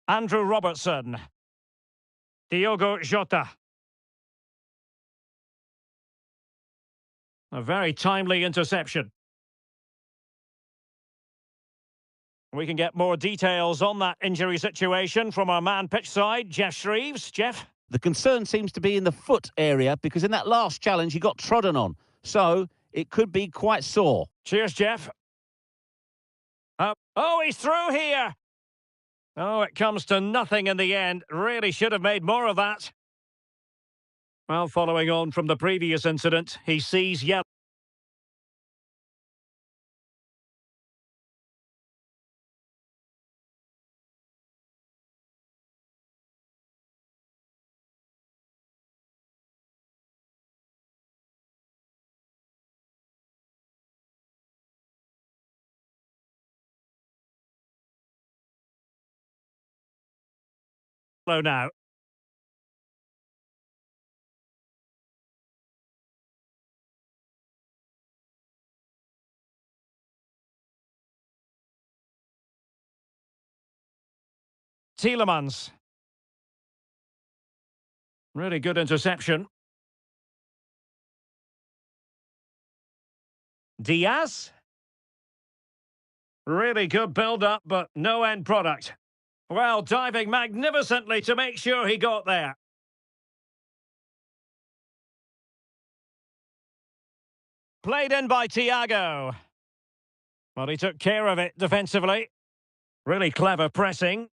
Andrew Robertson. Diogo Jota. A very timely interception. We can get more details on that injury situation from our man pitch side, Jeff Shreeves. Jeff? The concern seems to be in the foot area because in that last challenge he got trodden on. So it could be quite sore. Cheers, Jeff. Oh, he's through here. Oh, it comes to nothing in the end. Really should have made more of that. Well, following on from the previous incident, he sees yellow. Now. Tielemans. Really good interception. Diaz. Really good build-up, but no end product. Well, diving magnificently to make sure he got there. Played in by Thiago. Well, he took care of it defensively. Really clever pressing.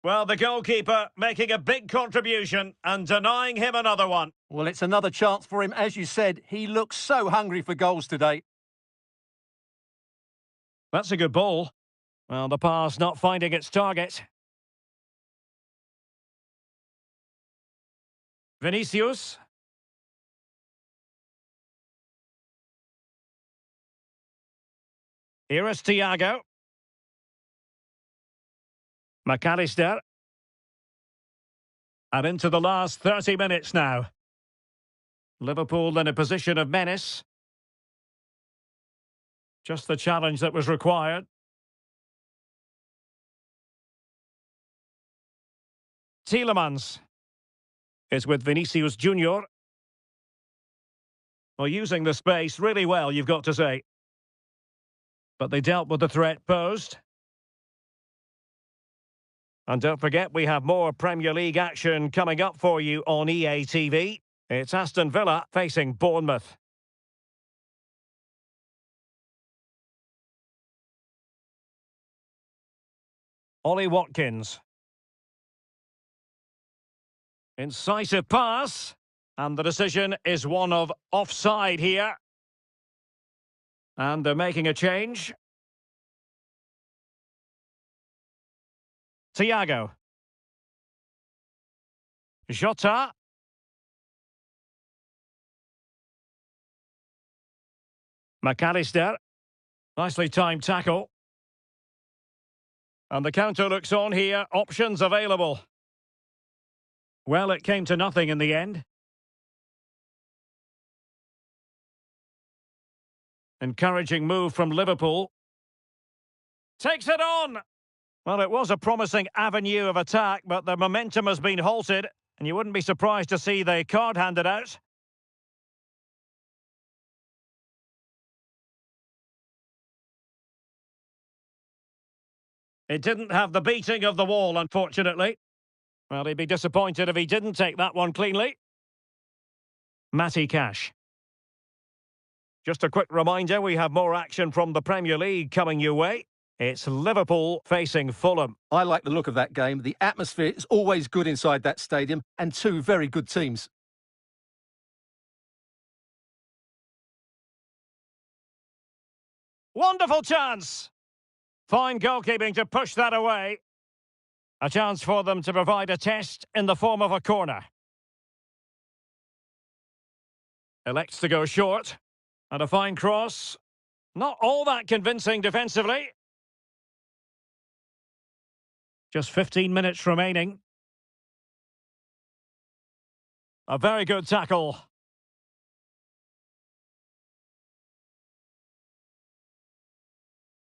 Well, the goalkeeper making a big contribution and denying him another one. Well, it's another chance for him. As you said, he looks so hungry for goals today. That's a good ball. Well, the pass not finding its target. Vinicius. Here is Thiago. McAllister. And into the last 30 minutes now. Liverpool in a position of menace. Just the challenge that was required. Tielemans is with Vinicius Junior. Well, using the space really well, you've got to say. But they dealt with the threat posed. And don't forget, we have more Premier League action coming up for you on EA TV. It's Aston Villa facing Bournemouth. Ollie Watkins. Incisive pass. And the decision is one of offside here. And they're making a change. Thiago. Jota. McAllister. Nicely timed tackle. And the counter looks on here. Options available. Well, it came to nothing in the end. Encouraging move from Liverpool. Takes it on! Well, it was a promising avenue of attack, but the momentum has been halted, and you wouldn't be surprised to see the card handed out. It didn't have the beating of the wall, unfortunately. Well, he'd be disappointed if he didn't take that one cleanly. Matty Cash. Just a quick reminder, we have more action from the Premier League coming your way. It's Liverpool facing Fulham. I like the look of that game. The atmosphere is always good inside that stadium, and two very good teams. Wonderful chance! Fine goalkeeping to push that away. A chance for them to provide a test in the form of a corner. Elects to go short. And a fine cross. Not all that convincing defensively. Just 15 minutes remaining. A very good tackle.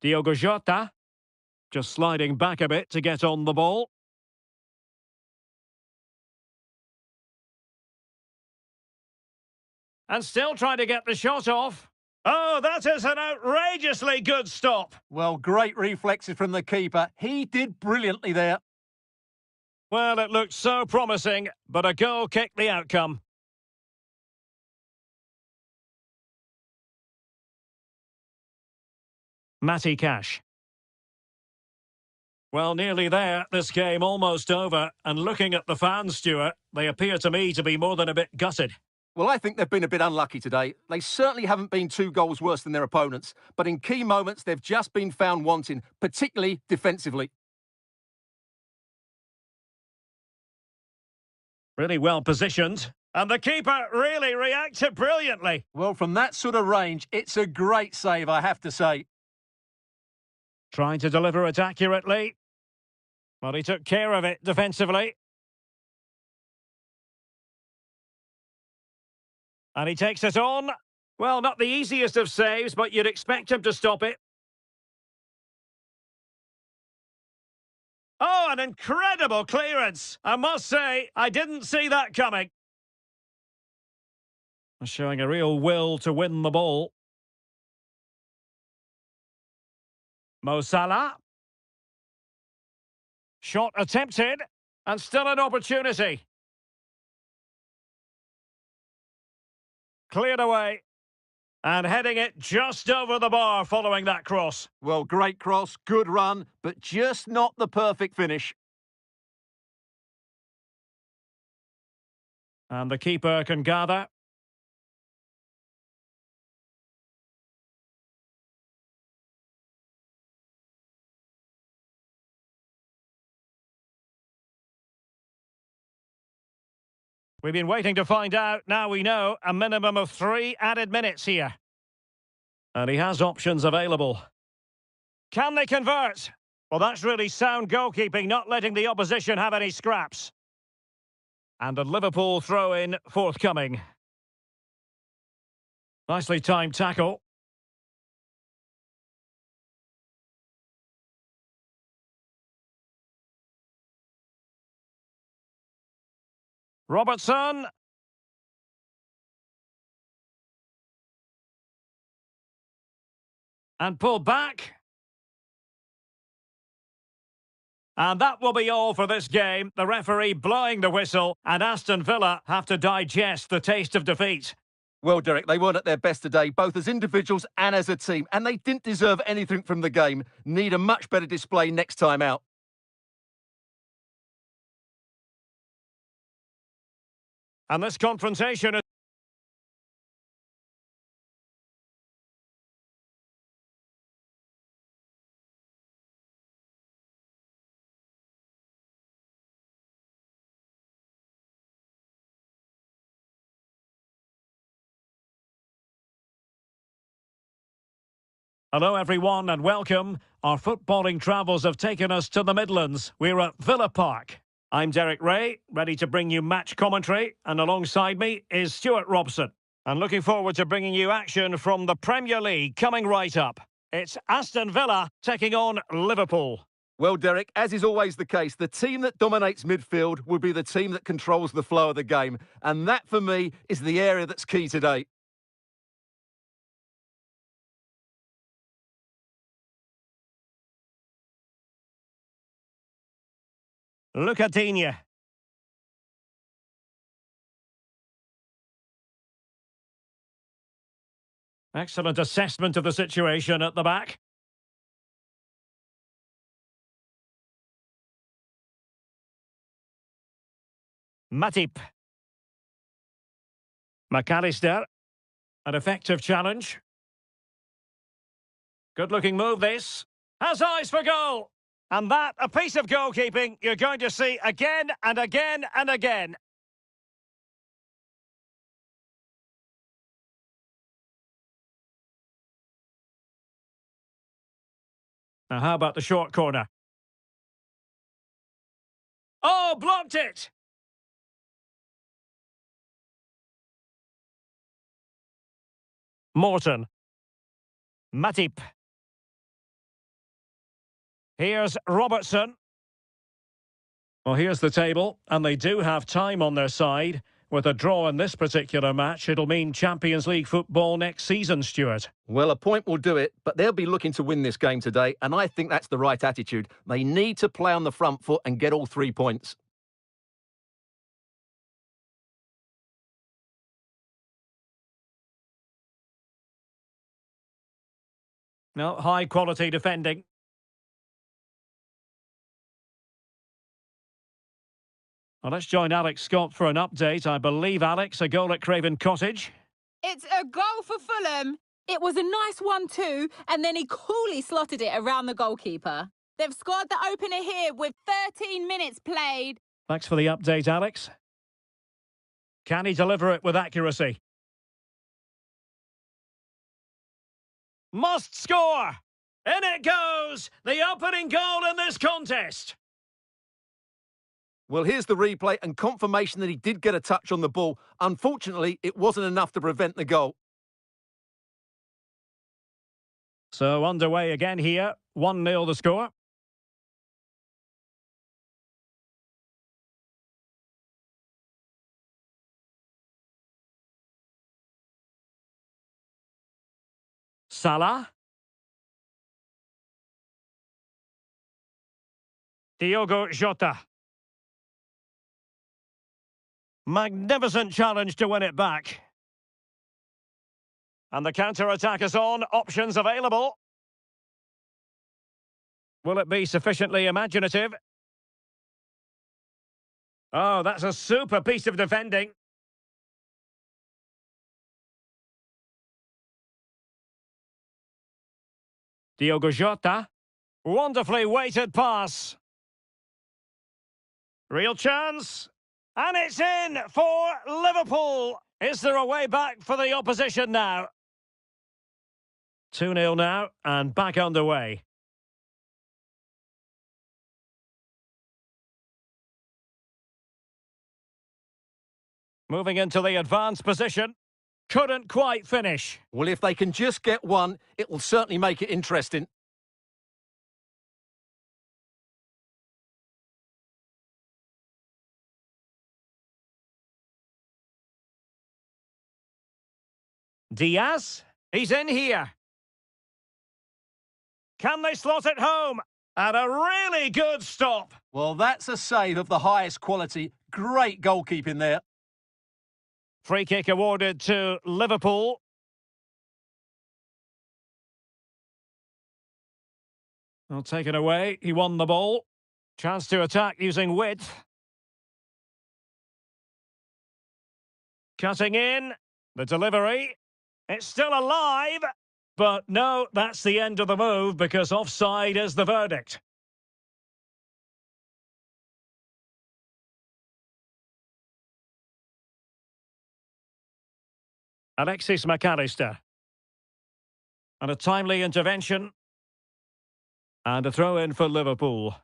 Diogo Jota. Just sliding back a bit to get on the ball. And still trying to get the shot off. Oh, that is an outrageously good stop. Well, great reflexes from the keeper. He did brilliantly there. Well, it looked so promising, but a goal kicked the outcome. Matty Cash. Well, nearly there. This game almost over. And looking at the fans, Stuart, they appear to me to be more than a bit gutted. Well, I think they've been a bit unlucky today. They certainly haven't been 2 goals worse than their opponents, but in key moments they've just been found wanting, particularly defensively. Really well positioned. And the keeper really reacted brilliantly. Well, from that sort of range, it's a great save, I have to say. Trying to deliver it accurately. Well, he took care of it defensively. And he takes it on. Well, not the easiest of saves, but you'd expect him to stop it. Oh, an incredible clearance. I must say, I didn't see that coming. Showing a real will to win the ball. Mo Salah. Shot attempted, and still an opportunity. Cleared away, and heading it just over the bar following that cross. Well, great cross, good run, but just not the perfect finish. And the keeper can gather. We've been waiting to find out. Now we know a minimum of 3 added minutes here. And he has options available. Can they convert? Well, that's really sound goalkeeping, not letting the opposition have any scraps. And a Liverpool throw-in forthcoming. Nicely timed tackle. Robertson. And pulled back. And that will be all for this game. The referee blowing the whistle, and Aston Villa have to digest the taste of defeat. Well, Derek, they weren't at their best today, both as individuals and as a team, and they didn't deserve anything from the game. Need a much better display next time out. And this confrontation is... Hello everyone and welcome. Our footballing travels have taken us to the Midlands. We're at Villa Park. I'm Derek Ray, ready to bring you match commentary, and alongside me is Stuart Robson. And looking forward to bringing you action from the Premier League coming right up. It's Aston Villa taking on Liverpool. Well, Derek, as is always the case, the team that dominates midfield will be the team that controls the flow of the game. And that, for me, is the area that's key today. Look at Digne. Excellent assessment of the situation at the back. Matip. McAllister. An effective challenge. Good-looking move, this. Has eyes for goal. And that, a piece of goalkeeping you're going to see again and again and again. Now, how about the short corner? Oh, blocked it! Morton. Matip. Here's Robertson. Well, here's the table, and they do have time on their side. With a draw in this particular match, it'll mean Champions League football next season, Stuart. Well, a point will do it, but they'll be looking to win this game today, and I think that's the right attitude. They need to play on the front foot and get all 3 points. No, high-quality defending. Well, let's join Alex Scott for an update. I believe, Alex, a goal at Craven Cottage. It's a goal for Fulham. It was a nice 1-2, and then he coolly slotted it around the goalkeeper. They've scored the opener here with 13 minutes played. Thanks for the update, Alex. Can he deliver it with accuracy? Must score! In it goes! The opening goal in this contest! Well, here's the replay and confirmation that he did get a touch on the ball. Unfortunately, it wasn't enough to prevent the goal. So underway again here. 1-0 the score. Salah. Diogo Jota. Magnificent challenge to win it back. And the counter-attack is on. Options available. Will it be sufficiently imaginative? Oh, that's a super piece of defending. Diogo Jota. Wonderfully weighted pass. Real chance. And it's in for Liverpool. Is there a way back for the opposition now? 2-0 now and back underway. Moving into the advanced position. Couldn't quite finish. Well, if they can just get one, it will certainly make it interesting. Diaz, he's in here. Can they slot it home? And a really good stop. Well, that's a save of the highest quality. Great goalkeeping there. Free kick awarded to Liverpool. Well, taken away. He won the ball. Chance to attack using width. Cutting in. The delivery. It's still alive. But no, that's the end of the move because offside is the verdict. Alexis McAllister. And a timely intervention. And a throw-in for Liverpool.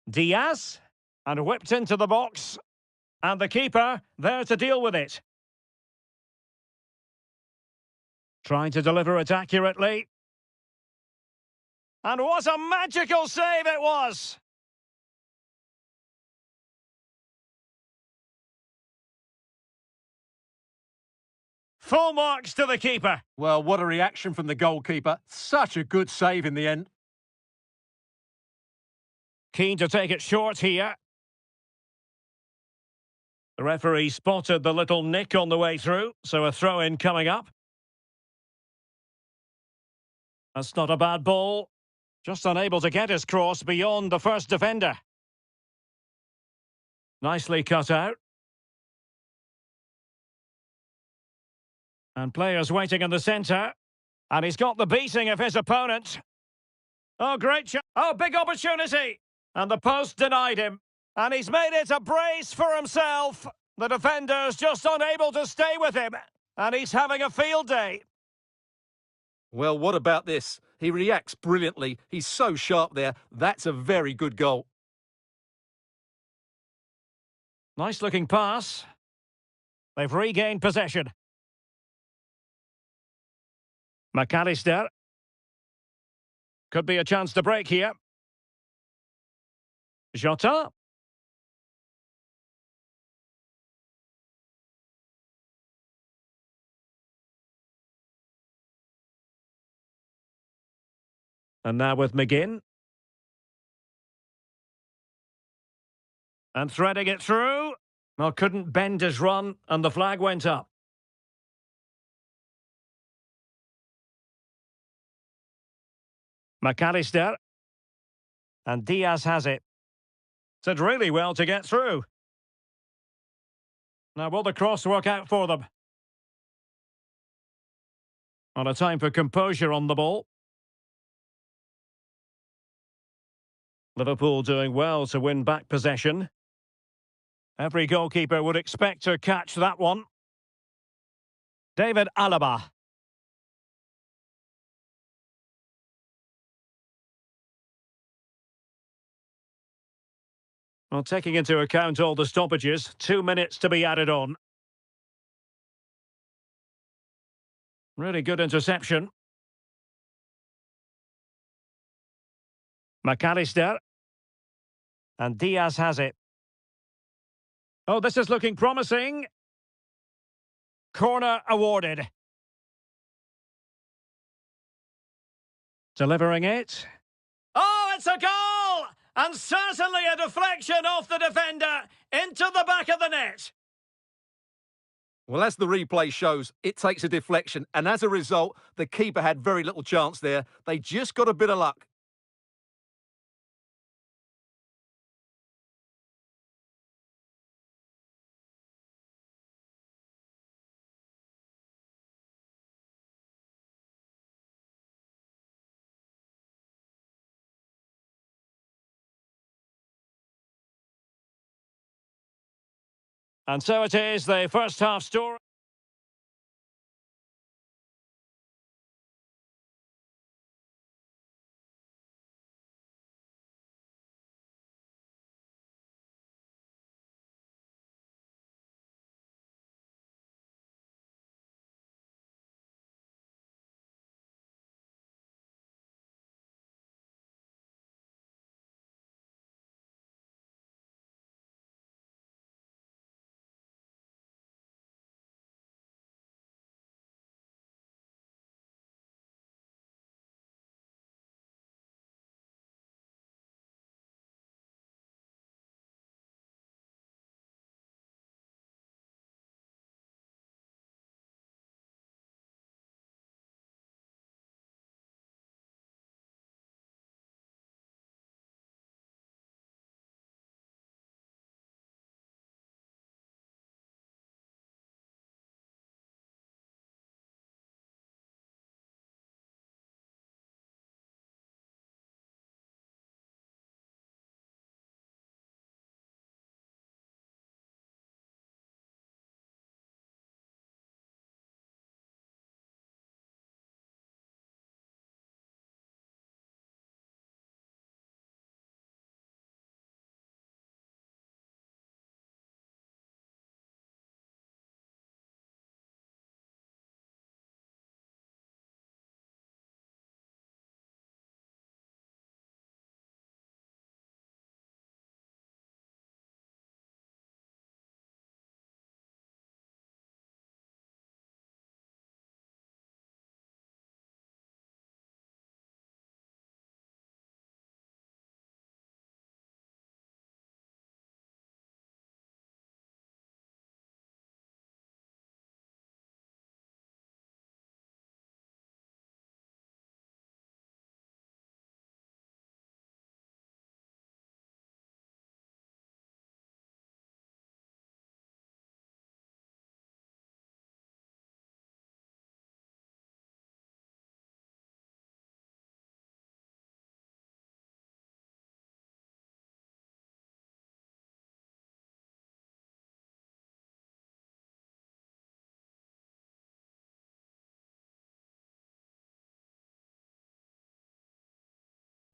Diaz. And whipped into the box. And the keeper there to deal with it. Trying to deliver it accurately. And what a magical save it was! Full marks to the keeper. Well, what a reaction from the goalkeeper. Such a good save in the end. Keen to take it short here. The referee spotted the little nick on the way through, so a throw-in coming up. That's not a bad ball. Just unable to get his cross beyond the first defender. Nicely cut out. And players waiting in the centre. And he's got the beating of his opponent. Oh, great shot. Oh, big opportunity. And the post denied him. And he's made it a brace for himself. The defender's just unable to stay with him. And he's having a field day. Well, what about this? He reacts brilliantly. He's so sharp there. That's a very good goal. Nice looking pass. They've regained possession. McAllister. Could be a chance to break here. Jota. And now with McGinn. And threading it through. Well, couldn't bend his run, and the flag went up. McAllister. And Diaz has it. Did really well to get through. Now, will the cross work out for them? On a time for composure on the ball. Liverpool doing well to win back possession. Every goalkeeper would expect to catch that one. David Alaba. Well, taking into account all the stoppages, 2 minutes to be added on. Really good interception. McAllister. And Diaz has it. Oh, this is looking promising. Corner awarded. Delivering it. Oh, it's a goal! And certainly a deflection off the defender into the back of the net. Well, as the replay shows, it takes a deflection, and as a result, the keeper had very little chance there. They just got a bit of luck. And so it is, the first half story.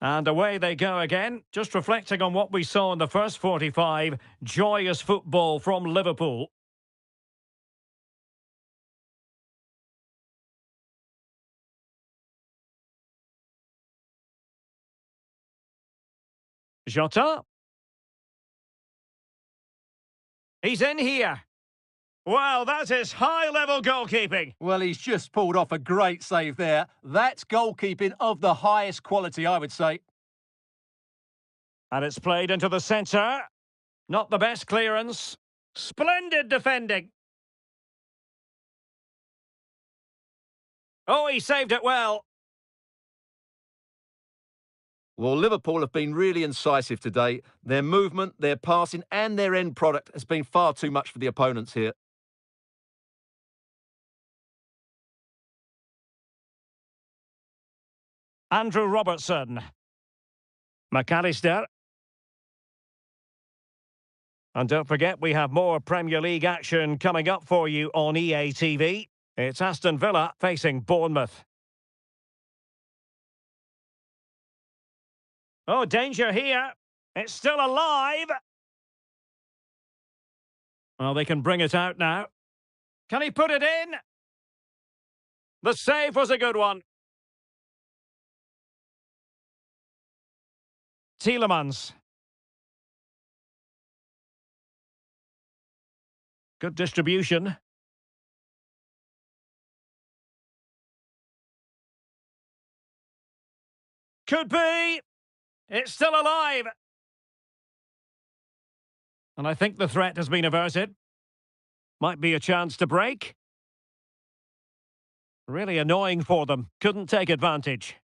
And away they go again. Just reflecting on what we saw in the first 45. Joyous football from Liverpool. Jota. He's in here. Well, that is high-level goalkeeping. Well, he's just pulled off a great save there. That's goalkeeping of the highest quality, I would say. And it's played into the centre. Not the best clearance. Splendid defending. Oh, he saved it well. Well, Liverpool have been really incisive today. Their movement, their passing and their end product has been far too much for the opponents here. Andrew Robertson. McAllister. And don't forget, we have more Premier League action coming up for you on EA TV. It's Aston Villa facing Bournemouth. Oh, danger here. It's still alive. Well, they can bring it out now. Can he put it in? The save was a good one. Tielemans. Good distribution. could be. It's still alive. And I think the threat has been averted. Might be a chance to break. Really annoying for them. Couldn't take advantage.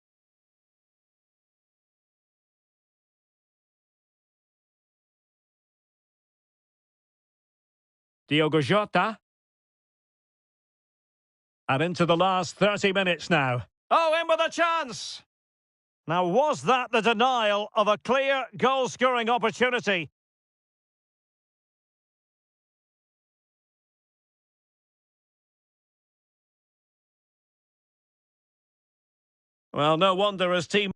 Diogo Jota. And into the last 30 minutes now. Oh, in with a chance! Now, was that the denial of a clear goal-scoring opportunity? Well, no wonder his team...